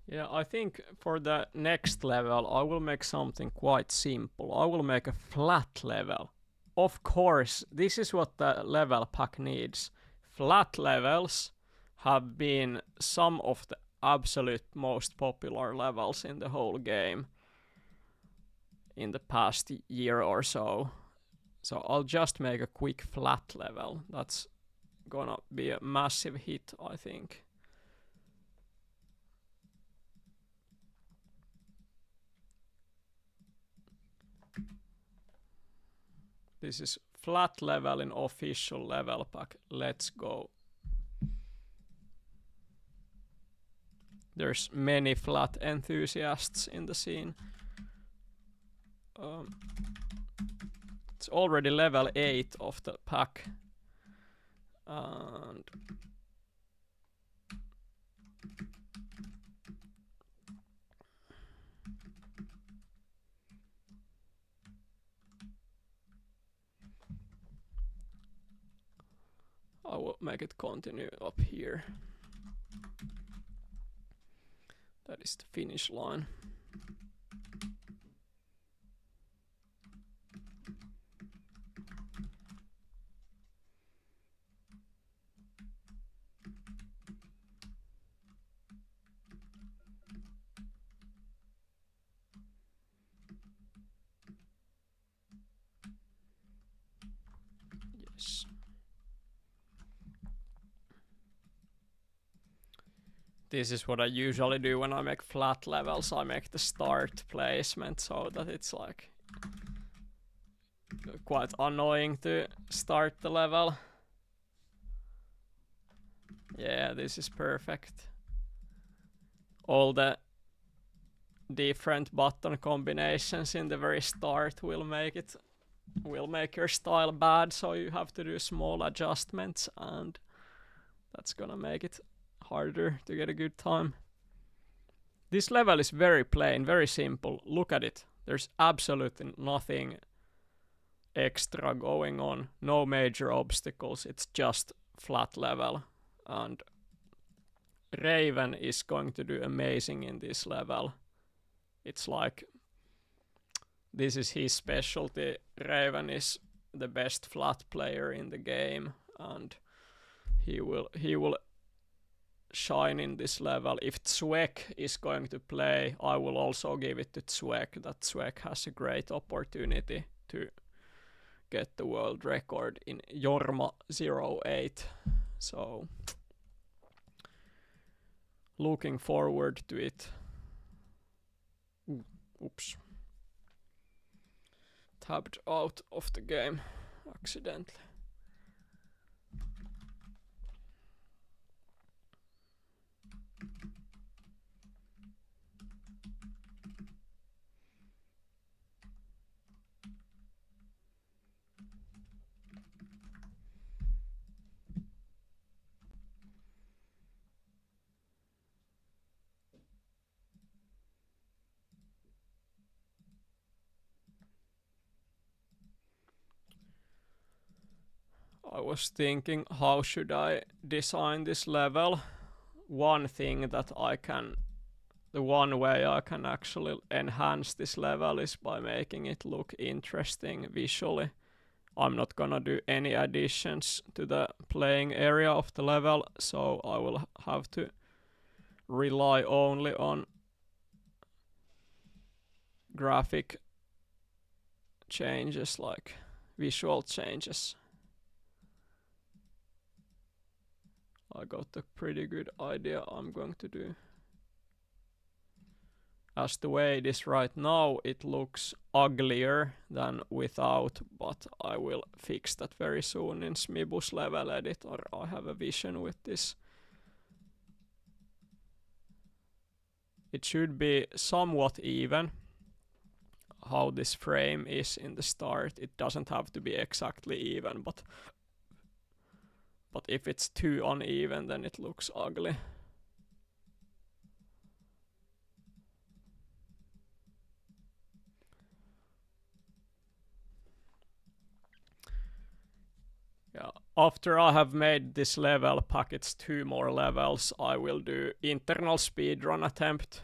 Yeah, I think for the next level I will make something quite simple. I will make a flat level. Of course, this is what the level pack needs. Flat levels have been some of the absolute most popular levels in the whole game in the past year or so. So I'll just make a quick flat level. That's gonna be a massive hit, I think. This is flat level in official level pack. Let's go. There's many flat enthusiasts in the scene. It's already level 8 of the pack. And I will make it continue up here. That is the finish line. This is what I usually do when I make flat levels. I make the start placement so that it's like quite annoying to start the level. Yeah, this is perfect. All the different button combinations in the very start will make your style bad, so you have to do small adjustments, and that's gonna make it harder to get a good time. This level is very plain, very simple. Look at it. There's absolutely nothing extra going on. No major obstacles. It's just flat level. And Raven is going to do amazing in this level. It's like this is his specialty. Raven is the best flat player in the game, and he will shine in this level. If Zweck is going to play, I will also give it to Zweck. That Zweck has a great opportunity to get the world record in Jormo 08. So looking forward to it. Oops. Tabbed out of the game accidentally. I was thinking, how should I design this level? One thing that the one way I can actually enhance this level is by making it look interesting visually. I'm not gonna do any additions to the playing area of the level, so I will have to rely only on graphic changes, like visual changes. I got a pretty good idea I'm going to do. As the way it is right now, it looks uglier than without, but I will fix that very soon in Smibus level editor. I have a vision with this. It should be somewhat even how this frame is in the start. It doesn't have to be exactly even, but if it's too uneven, then it looks ugly. Yeah. After I have made this level packets 2 more levels, I will do internal speedrun attempt.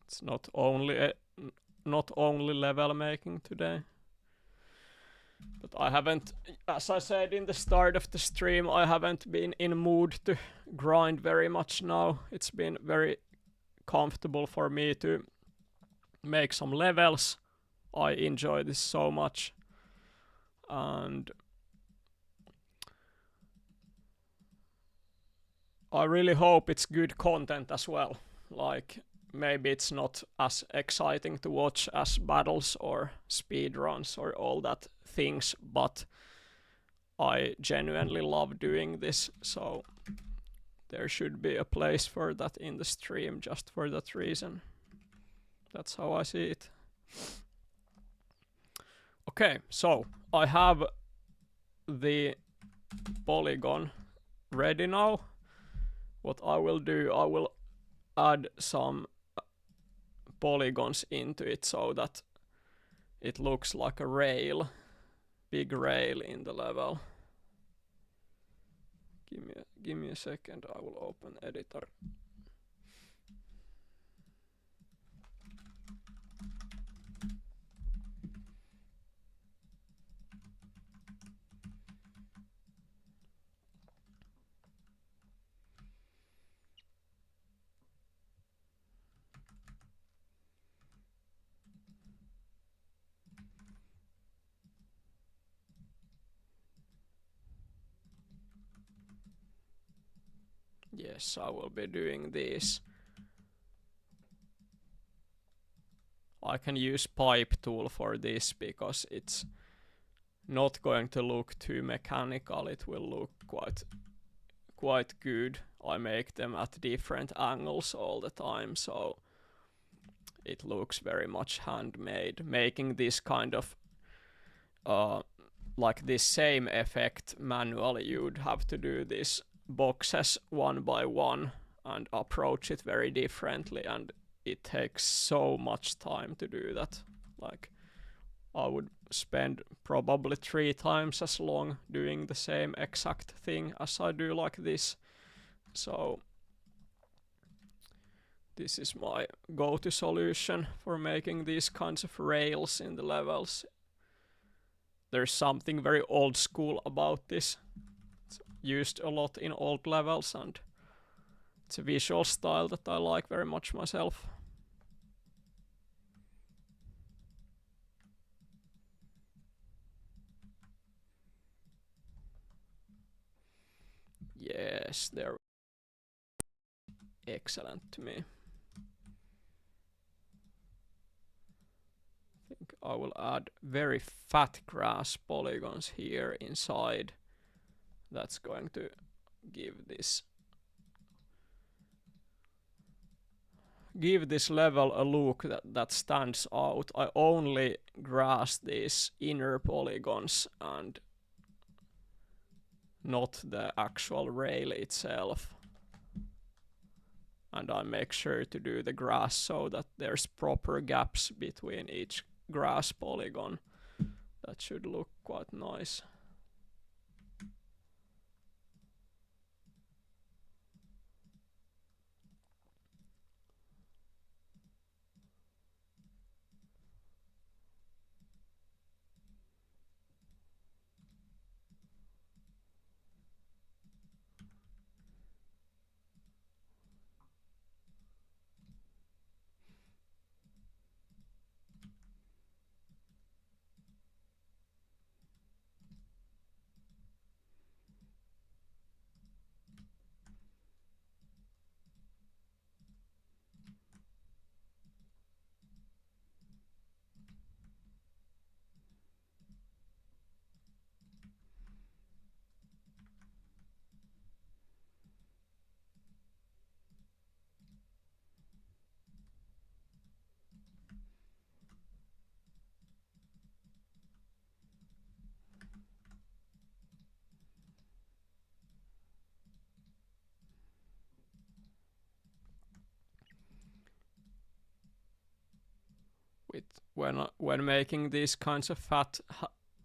It's not only level making today. But I haven't, as I said in the start of the stream, I haven't been in mood to grind very much now. It's been very comfortable for me to make some levels. I enjoy this so much. And I really hope it's good content as well. Like, maybe it's not as exciting to watch as battles or speedruns or all that things, but I genuinely love doing this, so there should be a place for that in the stream just for that reason. That's how I see it. Okay, so I have the polygon ready now. What I will do, I will add some polygons into it so that it looks like a rail, big rail in the level. Give me a second, I will open editor. Yes, I will be doing this. I can use pipe tool for this because it's not going to look too mechanical. It will look quite good. I make them at different angles all the time, so it looks very much handmade. Making this kind of like this same effect manually, you'd have to do these boxes one by one and approach it very differently, and it takes so much time to do that. Like, I would spend probably 3 times as long doing the same exact thing as I do like this. So this is my go-to solution for making these kinds of rails in the levels. There's something very old school about this. It's used a lot in old levels, and it's a visual style that I like very much myself. Yes, they're excellent to me. I think I will add very fat grass polygons here inside. That's going to give this level a look that stands out. I only grass these inner polygons and not the actual rail itself. And I make sure to do the grass so that there's proper gaps between each grass polygon. That should look quite nice. With when making these kinds of fat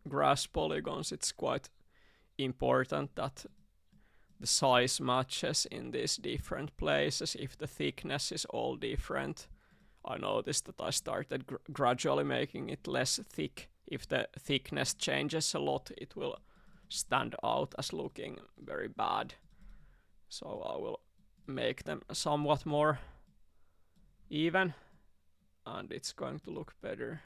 grass polygons, it's quite important that the size matches in these different places. If the thickness is all different, I noticed that I started gradually making it less thick. If the thickness changes a lot, it will stand out as looking very bad. So I will make them somewhat more even, and it's going to look better.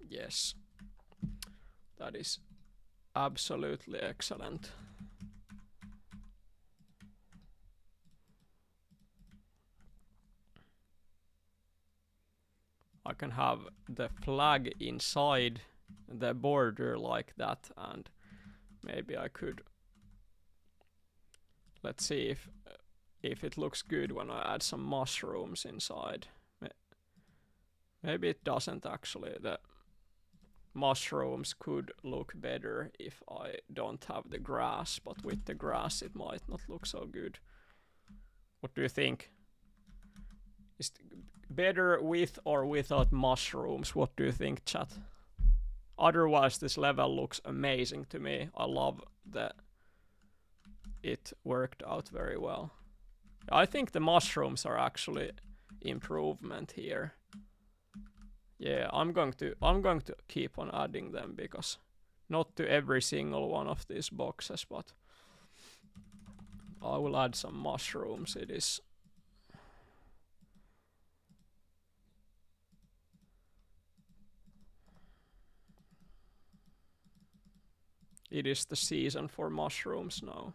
Yes, that is absolutely excellent. I can have the flag inside the border like that, and maybe I could, let's see if it looks good when I add some mushrooms inside. Maybe it doesn't actually. The mushrooms could look better if I don't have the grass, but with the grass it might not look so good. What do you think? Is it better with or without mushrooms? What do you think, chat? Otherwise, this level looks amazing to me. I love that it worked out very well. I think the mushrooms are actually improvement here. Yeah, I'm going to keep on adding them, because not to every single one of these boxes, but I will add some mushrooms. It is the season for mushrooms now.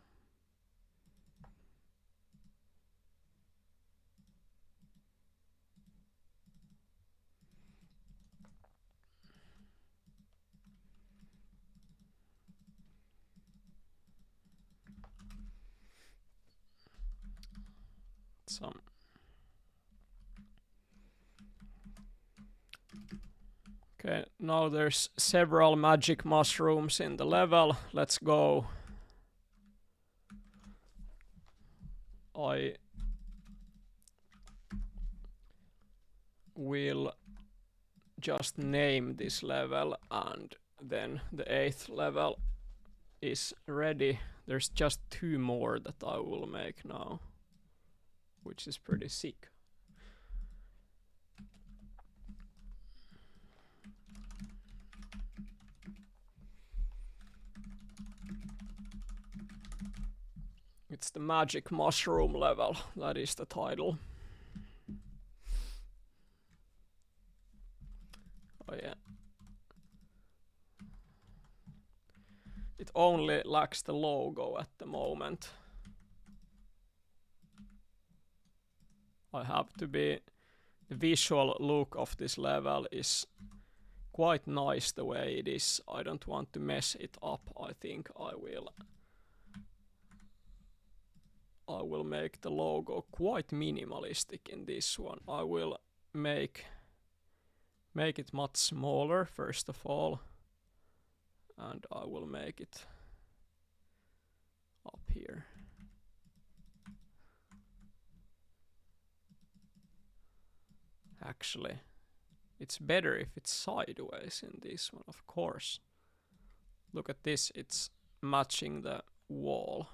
Some. Okay, now there's several magic mushrooms in the level. Let's go. I will just name this level, and then the 8th level is ready. There's just 2 more that I will make now, which is pretty sick. It's the magic mushroom level. That is the title. Oh yeah. It only lacks the logo at the moment. I have to be... The visual look of this level is quite nice the way it is. I don't want to mess it up. I think I will make the logo quite minimalistic in this one. I will make it much smaller first of all, and I will make it up here. Actually, it's better if it's sideways in this one, of course. Look at this, it's matching the wall.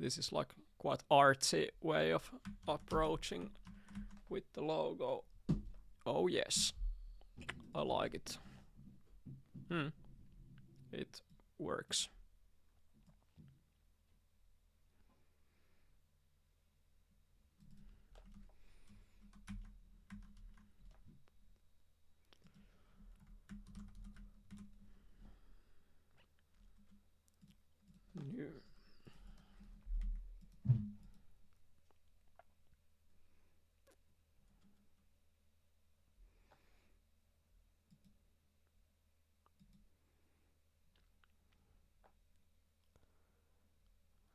This is like quite artsy way of approaching with the logo. Oh yes, I like it. It works. New.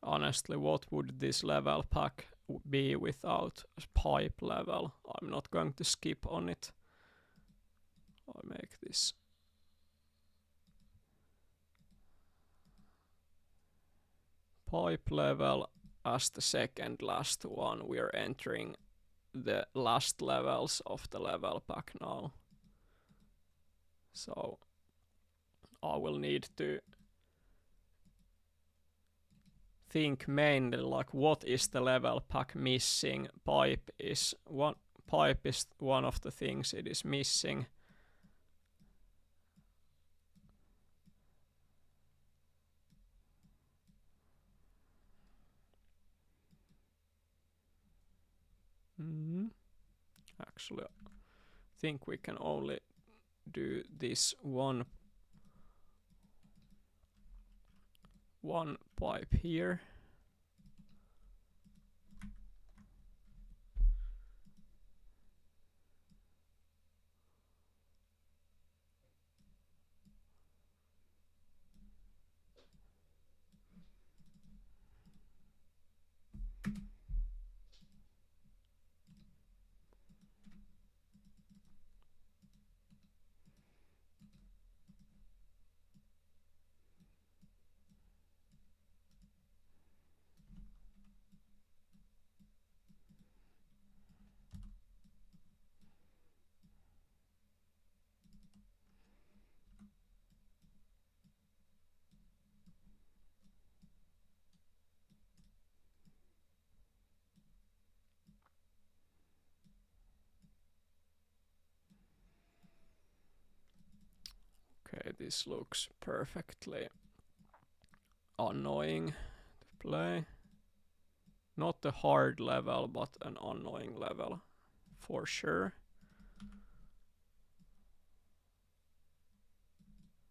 Honestly, what would this level pack be without a pipe level? I'm not going to skip on it. I make this pipe level as the second last one. We're entering the last levels of the level pack now. So I will need to think mainly like what is the level pack missing. Pipe is one of the things it is missing. Actually, I think we can only do this one pipe here. Okay, this looks perfectly annoying. play. Not a hard level, but an annoying level for sure.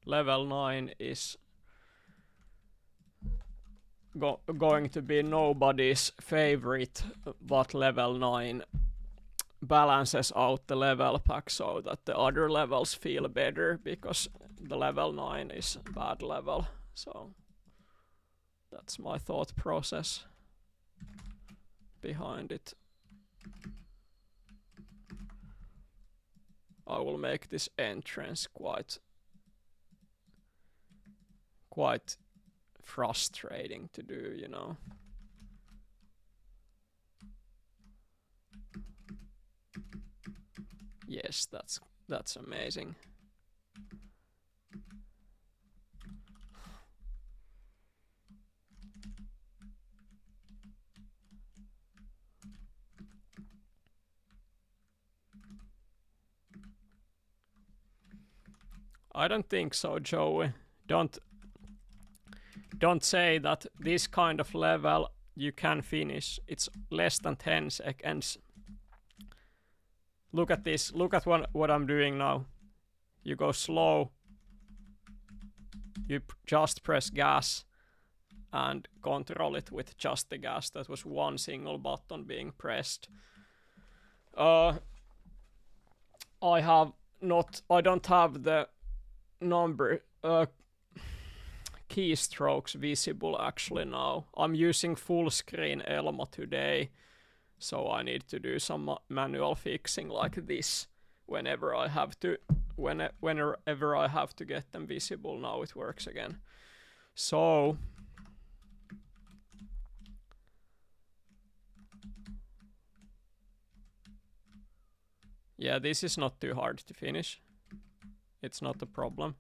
Level 9 is going to be nobody's favorite, but level 9 balances out the level pack so that the other levels feel better, because the level 9 is a bad level. So that's my thought process behind it. I will make this entrance quite frustrating to do, you know. Yes, that's amazing. I don't think so, Joey. Don't say that this kind of level you can finish. It's less than 10 seconds. Look at this. Look at what I'm doing now. You go slow. You just press gas and control it with just the gas. That was one single button being pressed. I don't have the number keystrokes visible actually now. I'm using full screen Elmo today, so I need to do some manual fixing like this whenever I have to get them visible. Now it works again. So yeah, this is not too hard to finish. It's not a problem.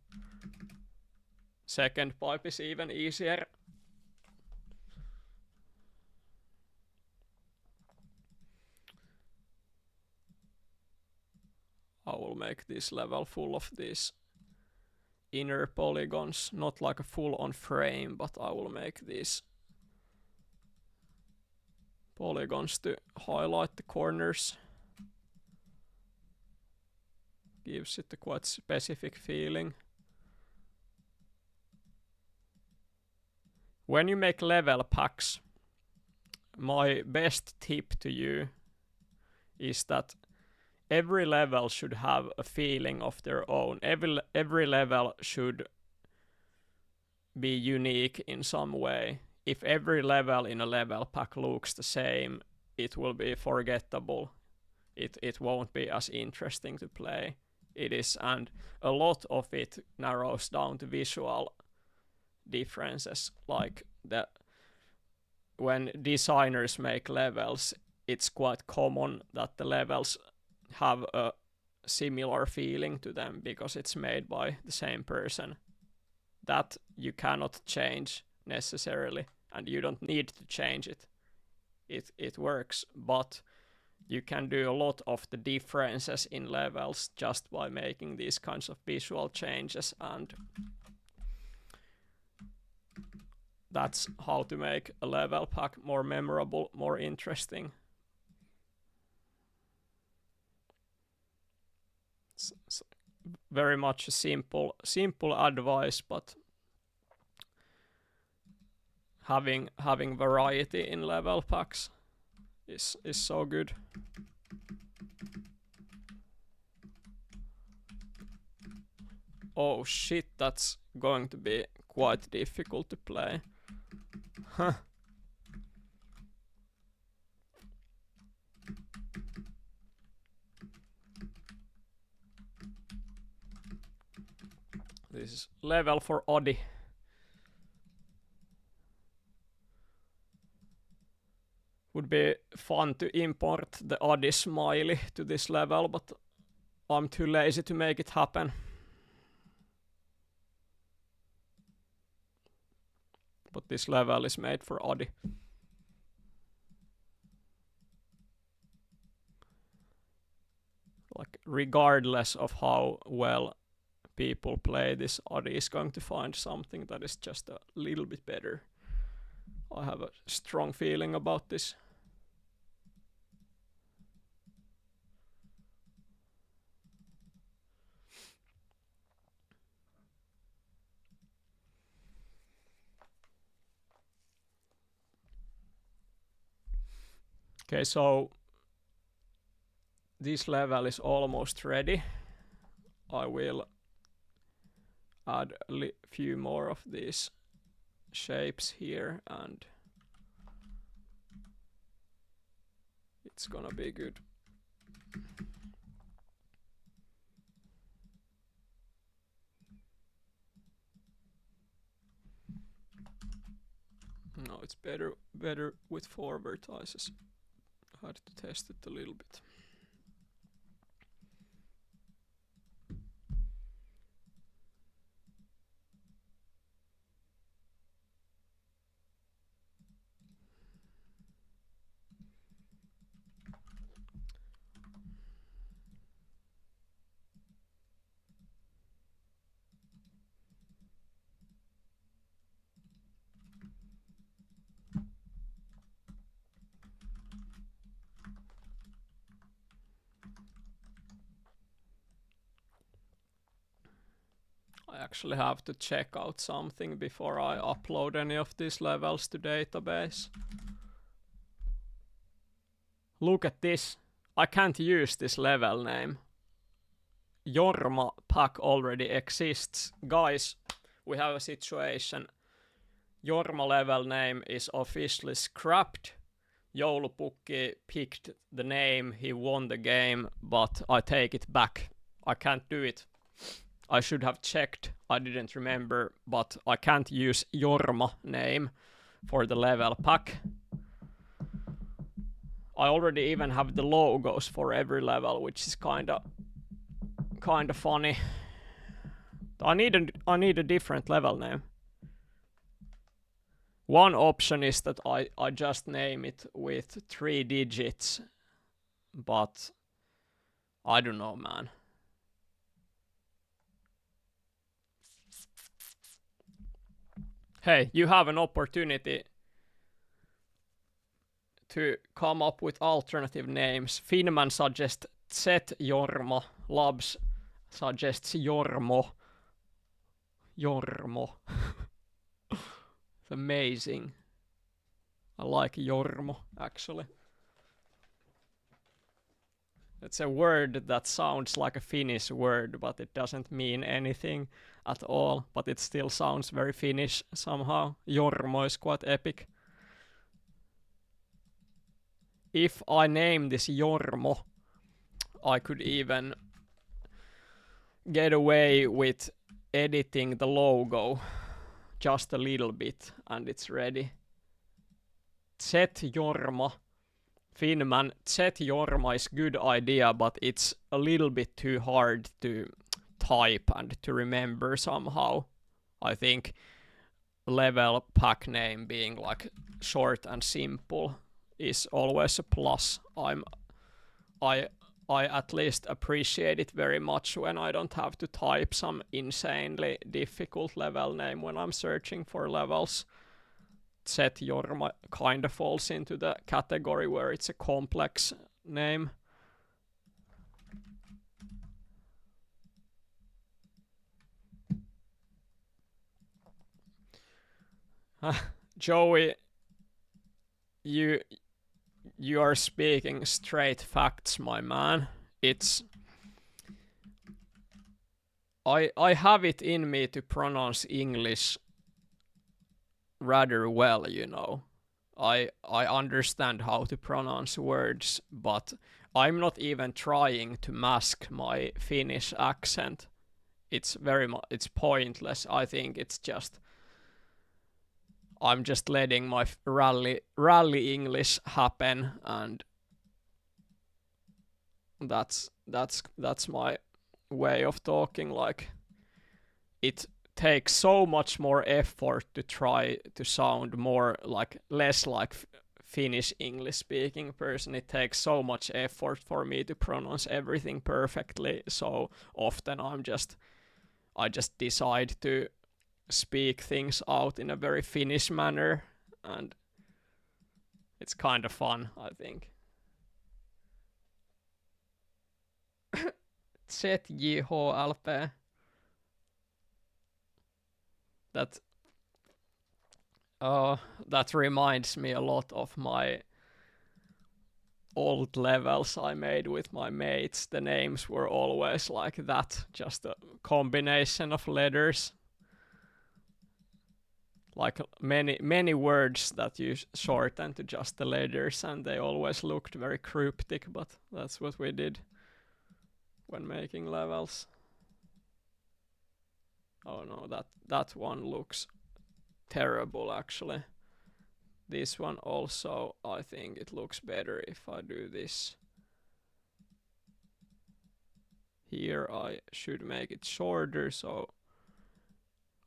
Second pipe is even easier. I will make this level full of these inner polygons, not like a full on frame, but I will make these polygons to highlight the corners. Gives it a quite specific feeling. When you make level packs, my best tip to you is that every level should have a feeling of their own. Every level should be unique in some way. If every level in a level pack looks the same, it will be forgettable. It won't be as interesting to play. It is, and a lot of it narrows down to visual differences, like that when designers make levels, it's quite common that the levels have a similar feeling to them because it's made by the same person. That you cannot change necessarily, and you don't need to change it. It works, but you can do a lot of the differences in levels just by making these kinds of visual changes, and that's how to make a level pack more memorable, more interesting. It's very much a simple advice, but having variety in level packs is so good. Oh shit, that's going to be quite difficult to play. Huh. This is level for Oddie. Would be fun to import the Oddie smiley to this level, but I'm too lazy to make it happen. But this level is made for Oddie. Like, regardless of how well people play this, Oddie is going to find something that is just a little bit better. I have a strong feeling about this. Okay, so this level is almost ready. I will add a few more of these shapes here and it's gonna be good. No, it's better with 4 vertices. I had to test it a little bit. I actually have to check out something before I upload any of these levels to database. Look at this. I can't use this level name. Jormo pack already exists. Guys, we have a situation. Jormo level name is officially scrapped. Joulupukki picked the name, he won the game, but I take it back. I can't do it. I should have checked, I didn't remember, but I can't use Jormo name for the level pack. I already even have the logos for every level, which is kinda funny. I need a different level name. One option is that I just name it with 3 digits, but I don't know, man. Hey, you have an opportunity to come up with alternative names. Finman suggests Zet Jormo. Labs suggests Jormo. Jormo. It's amazing. I like Jormo, actually. It's a word that sounds like a Finnish word, but it doesn't mean anything at all. But it still sounds very Finnish somehow. Jormo is quite epic. If I name this Jormo, I could even get away with editing the logo just a little bit and it's ready. Zet Jormo. Finman, Zet Jormo is good idea, but it's a little bit too hard to type and to remember somehow. I think level pack name being like short and simple is always a plus. I at least appreciate it very much when I don't have to type some insanely difficult level name when I'm searching for levels. Zet Jormo kind of falls into the category where it's a complex name. Joey, you are speaking straight facts, my man. It's I have it in me to pronounce English rather well, you know. I understand how to pronounce words, but I'm not even trying to mask my Finnish accent. It's it's pointless. I think it's just I'm just letting my rally English happen, and that's my way of talking. Like, it takes so much more effort to try to sound more like less like Finnish English speaking person. It takes so much effort for me to pronounce everything perfectly. So often I just decide to speak things out in a very Finnish manner, and It's kind of fun, I think. ZJHLP. That that reminds me a lot of my old levels I made with my mates. The names were always like that, just a combination of letters. Like many words that you shorten to just the letters, and they always looked very cryptic, but that's what we did when making levels. Oh no, that one looks terrible actually. This one also, I think it looks better if I do this. Here I should make it shorter, so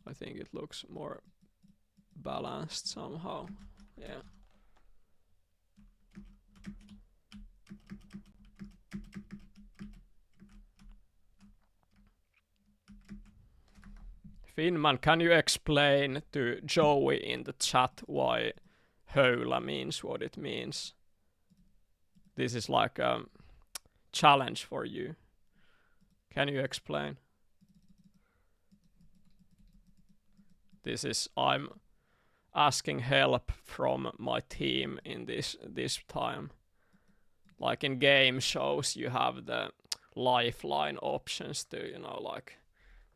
I think it looks more balanced somehow. Yeah. Finman, can you explain to Joey in the chat why höylä means what it means? This is like a challenge for you. Can you explain? This is, I'm asking help from my team in this time. Like in game shows, you have the lifeline options to, you know, like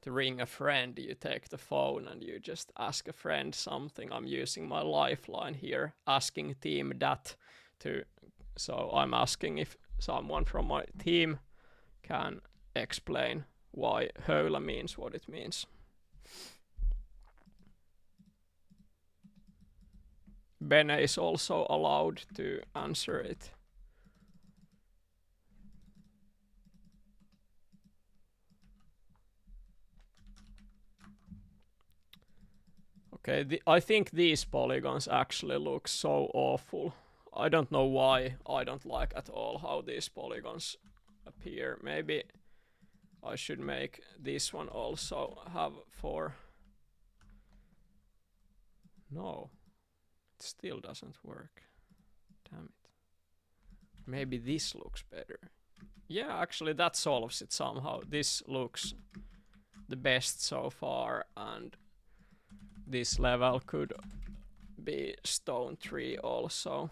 to ring a friend, you take the phone and you just ask a friend something. I'm using my lifeline here, asking team that to. So I'm asking if someone from my team can explain why höylä means what it means. Bene is also allowed to answer it. Okay, I think these polygons actually look so awful. I don't know why. I don't like at all how these polygons appear. Maybe I should make this one also have 4. No, it still doesn't work. Damn it. Maybe this looks better. Yeah, actually that solves it somehow. This looks the best so far, and this level could be stone 3 also.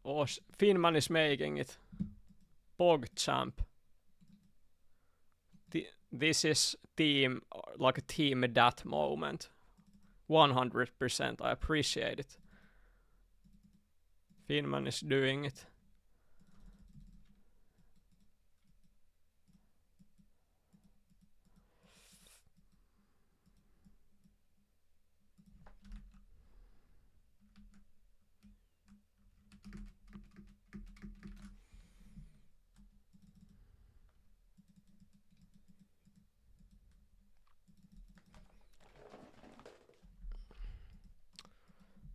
Oh, Finman is making it. PogChamp. This is team, like a team that moment. 100%, I appreciate it. Finman is doing it.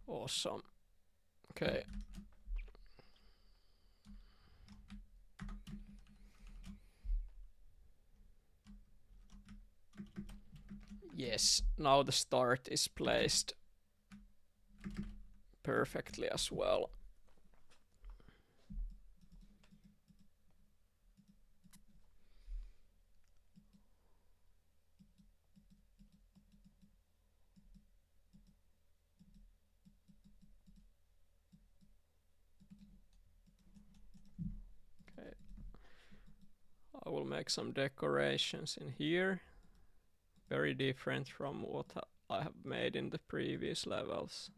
Awesome. Okay. Yes, now the start is placed perfectly as well. Okay. I will make some decorations in here. Very different from what I have made in the previous levels.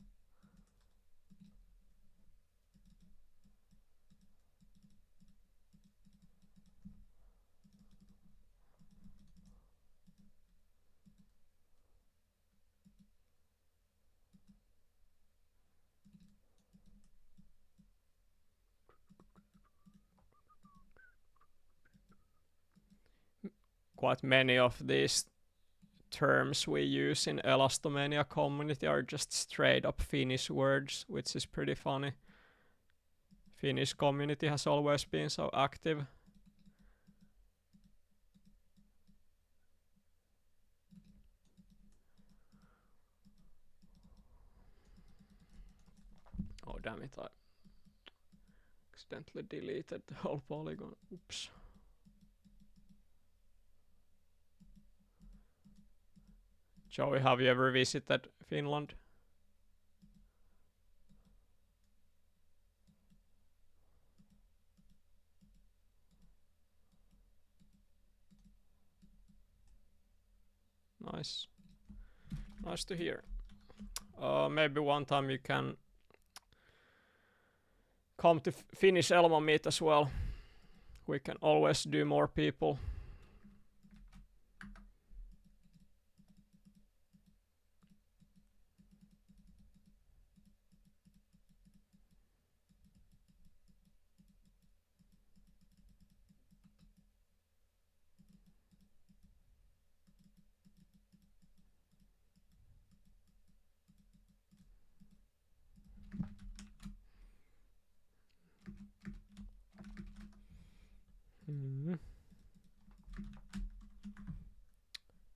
Quite many of these terms we use in Elasto Mania community are just straight up Finnish words, which is pretty funny. Finnish community has always been so active. Oh damn it, I accidentally deleted the whole polygon. Oops. Joey, have you ever visited Finland? Nice. Nice to hear. Maybe one time you can come to Finnish Elmo meet as well. We can always do more people.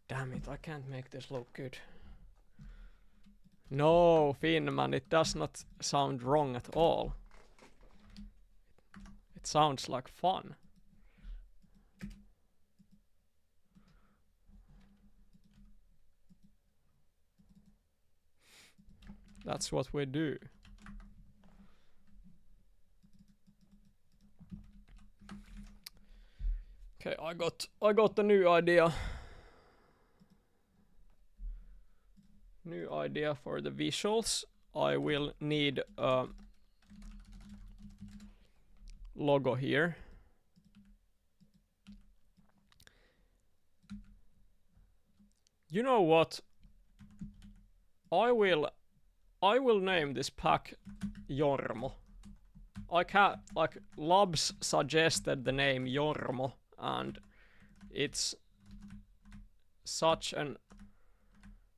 Damn it, I can't make this look good. No, Finnman, it does not sound wrong at all. It sounds like fun. That's what we do. Okay, I got a new idea. New idea for the visuals. I will need a logo here. You know what? I will name this pack Jormo. Like Labs suggested the name Jormo, and it's such an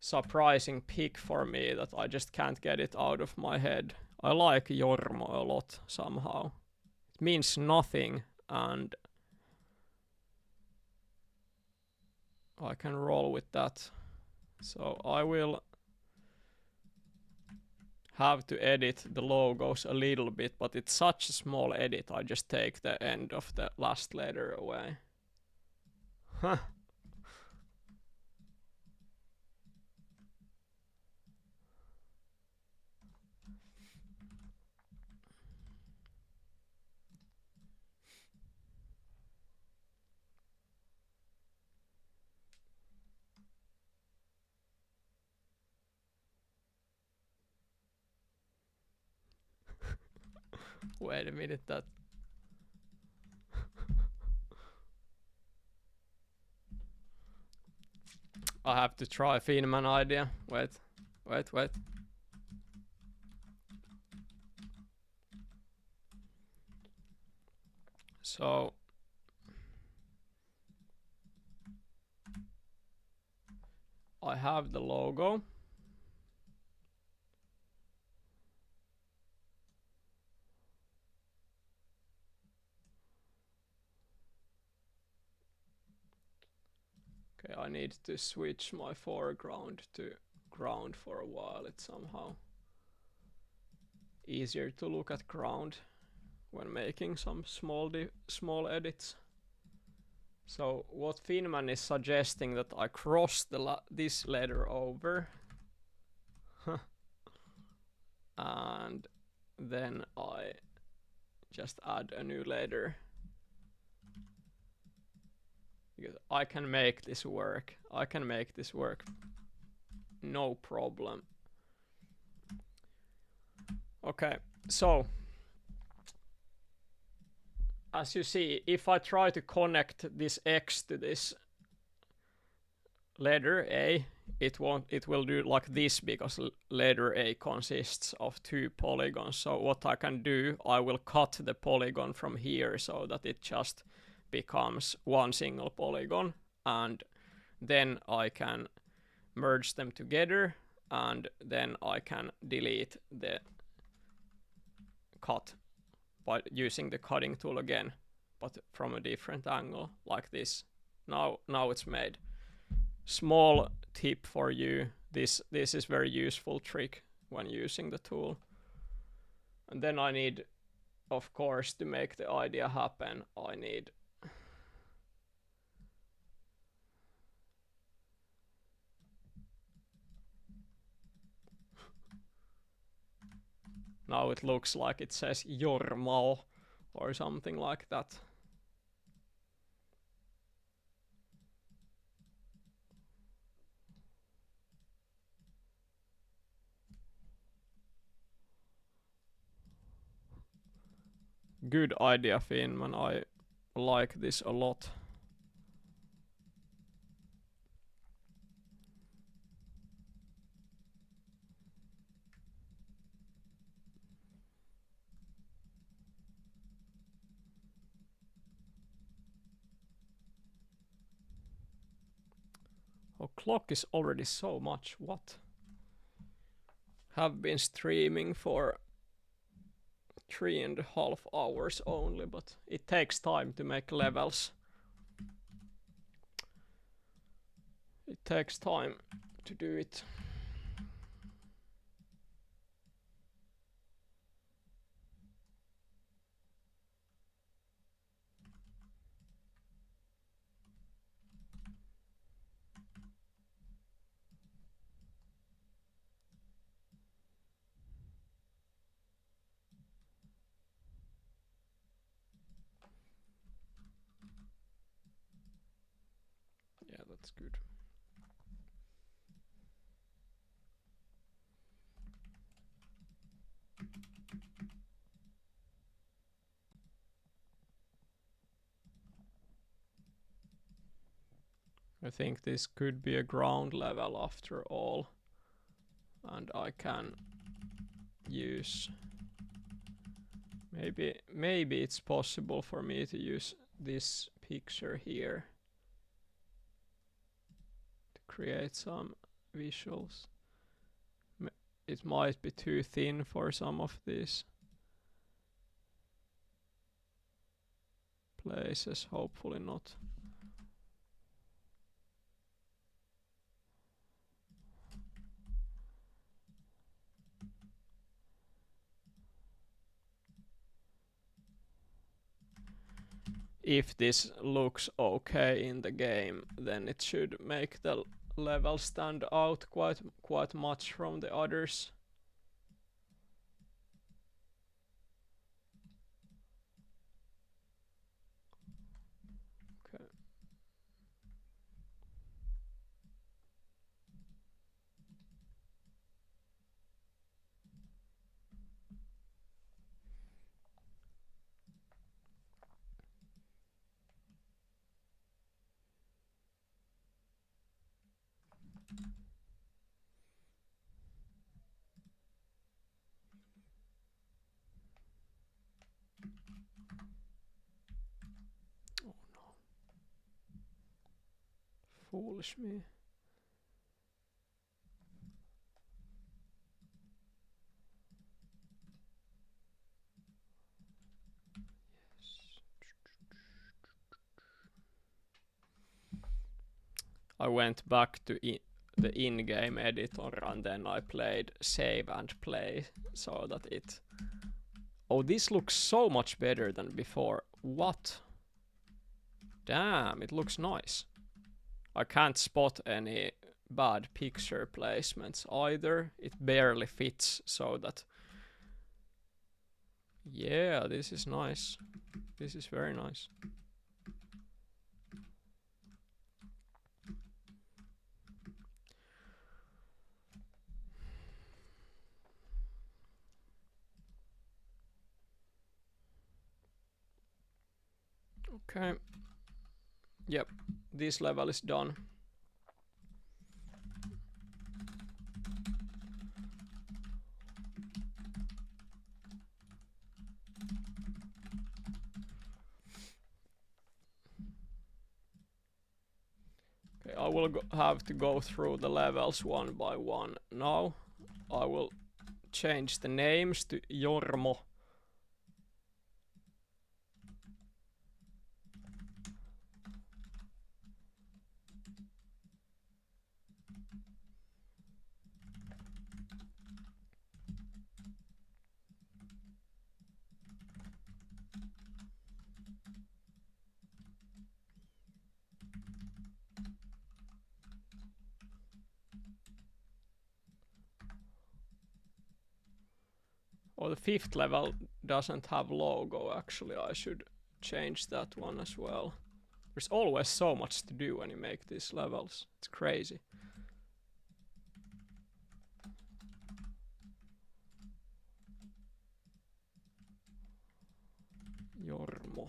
surprising pick for me that I just can't get it out of my head. I like Jormo a lot somehow. It means nothing, and I can roll with that. So I will have to edit the logos a little bit, but it's such a small edit. I just take the end of the last letter away. Huh. Wait a minute, that I have to try Finnman idea. Wait. So I have the logo. Okay, I need to switch my foreground to ground for a while. It's somehow easier to look at ground when making some small edits. So what Finnman is suggesting that I cross this letter over and then I just add a new letter. Because I can make this work. No problem. Okay, so as you see, if I try to connect this X to this letter A, it will do like this because letter A consists of 2 polygons. So what I can do, I will cut the polygon from here so that it just becomes one single polygon, and then I can merge them together, and then I can delete the cut by using the cutting tool again, but from a different angle, like this. Now it's made. Small tip for you. This is very useful trick when using the tool. And then I need, of course, to make the idea happen, I need now it looks like it says Jormo or something like that. Good idea, Finman. I like this a lot. Oh, clock is already so much. What? Have been streaming for 3.5 hours only, but it takes time to make levels. It takes time to do it. Yeah, that's good. I think this could be a ground level after all. And I can use... Maybe it's possible for me to use this picture here to create some visuals. It might be too thin for some of these places, hopefully not. If this looks okay in the game, then it should make the level stand out quite much from the others. Okay. Oh no. Foolish me. I went back to the in-game editor and then I played save and play so that it... Oh, this looks so much better than before. What? Damn, it looks nice. I can't spot any bad picture placements either. It barely fits so that... Yeah, this is nice. This is very nice. Okay. Yep, this level is done. Okay, I will have to go through the levels one by one now. I will change the names to Jormo. Oh, the 5th level doesn't have logo. Actually, I should change that one as well. There's always so much to do when you make these levels. It's crazy. Jormo.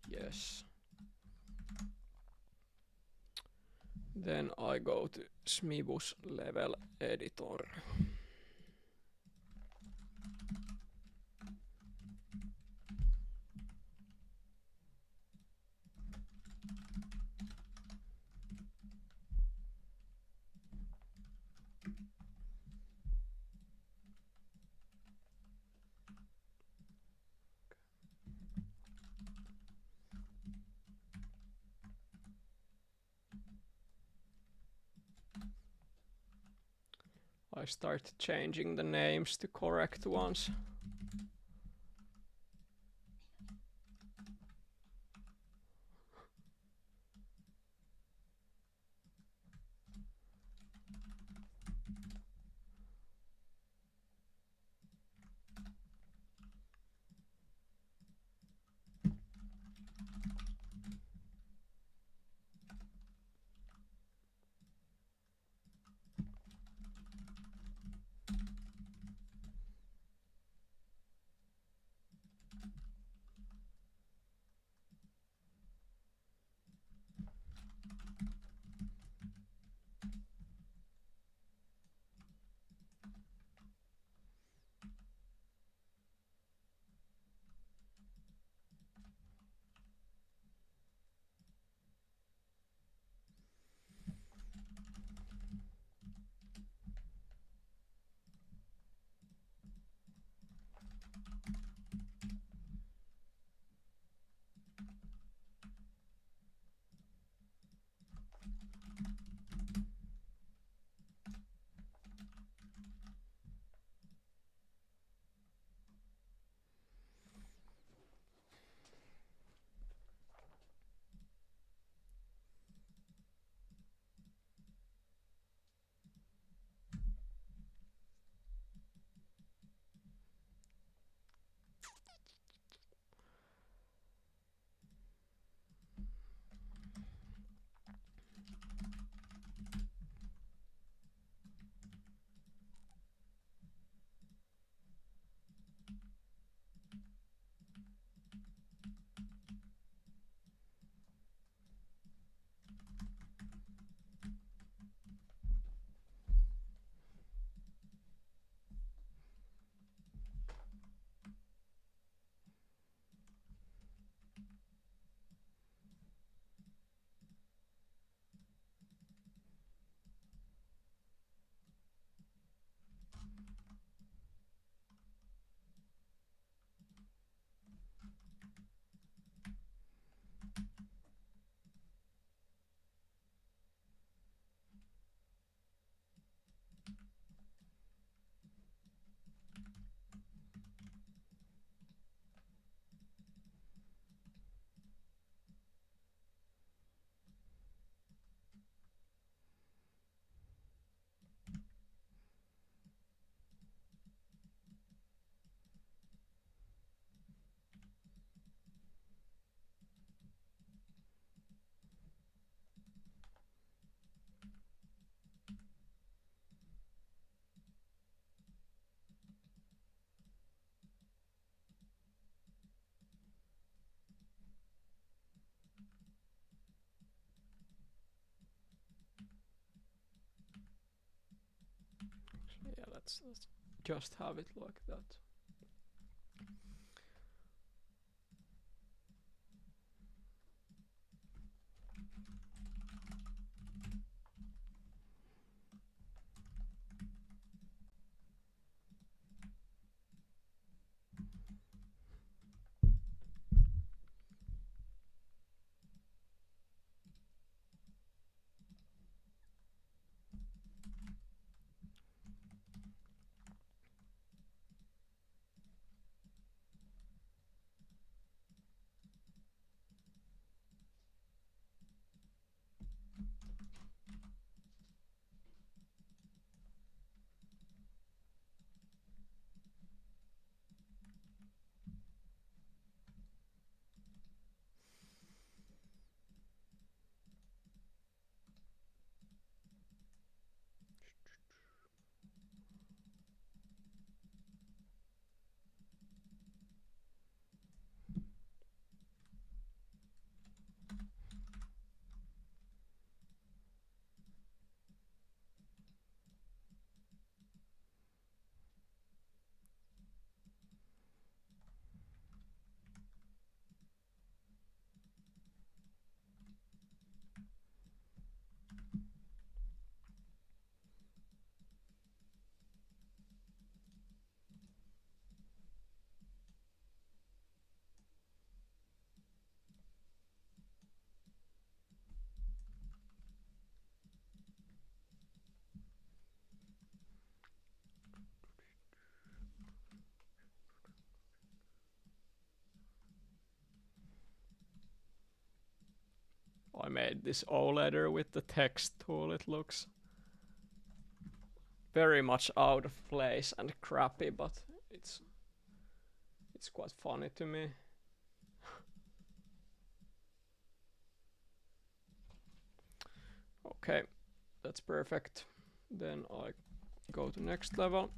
Yes. Then I go to Smibus level editor. I start changing the names to correct ones. Yeah, let's just have it like that. made this O letter with the text tool. It looks very much out of place and crappy, but it's quite funny to me. Okay, that's perfect. Then I go to next level.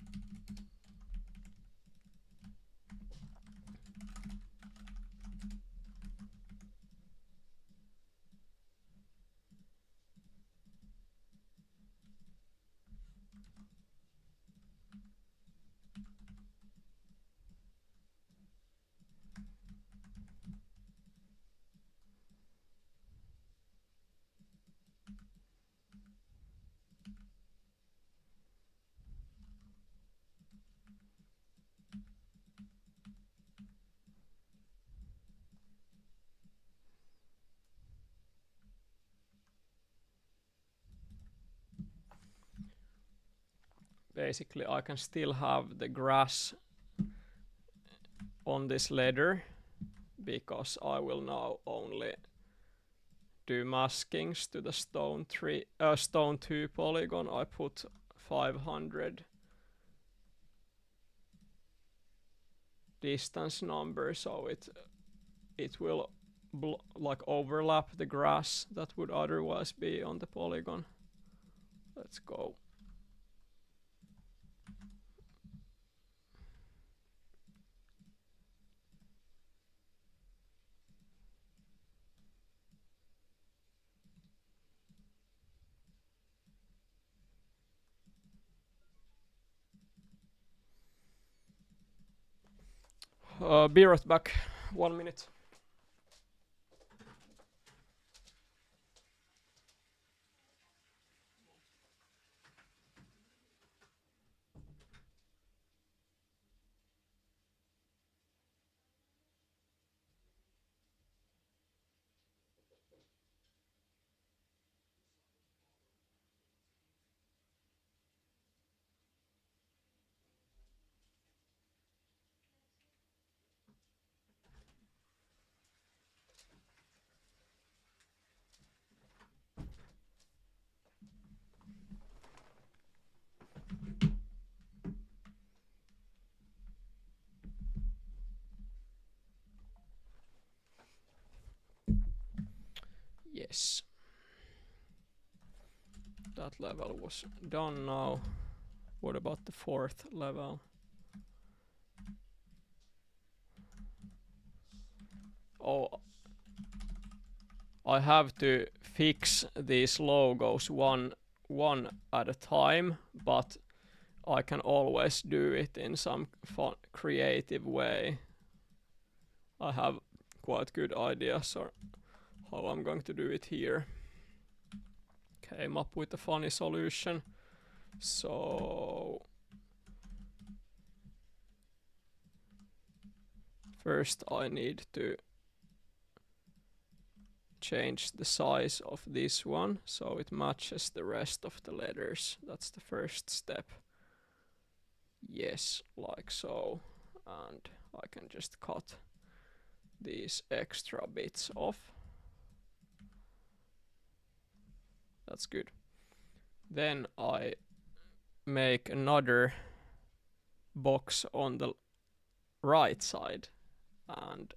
Basically, I can still have the grass on this ladder because I will now only do maskings to the stone 2 polygon. I put 500 distance number, so it will like overlap the grass that would otherwise be on the polygon. Let's go. Be right back. 1 minute. Yes. That level was done now. What about the 4th level? Oh, I have to fix these logos one at a time, but I can always do it in some fun, creative way. I have quite good ideas or how I'm going to do it here. Came up with a funny solution. So first I need to change the size of this one so it matches the rest of the letters. That's the first step. Yes, like so. And I can just cut these extra bits off. That's good. Then I make another box on the right side and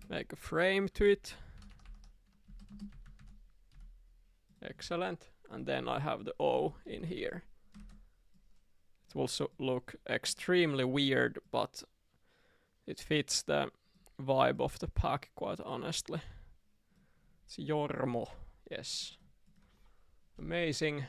make a frame to it. Excellent. And then I have the O in here. It will also look extremely weird, but it fits the vibe of the pack quite honestly. It's Jormo. Yes. Amazing.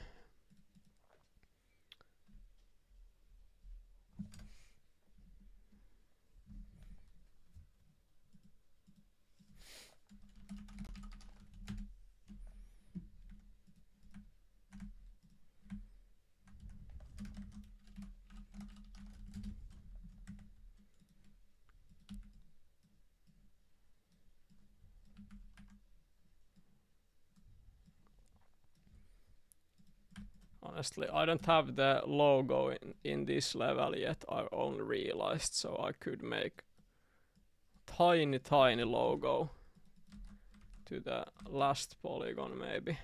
Honestly, I don't have the logo in this level yet. I only realized, so I could make tiny logo to the last polygon maybe.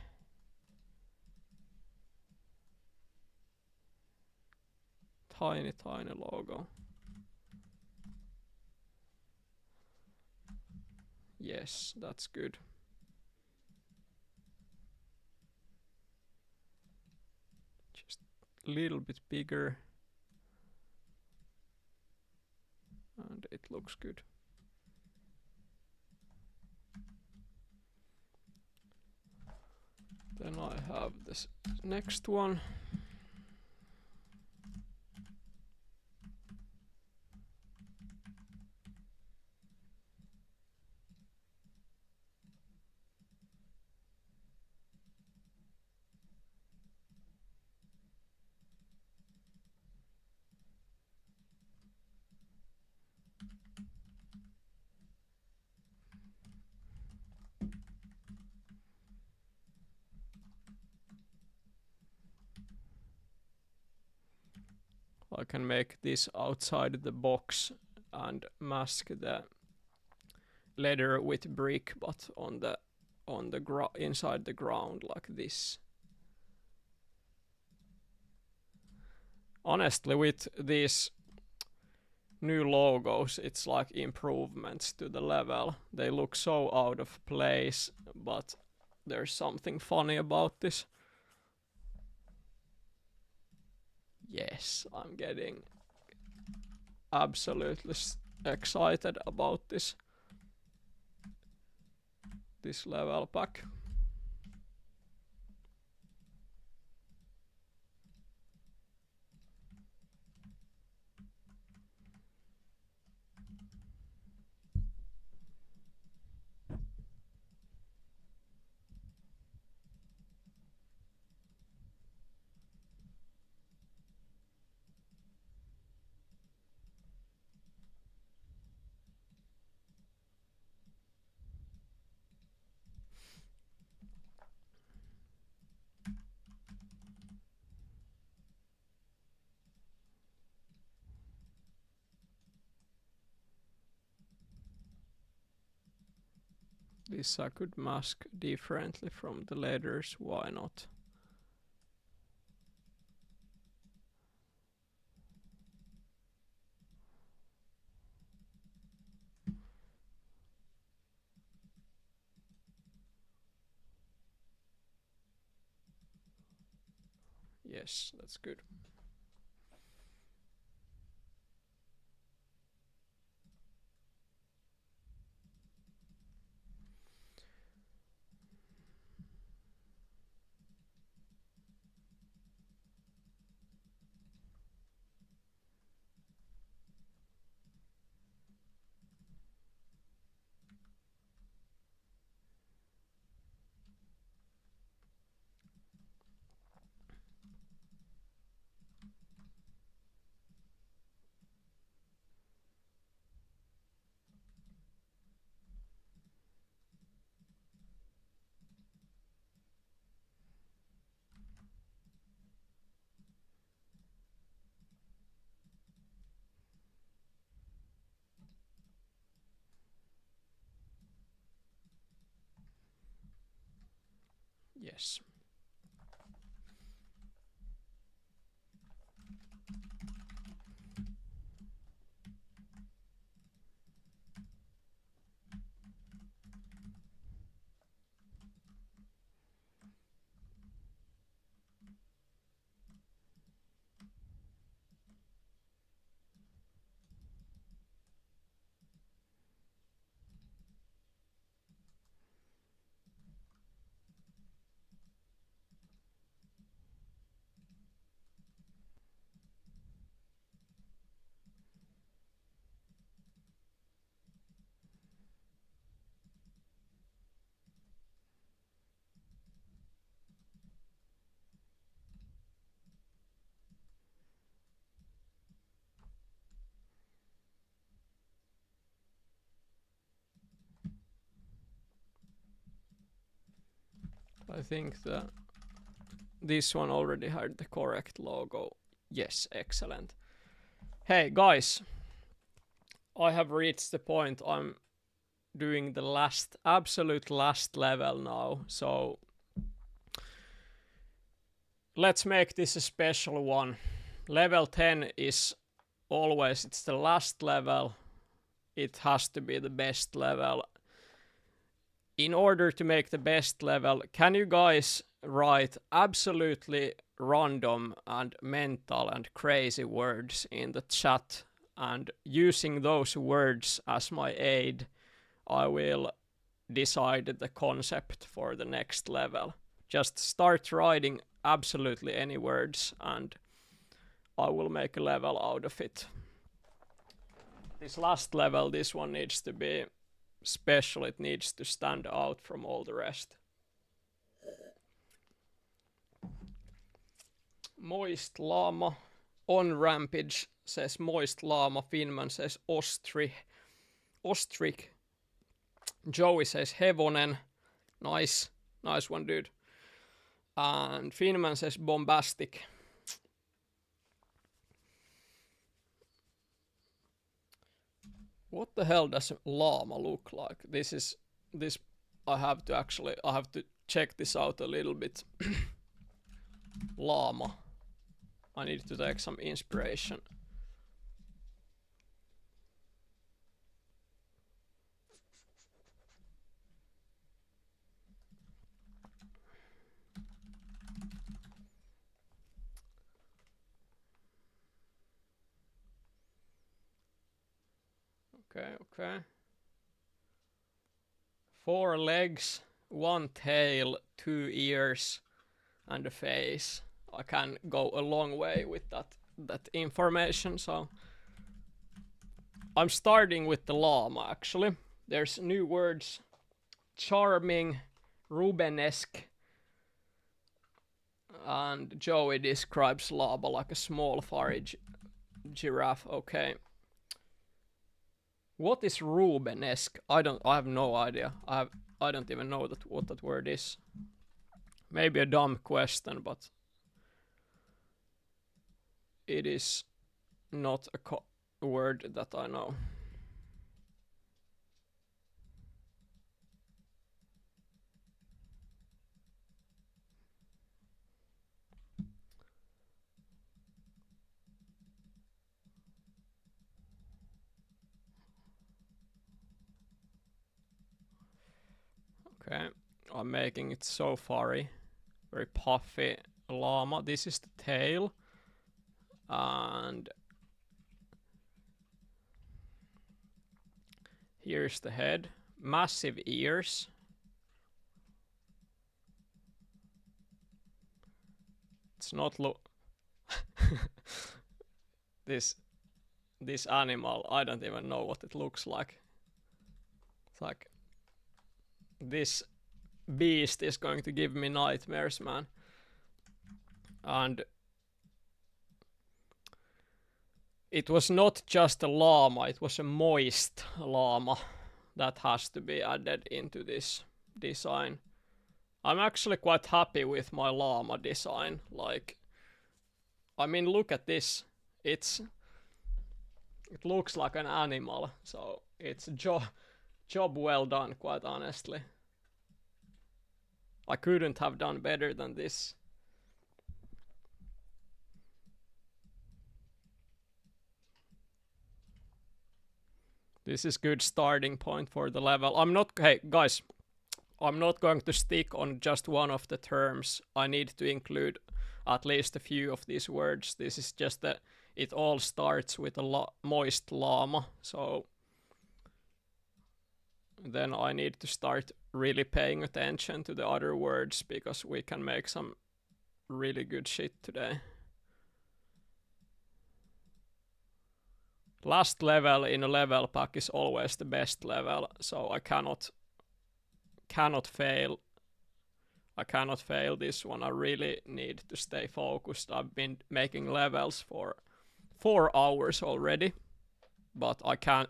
Tiny logo. Yes, that's good. Just a little bit bigger. And it looks good. Then I have this next one. I can make this outside the box and mask the leather with brick, but on the inside the ground like this. Honestly, with these new logos, it's like improvements to the level. They look so out of place, but there's something funny about this. Yes, I'm getting absolutely excited about this level pack. This I could mask differently from the letters, why not? Yes, that's good. Yes. I think that this one already had the correct logo. Yes, excellent. Hey guys, I have reached the point. I'm doing the absolute last level now. So let's make this a special one. Level 10 is always, it's the last level. It has to be the best level. In order to make the best level, can you guys write absolutely random and mental and crazy words in the chat? And using those words as my aid, I will decide the concept for the next level. Just start writing absolutely any words and I will make a level out of it. This last level, this one needs to be special. It needs to stand out from all the rest. Moist Llama. On Rampage says Moist Llama. Finman says Ostrich. Joey says Hevonen. Nice one, dude. And Finman says Bombastic. What the hell does a llama look like? This I have to check this out a little bit. Llama. I need to take some inspiration. Okay. 4 legs, 1 tail, 2 ears, and a face. I can go a long way with that information, so I'm starting with the llama actually. There's new words. Charming, Rubenesque, and Joey describes llama like a small furry giraffe. Okay. What is Rubenesque? I have no idea. I don't even know what that word is. Maybe a dumb question, but it is not a word that I know. Okay, I'm making it so furry, very puffy llama. This is the tail, and here's the head. Massive ears. It's not this animal, I don't even know what it looks like. It's like this beast is going to give me nightmares, man. And it was not just a llama, it was a moist llama that has to be added into this design. I'm actually quite happy with my llama design. Like, I mean, look at this. It looks like an animal, so it's job well done, quite honestly. I couldn't have done better than this. This is good starting point for the level. Hey guys, I'm not going to stick on just one of the terms. I need to include at least a few of these words. This is just that it all starts with a moist llama, so then I need to start really paying attention to the other words because we can make some really good shit today. Last level in a level pack is always the best level, so I cannot fail. I cannot fail this one. I really need to stay focused. I've been making levels for 4 hours already, but I can't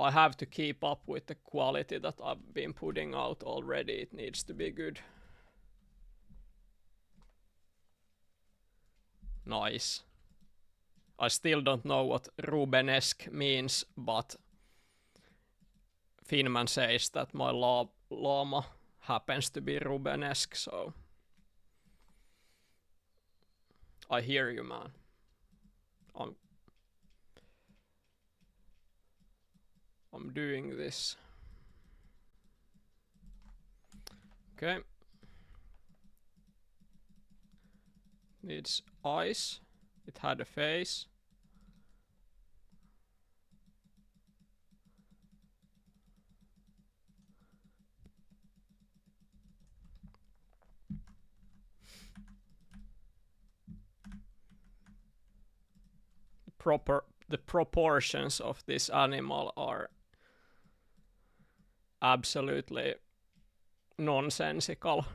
I have to keep up with the quality that I've been putting out already. It needs to be good. Nice. I still don't know what Rubenesque means, but Finman says that my llama happens to be Rubenesque, so I hear you, man. I'm doing this. Okay. Needs eyes. It had a face. The proportions of this animal are absolutely nonsensical,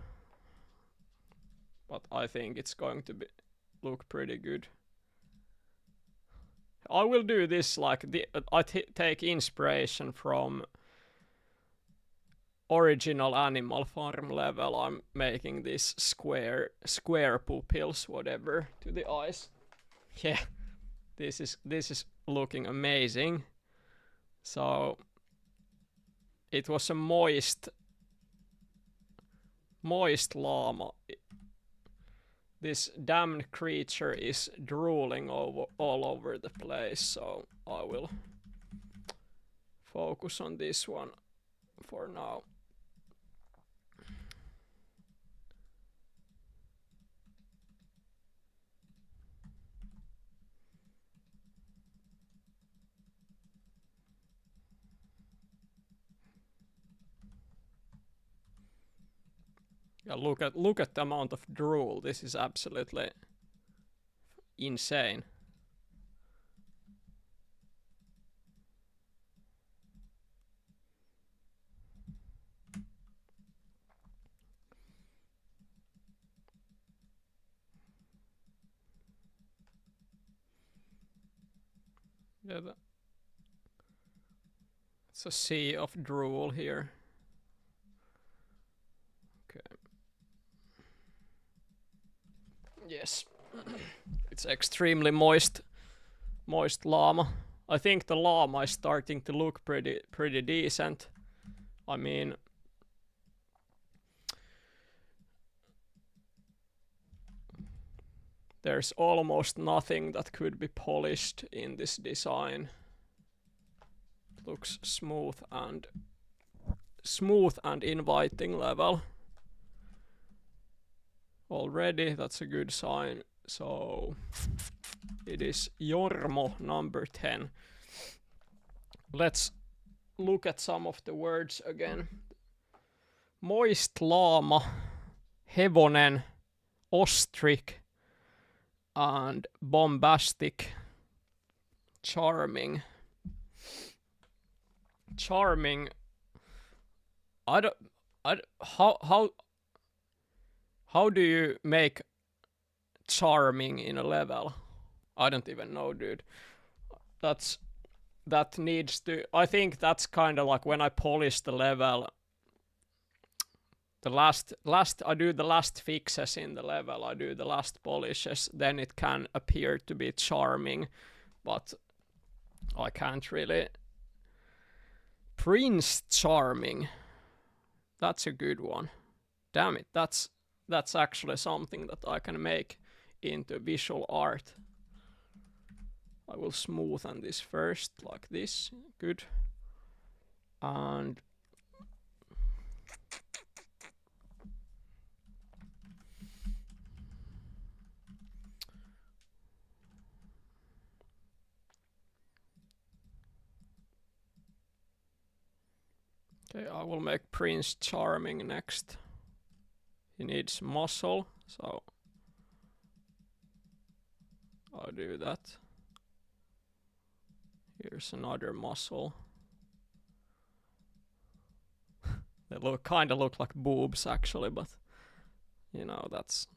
but I think it's going to look pretty good. I will do this like I take inspiration from original Animal Farm level. I'm making this square pupils, whatever, to the eyes. Yeah, this is looking amazing. So it was a moist llama. This damned creature is drooling all over the place, so I will focus on this one for now. Yeah, look at the amount of drool. This is absolutely insane. Yeah, it's a sea of drool here. Okay. Yes. It's extremely moist llama. I think the llama is starting to look pretty decent. I mean, there's almost nothing that could be polished in this design. It looks smooth and inviting level. Already, that's a good sign. So it is Jormo number 10. Let's look at some of the words again. Moist llama, hevonen, ostrich, and bombastic, charming. How do you make charming in a level? I don't even know, dude. That needs to. I think that's kind of like when I polish the level. The last I do the last fixes in the level. I do the last polishes. Then it can appear to be charming, but I can't really. Prince Charming. That's a good one. Damn it, that's actually something that I can make into visual art. I will smoothen this first, like this. Good. And okay, I will make Prince Charming next. He needs muscle, so I'll do that. Here's another muscle. They kind of look like boobs actually, but you know, that's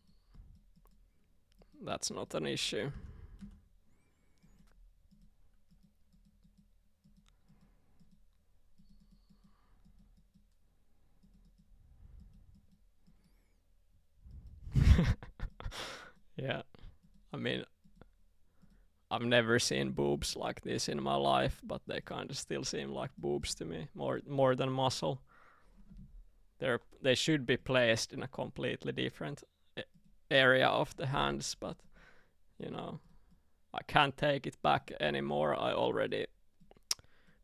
not an issue. Yeah, I mean, I've never seen boobs like this in my life, but they kind of still seem like boobs to me, more than muscle. They should be placed in a completely different area of the hands, but you know, I can't take it back anymore.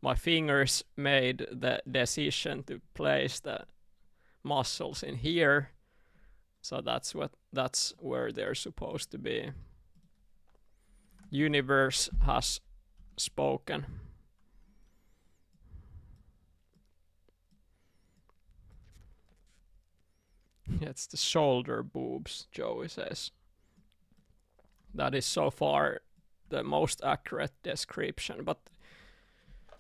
My fingers made the decision to place the muscles in here, so that's where they're supposed to be. Universe has spoken. It's the shoulder boobs, Joey says. That is so far the most accurate description. But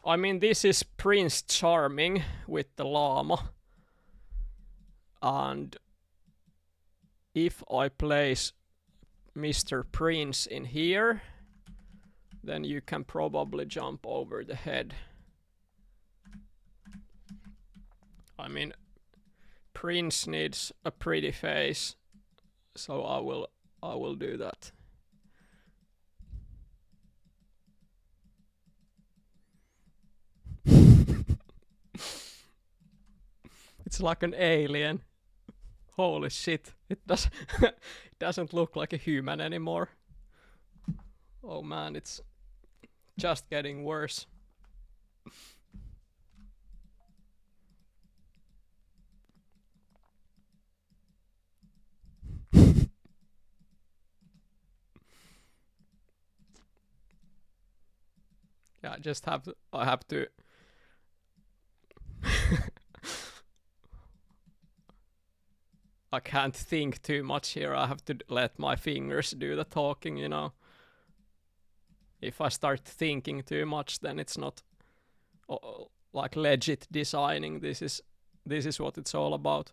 I mean, this is Prince Charming with the llama. And if I place Mr. Prince in here, then you can probably jump over the head. I mean, Prince needs a pretty face, so I will do that. It's like an alien. Holy shit! It doesn't look like a human anymore. Oh man, it's just getting worse. Yeah, I have to I can't think too much here. I have to let my fingers do the talking, you know. If I start thinking too much, then it's not like legit designing. This is what it's all about.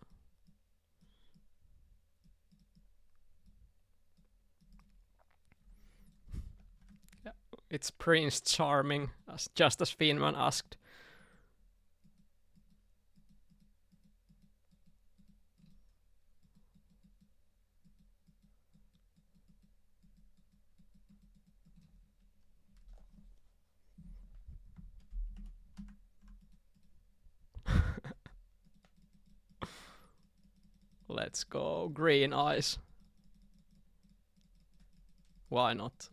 Yeah, it's Prince Charming, just as Finman asked. Let's go green eyes. Why not?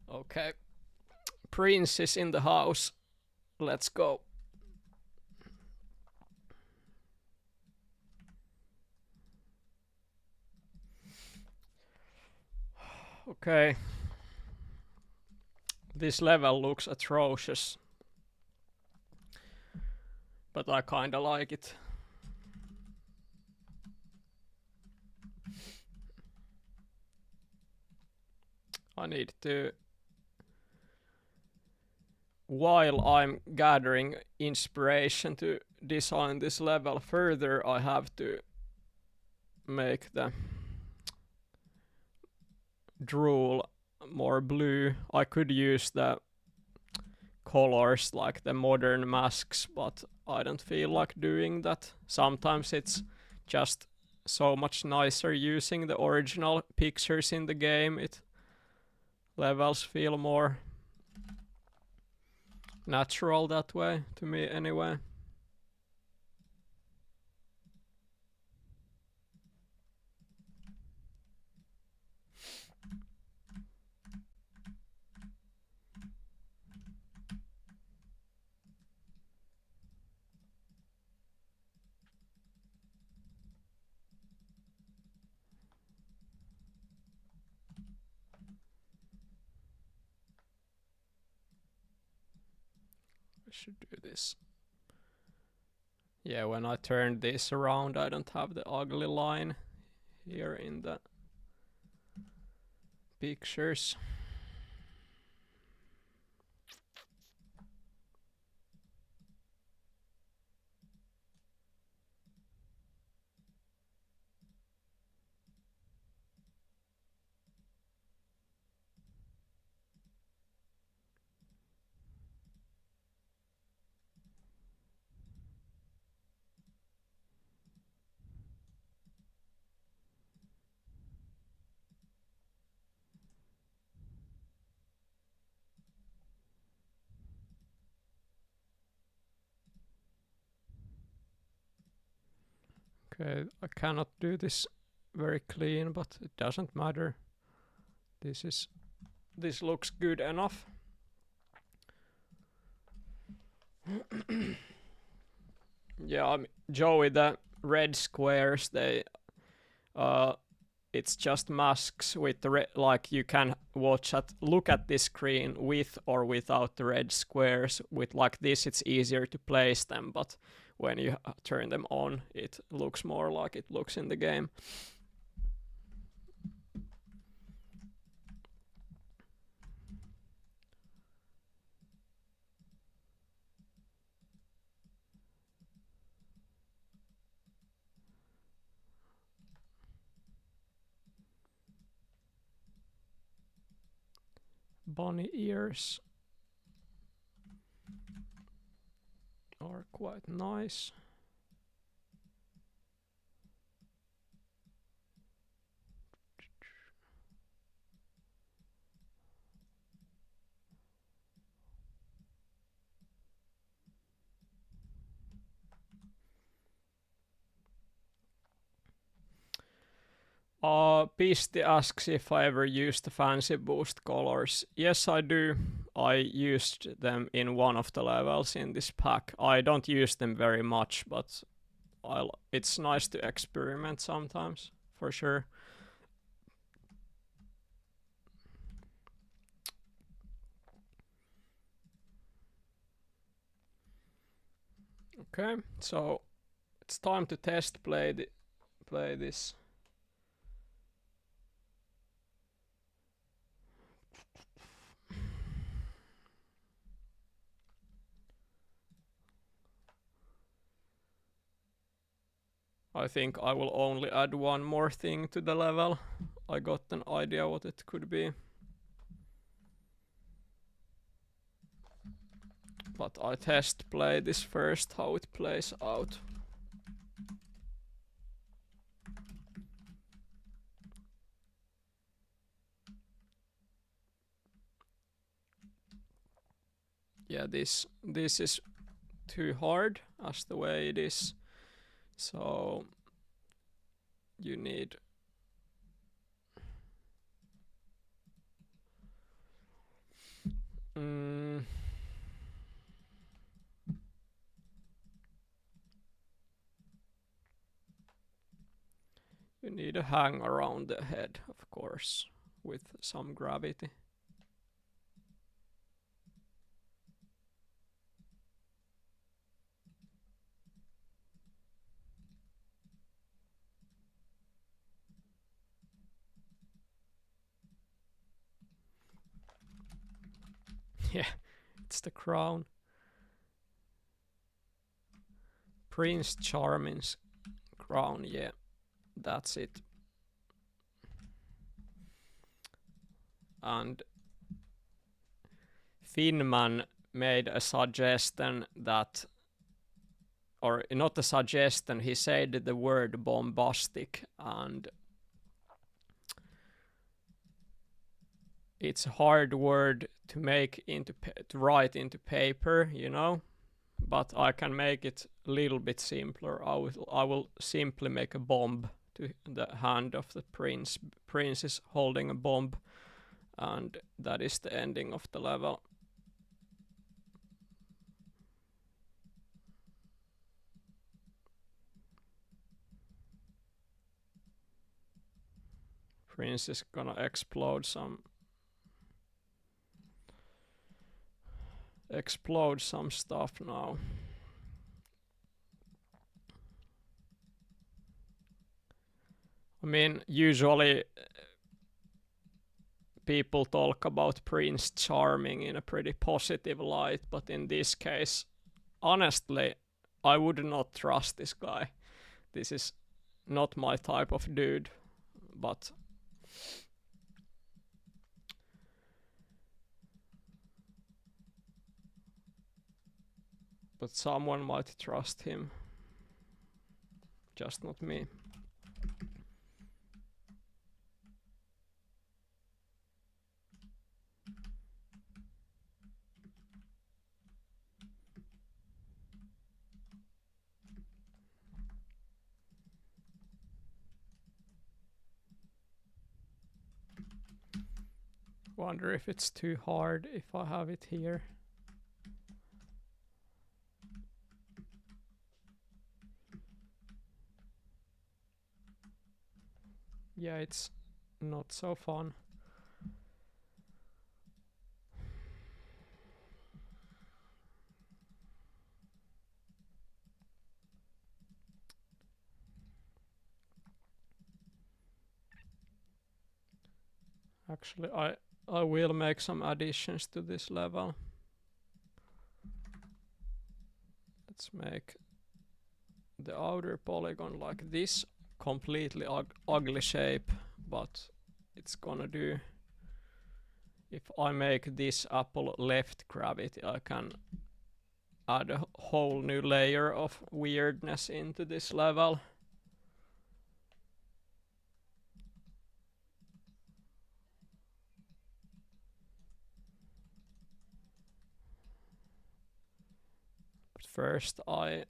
Okay. Prince is in the house. Let's go. Okay. This level looks atrocious, but I kinda like it. I need to, while I'm gathering inspiration to design this level further, I have to make the drool more blue. I could use the colors like the modern masks, but I don't feel like doing that. Sometimes it's just so much nicer using the original pictures in the game. Levels feel more natural that way, to me anyway. I should do this. Yeah, when I turn this around, I don't have the ugly line here in the pictures. Okay, I cannot do this very clean, but it doesn't matter. This looks good enough. Yeah, Joey, the red squares, they it's just masks with the like you can look at this screen with or without the red squares. With like this, it's easier to place them, but when you turn them on, it looks more like it looks in the game. Bunny ears are quite nice. Pisti asks if I ever used the fancy boost colors. Yes, I do. I used them in one of the levels in this pack. I don't use them very much, but it's nice to experiment sometimes, for sure. Okay, so it's time to test play this. I think I will only add one more thing to the level. I got an idea what it could be. But I test play this first, how it plays out. Yeah, this is too hard as the way it is. So you need you need a hang around the head, of course, with some gravity. Yeah, it's the crown. Prince Charming's crown, yeah, that's it. And Finman made a suggestion that, or not a suggestion, he said the word bombastic, and it's a hard word to make to write into paper, you know, but I can make it a little bit simpler. I will simply make a bomb to the hand of the prince. Prince is holding a bomb, and that is the ending of the level. Prince is gonna explode some stuff now. I mean, usually people talk about Prince Charming in a pretty positive light, but in this case, honestly, I would not trust this guy. This is not my type of dude, but someone might trust him, just not me. Wonder if it's too hard if I have it here. Yeah, it's not so fun. Actually, I will make some additions to this level. Let's make the outer polygon like this, completely ugly shape, but it's gonna do. If I make this apple left gravity, I can add a whole new layer of weirdness into this level. But first I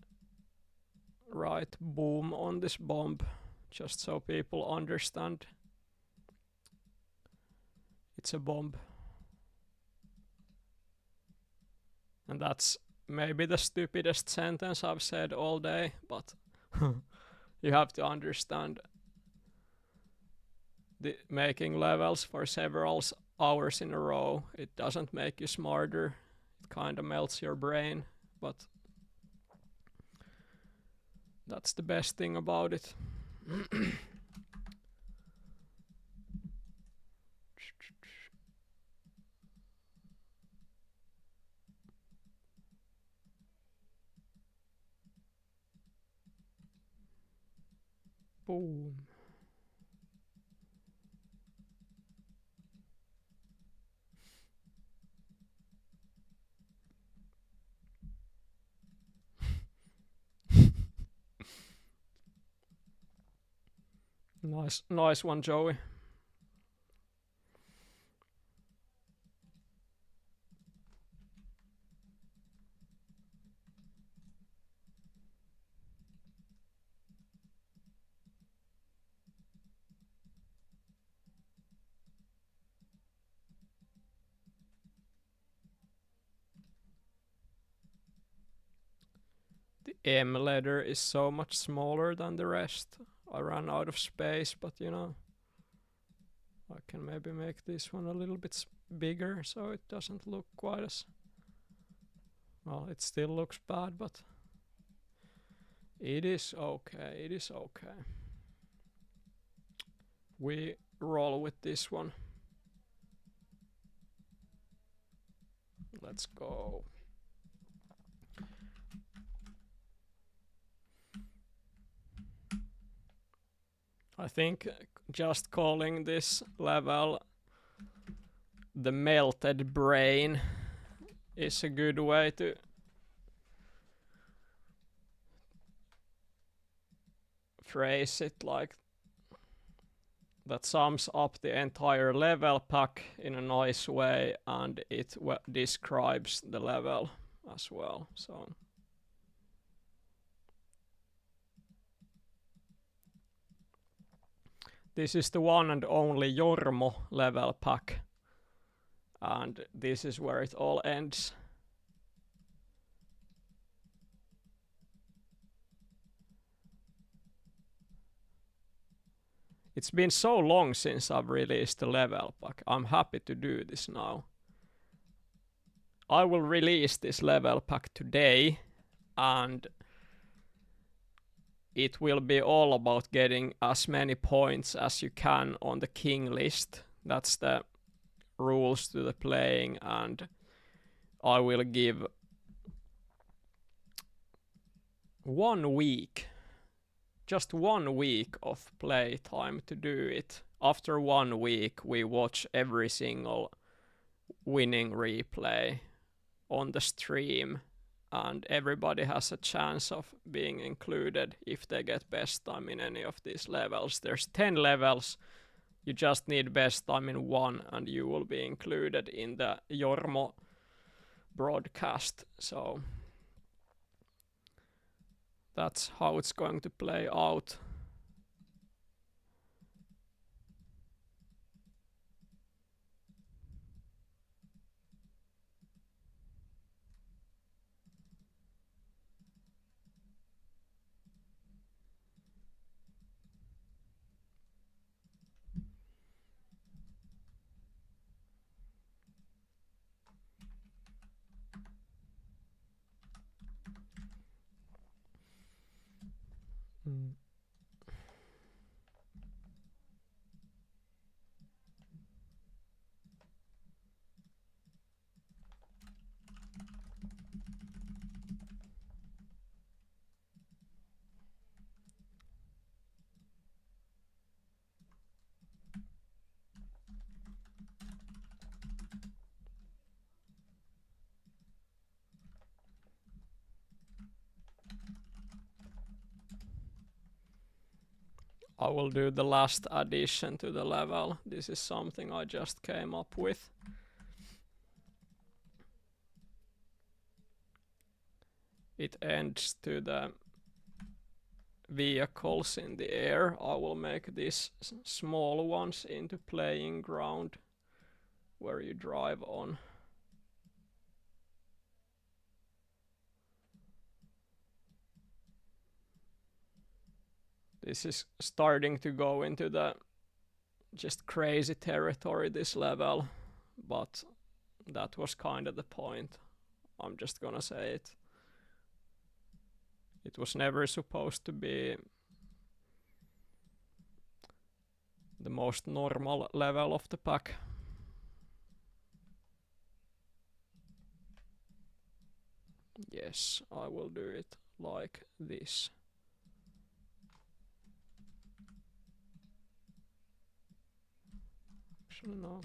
write boom on this bomb, just so people understand it's a bomb. And that's maybe the stupidest sentence I've said all day, but you have to understand the making levels for several hours in a row. It doesn't make you smarter. It kind of melts your brain, but that's the best thing about it. Boom. Nice one, Joey. The M letter is so much smaller than the rest. I ran out of space, but you know, I can maybe make this one a little bit bigger so it doesn't look quite as well. It still looks bad, but it is okay. It is okay. We roll with this one. Let's go. I think just calling this level the melted brain is a good way to phrase it, like that sums up the entire level pack in a nice way, and it describes the level as well. So this is the one and only Jormo level pack, and this is where it all ends. It's been so long since I've released the level pack. I'm happy to do this now. I will release this level pack today, and it will be all about getting as many points as you can on the king list. That's the rules to the playing, and I will give 1 week, just 1 week of play time to do it. After 1 week, we watch every single winning replay on the stream, and everybody has a chance of being included if they get best time in any of these levels. There's 10 levels. You just need best time in 1 and you will be included in the Jormo broadcast. So that's how it's going to play out. Mm. I will do the last addition to the level. This is something I just came up with. It ends to the vehicles in the air. I will make these small ones into playing ground where you drive on. This is starting to go into the just crazy territory, this level, but that was kind of the point. I'm just gonna say it. It was never supposed to be the most normal level of the pack. Yes, I will do it like this. Actually, no.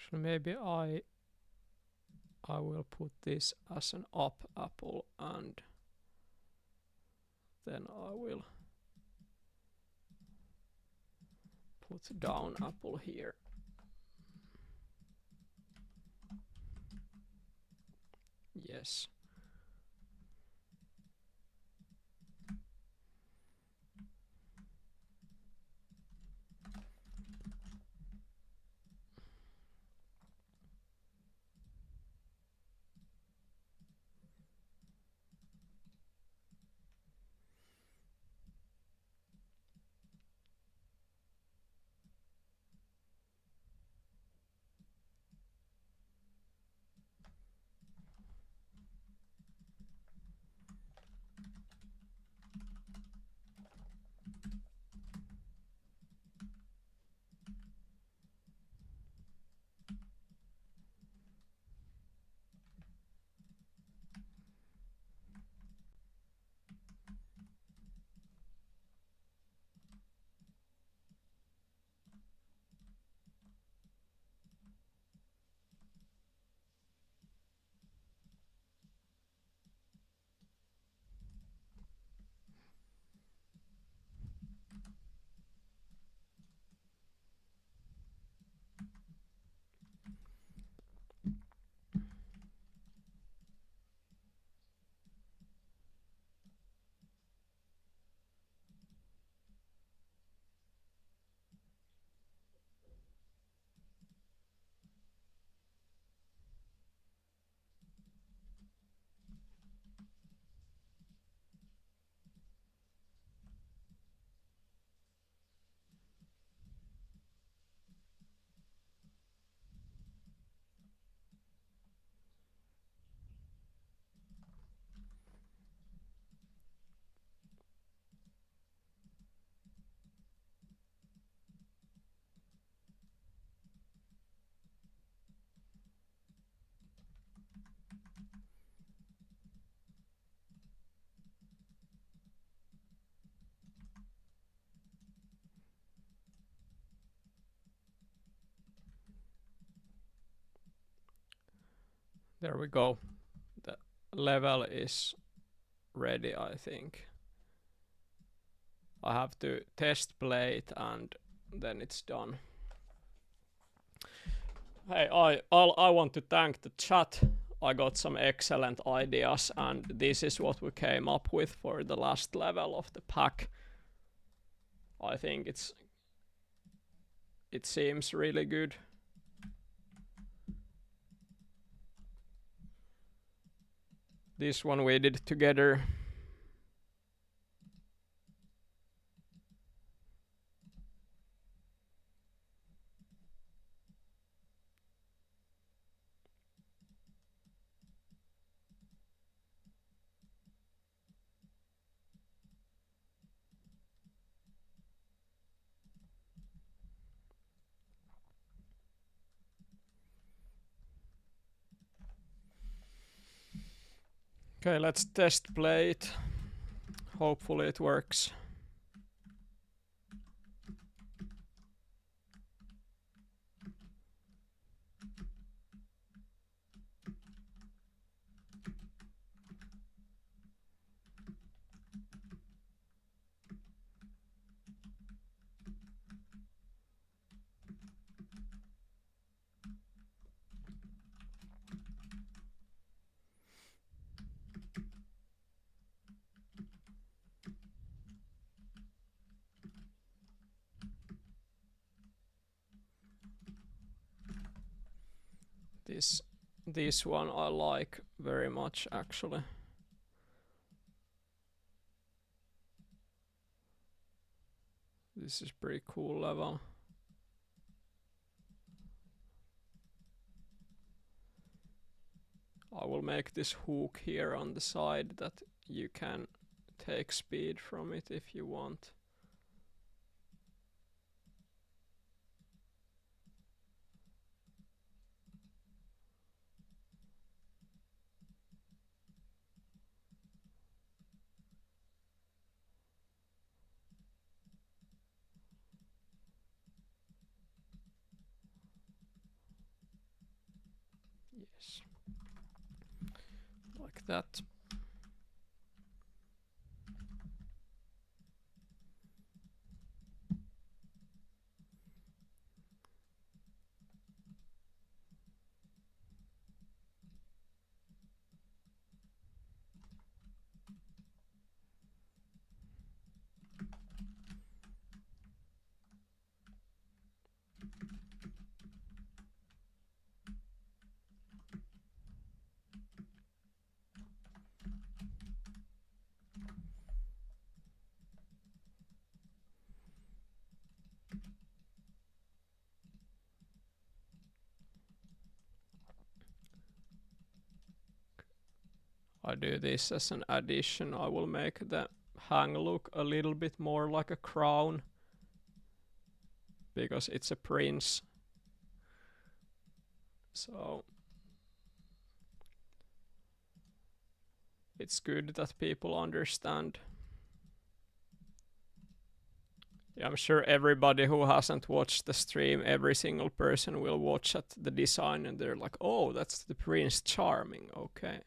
Actually, maybe I will put this as an up apple, and then I will put down apple here. Yes. There we go. The level is ready, I think. I have to test play it and then it's done. Hey, I want to thank the chat. I got some excellent ideas, and this is what we came up with for the last level of the pack. I think it seems really good. This one we did together. Okay, let's test play it. Hopefully it works. This one I like very much actually. This is pretty cool level. I will make this hook here on the side that you can take speed from it if you want. Yes. Like that. I do this as an addition. I will make the hang look a little bit more like a crown because it's a prince. So it's good that people understand. Yeah, I'm sure everybody who hasn't watched the stream, every single person will watch at the design and they're like, oh, that's the Prince Charming. Okay.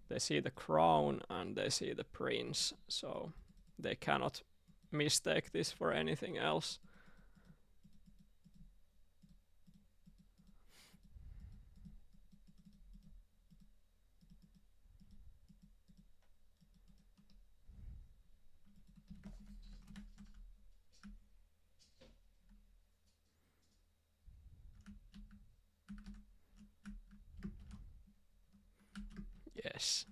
They see the crown and they see the prince, so they cannot mistake this for anything else. Yes.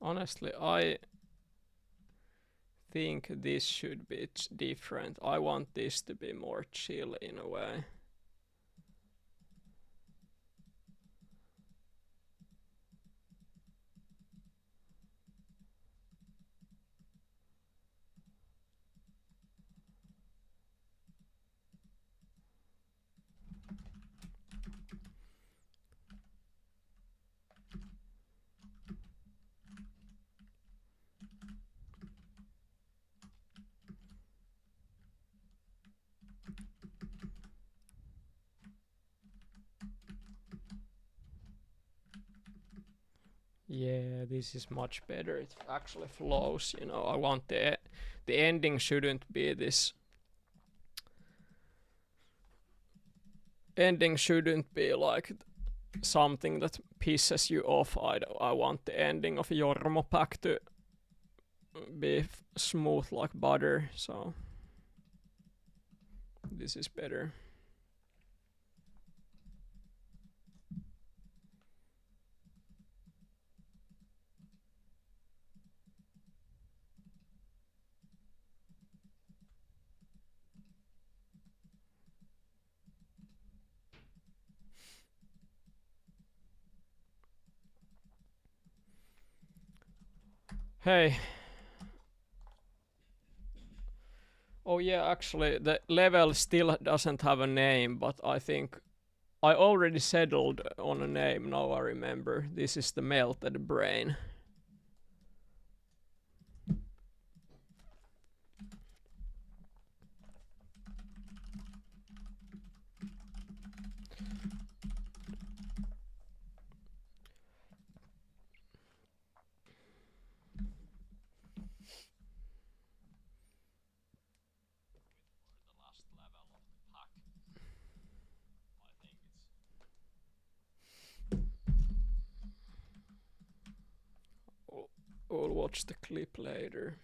Honestly, I think this should be different. I want this to be more chill in a way. Yeah, this is much better. It actually flows, you know. I want the ending shouldn't be this. Ending shouldn't be like something that pisses you off. I want the ending of Jormo pack to be smooth like butter, so this is better. Hey. Oh yeah, actually the level still doesn't have a name, but I think I already settled on a name, now I remember. This is the melted brain. We'll watch the clip later.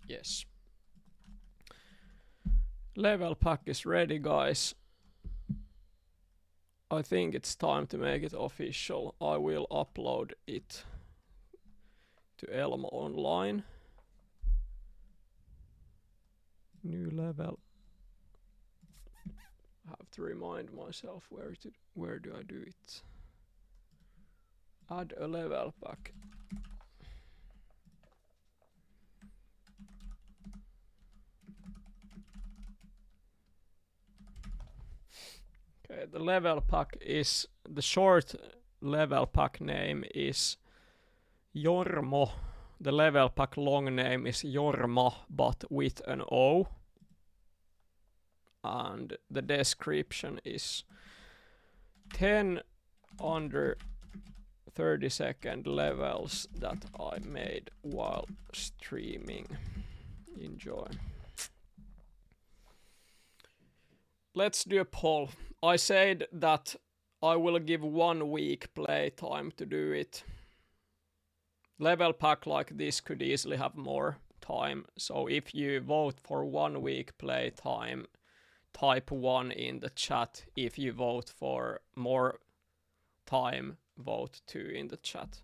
Yes. Level pack is ready, guys. I think it's time to make it official. I will upload it to Elmo Online. New level. I have to remind myself where do I do it. Add a level pack. Okay, the level pack is the short level pack name is Jormo. The level pack long name is Jorma, but with an O. And the description is 10 under 30-second levels that I made while streaming. Enjoy. Let's do a poll. I said that I will give 1 week playtime to do it. Level pack like this could easily have more time, so if you vote for 1 week playtime, type 1 in the chat. If you vote for more time, vote 2 in the chat.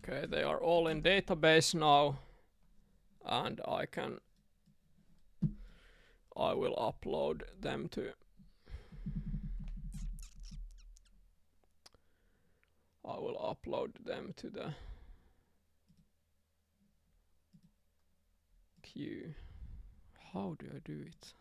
Okay, they are all in database now, and I will upload them to the queue. How do I do it?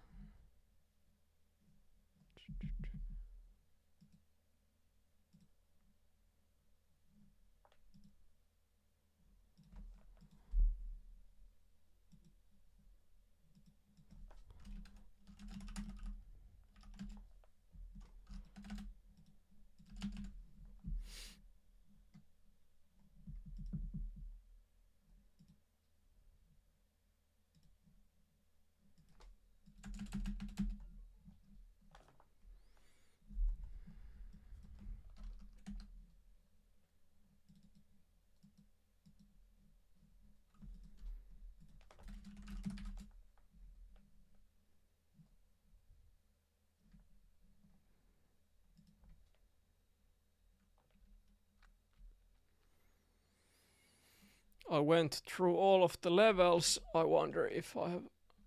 I went through all of the levels. I wonder if I have...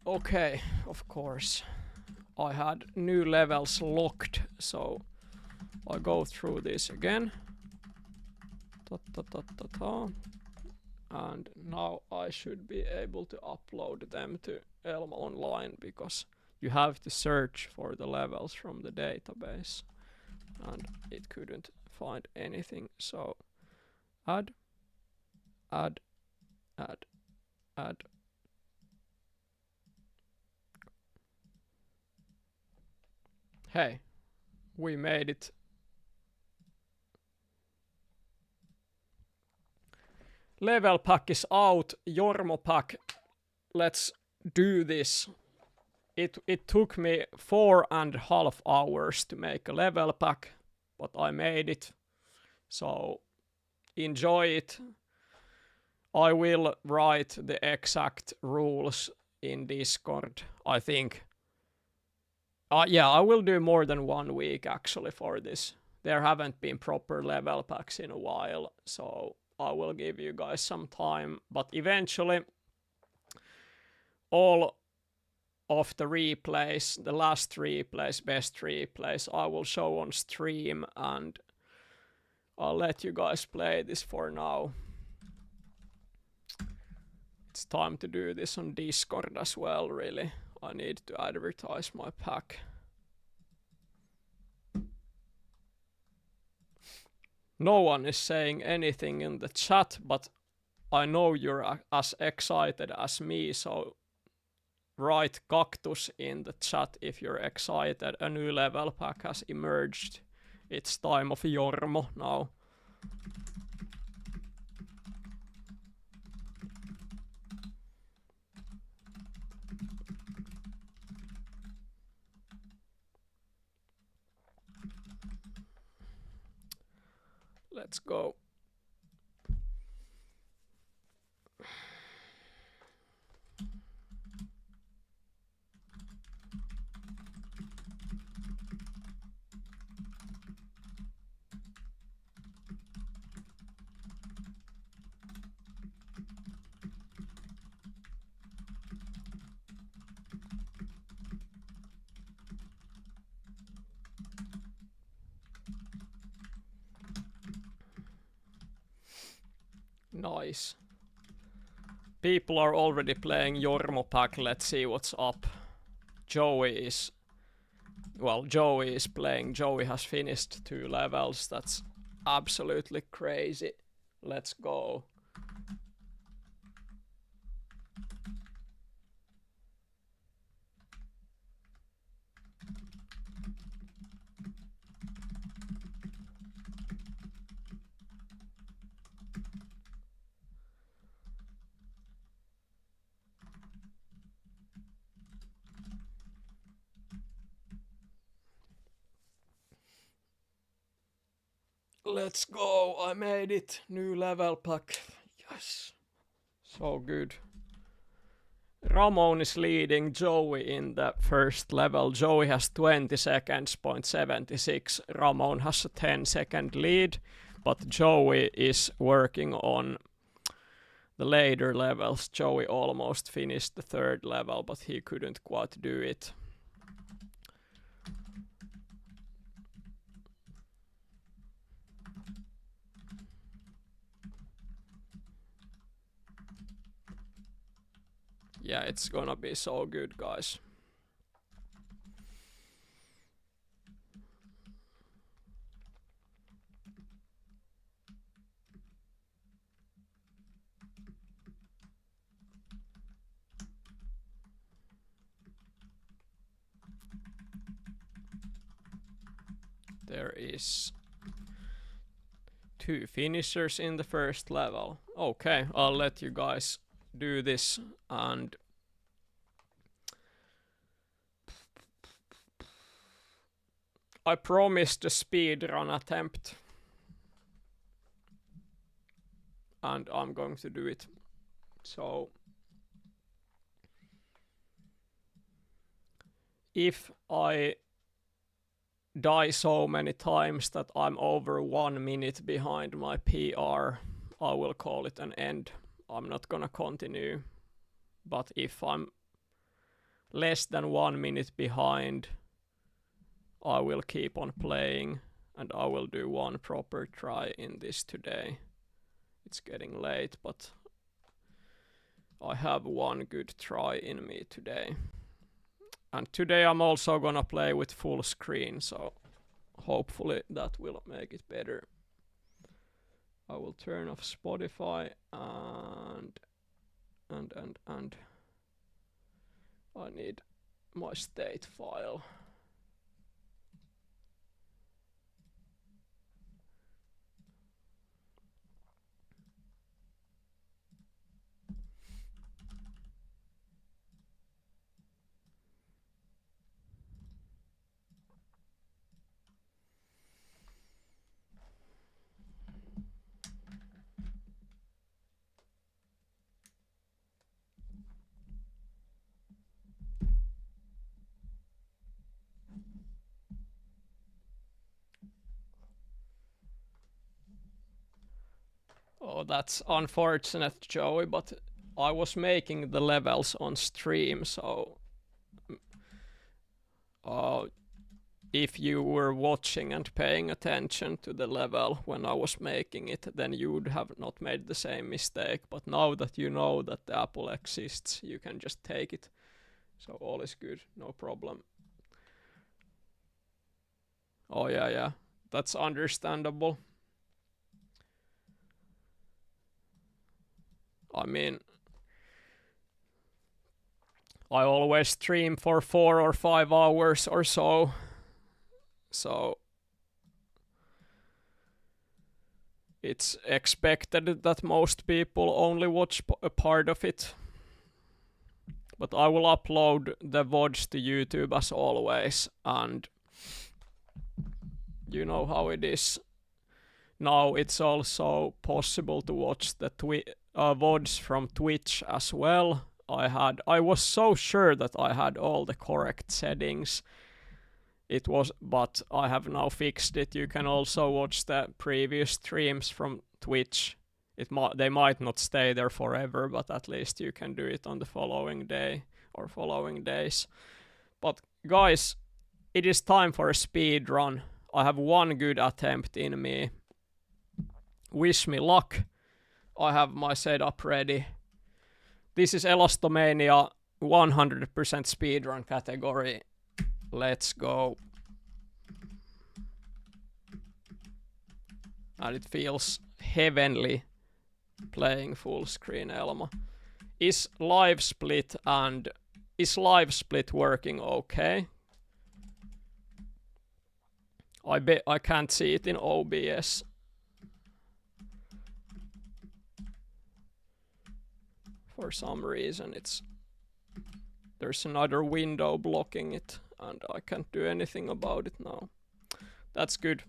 Okay, of course. I had new levels locked, so I go through this again. Ta -ta -ta -ta -ta. And now I should be able to upload them to Elm Online, because you have to search for the levels from the database, and it couldn't find anything. So add, add, add, add. Hey, we made it. Level pack is out. Jormo pack. Let's do this. It took me 4.5 hours to make a level pack, but I made it. So enjoy it. I will write the exact rules in Discord, I think. Yeah, I will do more than 1 week actually for this. There haven't been proper level packs in a while, so I will give you guys some time. But eventually, all of the replays, the last replays, best replays, I will show on stream, and I'll let you guys play this for now. It's time to do this on Discord as well, really. I need to advertise my pack. No one is saying anything in the chat, but I know you're as excited as me, so write cactus in the chat if you're excited. A new level pack has emerged. It's time of Jormo now. Let's go. Nice. People are already playing Jormo pack. Let's see what's up. Joey is playing. Joey has finished 2 levels. That's absolutely crazy. Let's go. Let's go. I made it. New level pack. Yes. So good. Ramon is leading Joey in the first level. Joey has 20 seconds, 0.76. Ramon has a 10-second lead, but Joey is working on the later levels. Joey almost finished the 3rd level, but he couldn't quite do it. Yeah, it's gonna be so good, guys. There is 2 finishers in the first level. Okay, I'll let you guys do this, and I promised a speedrun attempt. And I'm going to do it. So if I die so many times that I'm over 1 minute behind my PR, I will call it an end. I'm not gonna continue. But if I'm less than 1 minute behind, I will keep on playing and I will do one proper try in this today. It's getting late, but I have one good try in me today. And today I'm also gonna play with full screen, so hopefully that will make it better. I will turn off Spotify and I need my state file. Oh, that's unfortunate, Joey, but I was making the levels on stream, so if you were watching and paying attention to the level when I was making it, then you would have not made the same mistake. But now that you know that the apple exists, you can just take it. So all is good, no problem. Oh yeah, that's understandable. I mean, I always stream for 4 or 5 hours or so. So it's expected that most people only watch a part of it. But I will upload the VODs to YouTube as always, and you know how it is. Now it's also possible to watch the VODs from Twitch as well. I was so sure that I had all the correct settings. But I have now fixed it. You can also watch the previous streams from Twitch. They might not stay there forever, but at least you can do it on the following day or following days. But guys, it is time for a speed run. I have one good attempt in me. Wish me luck. I have my setup ready. This is Elasto Mania 100% speedrun category. Let's go. And it feels heavenly playing full screen Elma. Is live split working okay? I can't see it in OBS. For some reason there's another window blocking it and I can't do anything about it now. That's good.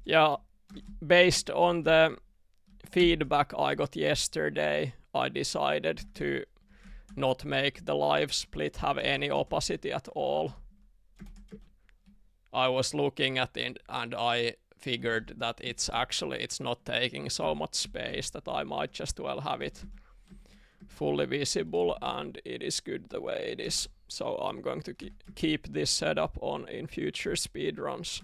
Yeah, based on the feedback I got yesterday, I decided to not make the live split have any opacity at all. I was looking at it and I figured that it's not taking so much space that I might just well have it fully visible, and it is good the way it is. So I'm going to keep this setup on in future speedruns.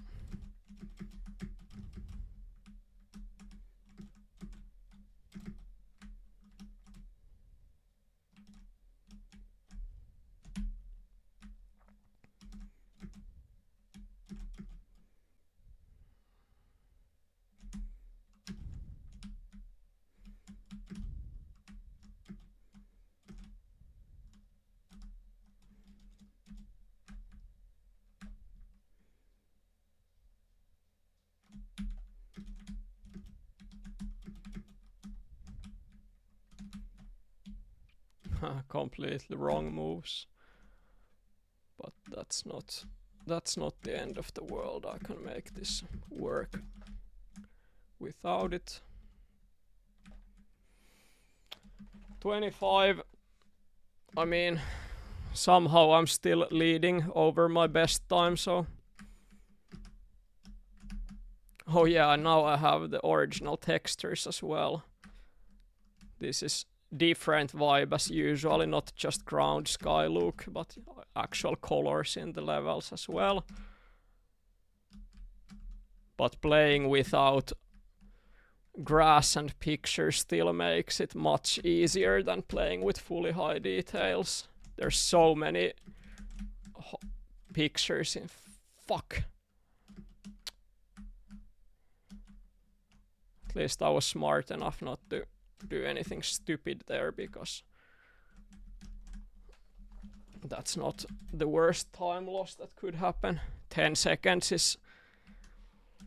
Completely wrong moves. But that's not that's not the end of the world. I can make this work without it. 25. I mean, somehow I'm still leading over my best time, so. Oh yeah, now I have the original textures as well. This is different vibe as usually, not just ground sky look, but actual colors in the levels as well. But playing without grass and pictures still makes it much easier than playing with fully high details. There's so many pictures in fuck. At least I was smart enough not to do anything stupid there, because that's not the worst time loss that could happen. 10 seconds is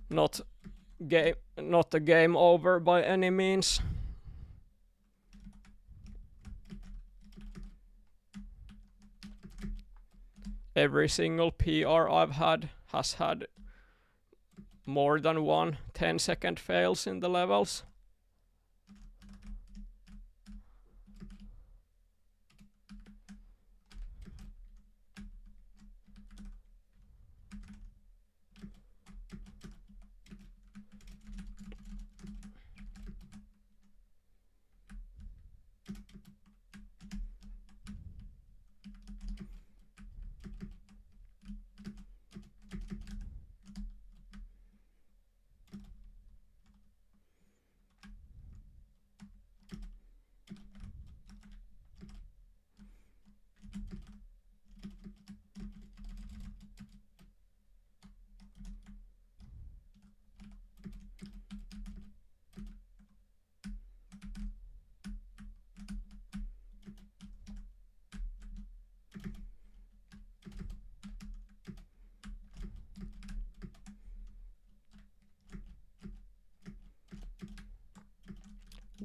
not a game over by any means. Every single PR I've had has had more than one 10-second fails in the levels.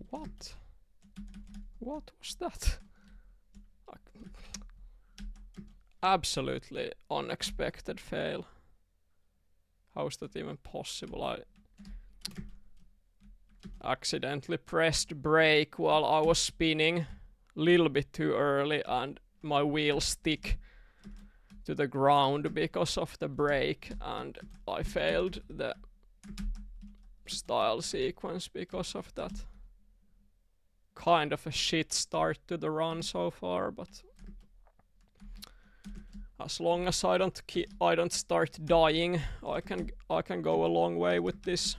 What? What was that? Absolutely unexpected fail. How is that even possible? I accidentally pressed brake while I was spinning a little bit too early, and my wheel stick to the ground because of the brake, and I failed the style sequence because of that. Kind of a shit start to the run so far, but as long as I don't start dying, I can go a long way with this.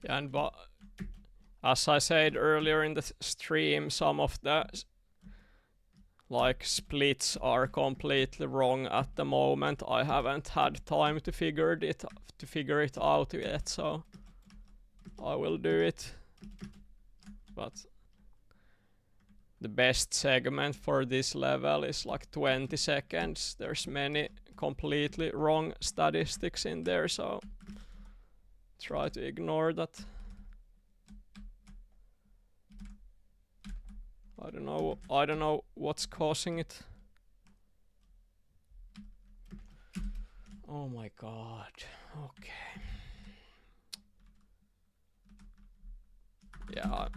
And but as I said earlier in the stream, some of the like splits are completely wrong at the moment. I haven't had time to figure it out yet, so I will do it. But the best segment for this level is like 20 seconds. There's many completely wrong statistics in there, so try to ignore that. I don't know what's causing it. Oh my god. Okay. Yeah,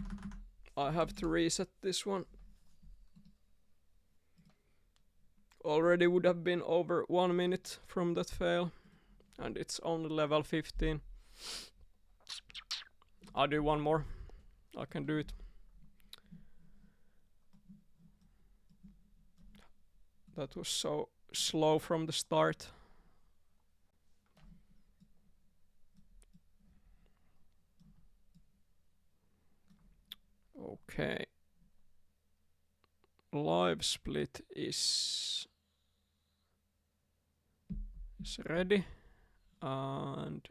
I have to reset this one. Already would have been over 1 minute from that fail, and it's only level 15. I'll do one more. I can do it. That was so slow from the start. Okay. Live split is ready, and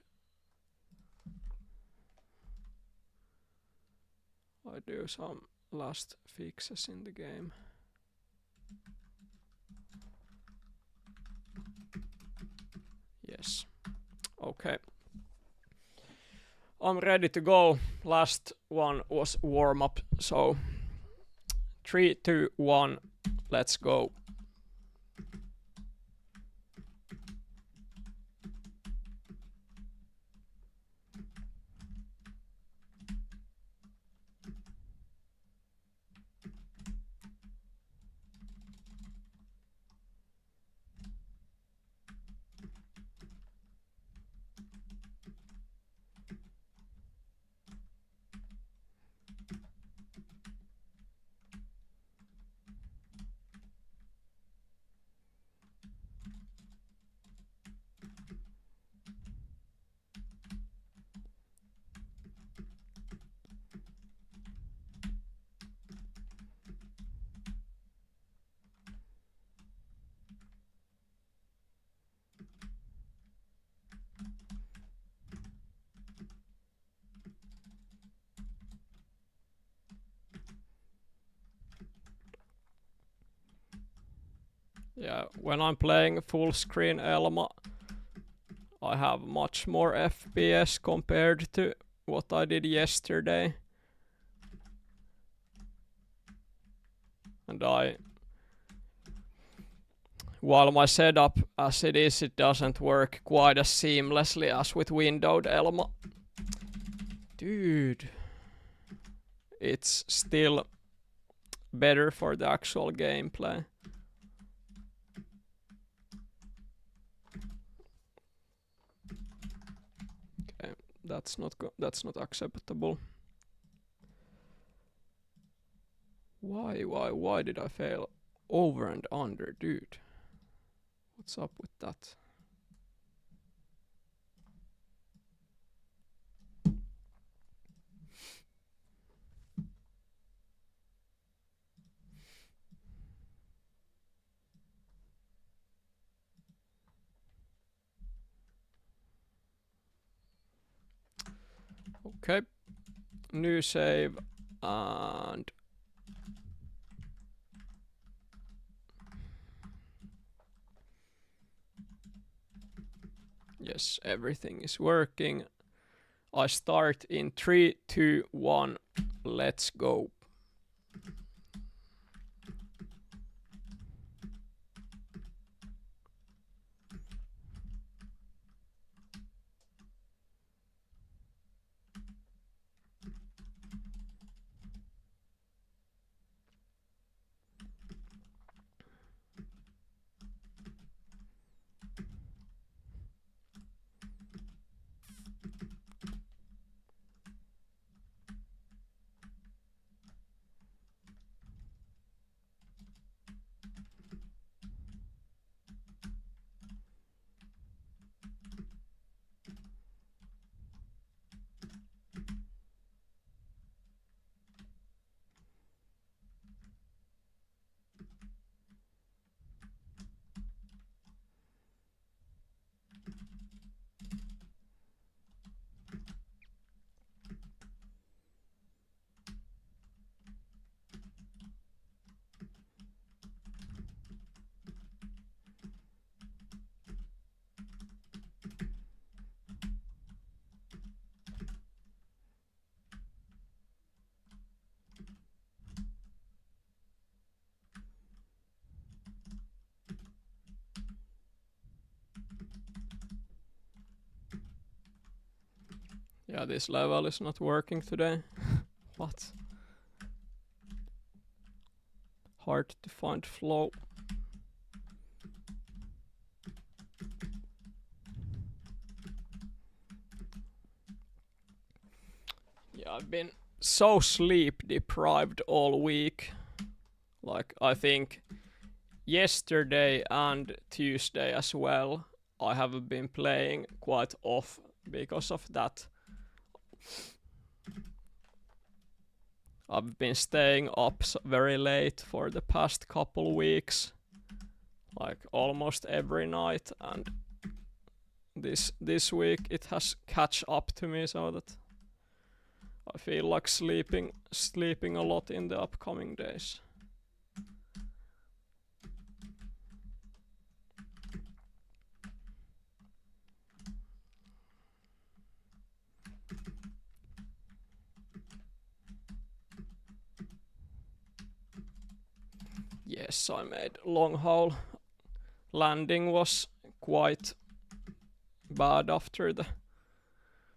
I do some last fixes in the game. Yes. Okay. I'm ready to go. Last one was warm up, so 3, 2, 1, let's go. Yeah, when I'm playing full screen Elma, I have much more FPS compared to what I did yesterday. And while my setup as it is, it doesn't work quite as seamlessly as with windowed Elma. Dude, it's still better for the actual gameplay. Okay, that's not acceptable. Why did I fail over and under, dude? What's up with that? Okay, new save, and yes, everything is working. I start in 3, 2, 1, let's go. Yeah, this level is not working today. What? Hard to find flow. Yeah, I've been so sleep deprived all week. Like, I think yesterday and Tuesday as well, I have been playing quite off because of that. I've been staying up very late for the past couple weeks, like almost every night, and this week it has catch up to me, so that I feel like sleeping a lot in the upcoming days. Yes, I made long haul. Landing was quite bad after the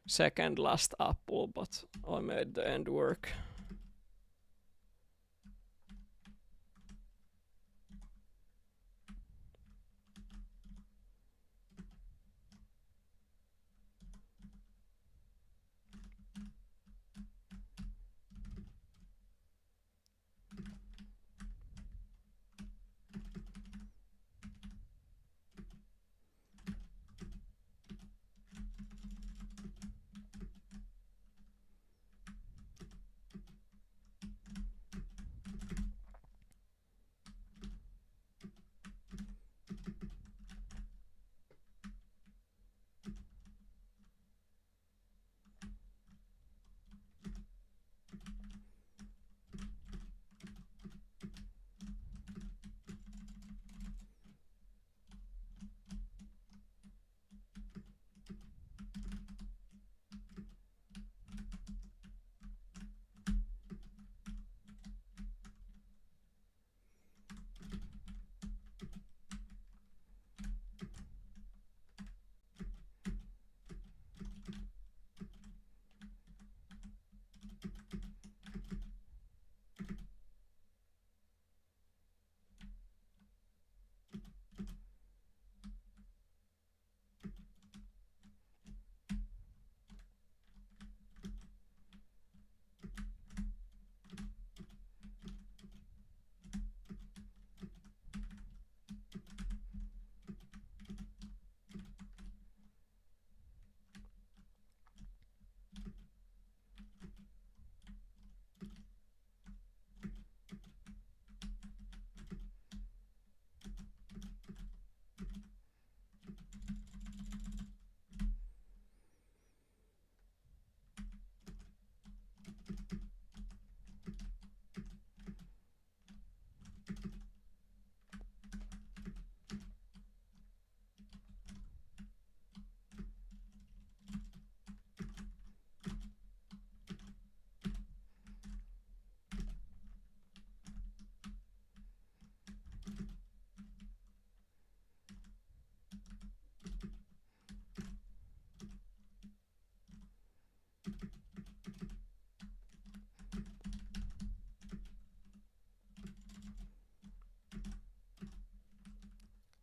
second last apple, but I made the end work.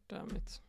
Damn it.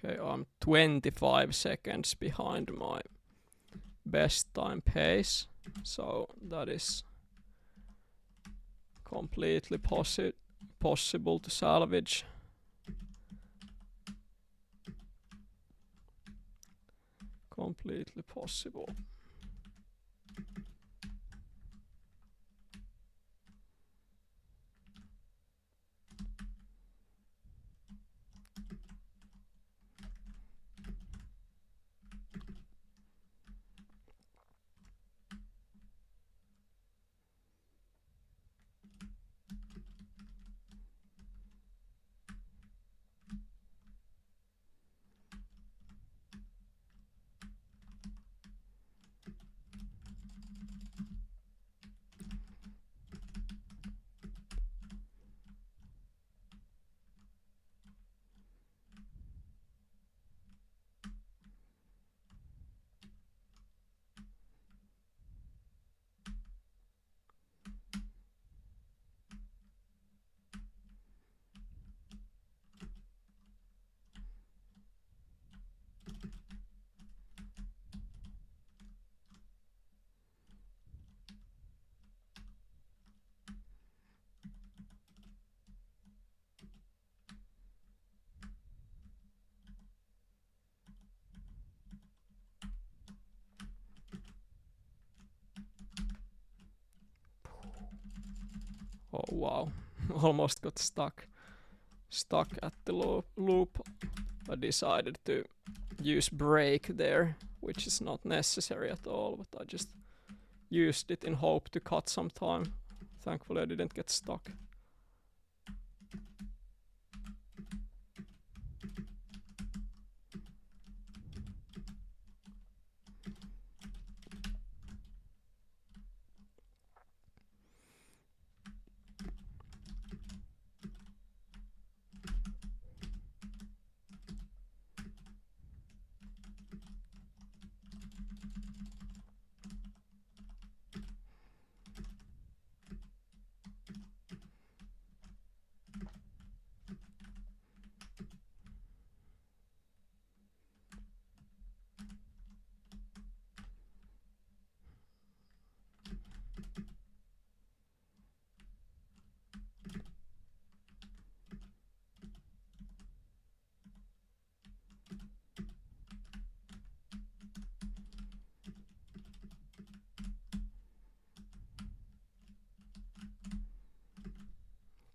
Okay, I'm 25 seconds behind my best time pace, so that is completely possible to salvage. Completely possible. Oh wow, almost got stuck at the loop. I decided to use break there, which is not necessary at all, but I just used it in hope to cut some time. Thankfully I didn't get stuck.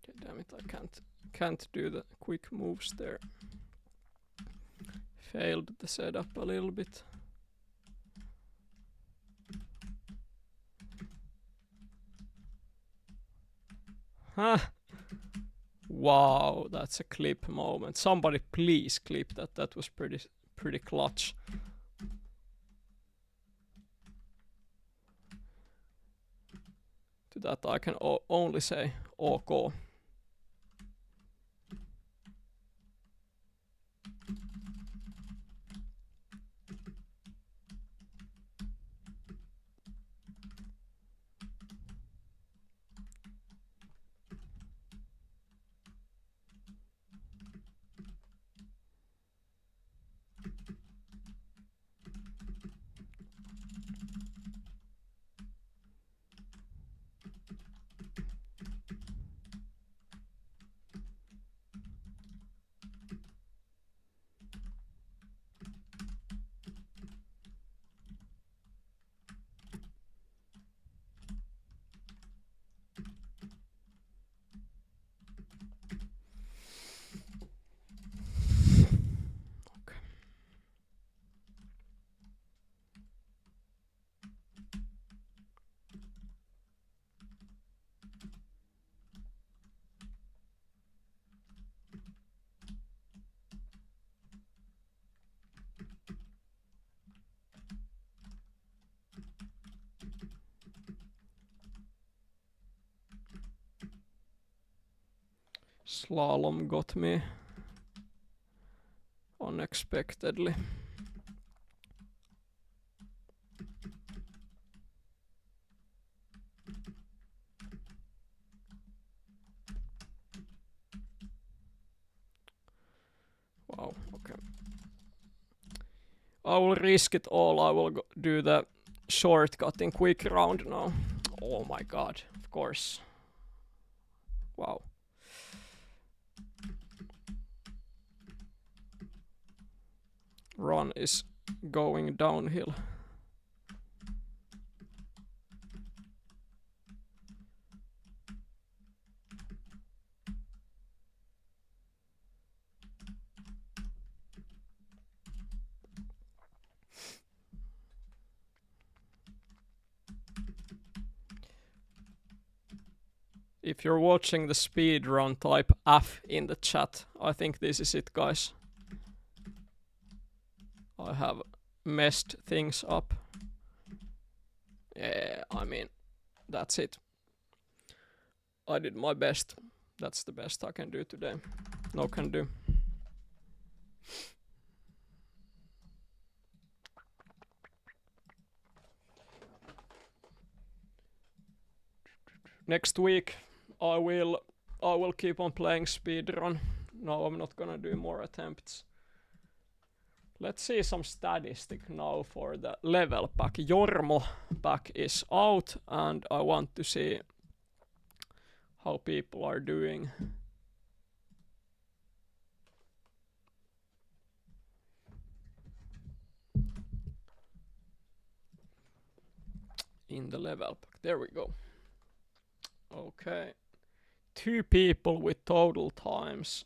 Okay, damn it, I can't do the quick moves there. Failed the setup a little bit. Huh. Wow, that's a clip moment. Somebody please clip that. That was pretty clutch. To that I can only say OK. Slalom got me unexpectedly. Oh, okay. I will risk it all. I will do the shortcut in quick round now. Oh my god, of course. Wow. Run is going downhill. If you're watching the speed run, type F in the chat. I think this is it, guys. I have messed things up. Yeah, I mean, that's it. I did my best. That's the best I can do today. No can do. Next week I will keep on playing speedrun. No, I'm not gonna do more attempts. Let's see some statistic now for the level pack. Jormo pack is out and I want to see how people are doing. In the level pack. There we go. Okay. 2 people with total times.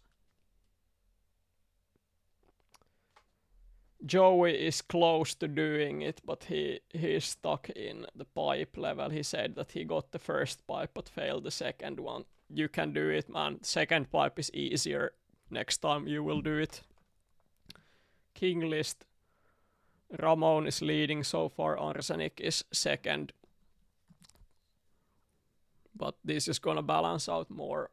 Joey is close to doing it, but he's stuck in the pipe level. He said that he got the first pipe but failed the second one. You can do it, man. Second pipe is easier. Next time you will do it. King list. Ramon is leading so far. Arsenic is second. But this is gonna balance out more.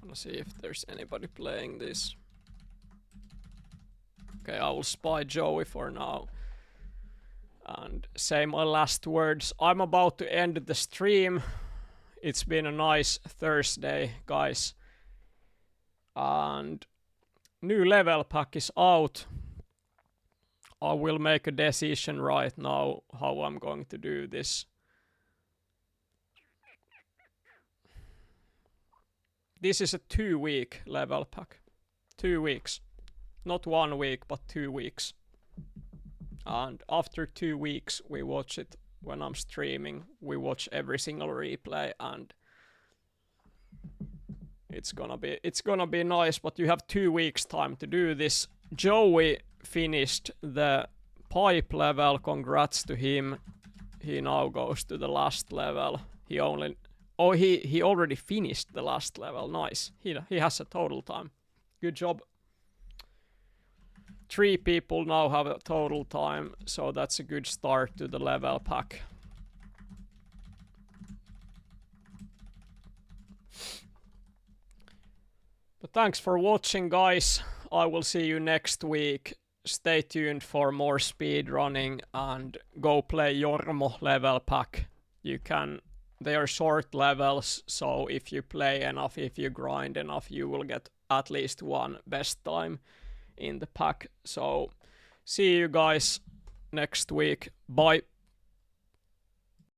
Wanna see if there's anybody playing this. Okay, I will spy Joey for now. And say my last words. I'm about to end the stream. It's been a nice Thursday, guys. And new level pack is out. I will make a decision right now how I'm going to do this. This is a 2-week level pack. 2 weeks. Not 1 week, but 2 weeks. And after 2 weeks, we watch it when I'm streaming. We watch every single replay and it's gonna be nice, but you have 2 weeks time to do this. Joey finished the pipe level. Congrats to him. He now goes to the last level. He already finished the last level. Nice. He has a total time. Good job. 3 people now have a total time, so that's a good start to the level pack. But thanks for watching, guys. I will see you next week. Stay tuned for more speed running and go play Jormo level pack. They are short levels, so if you play enough, if you grind enough, you will get at least one best time in the pack. So see you guys next week. Bye.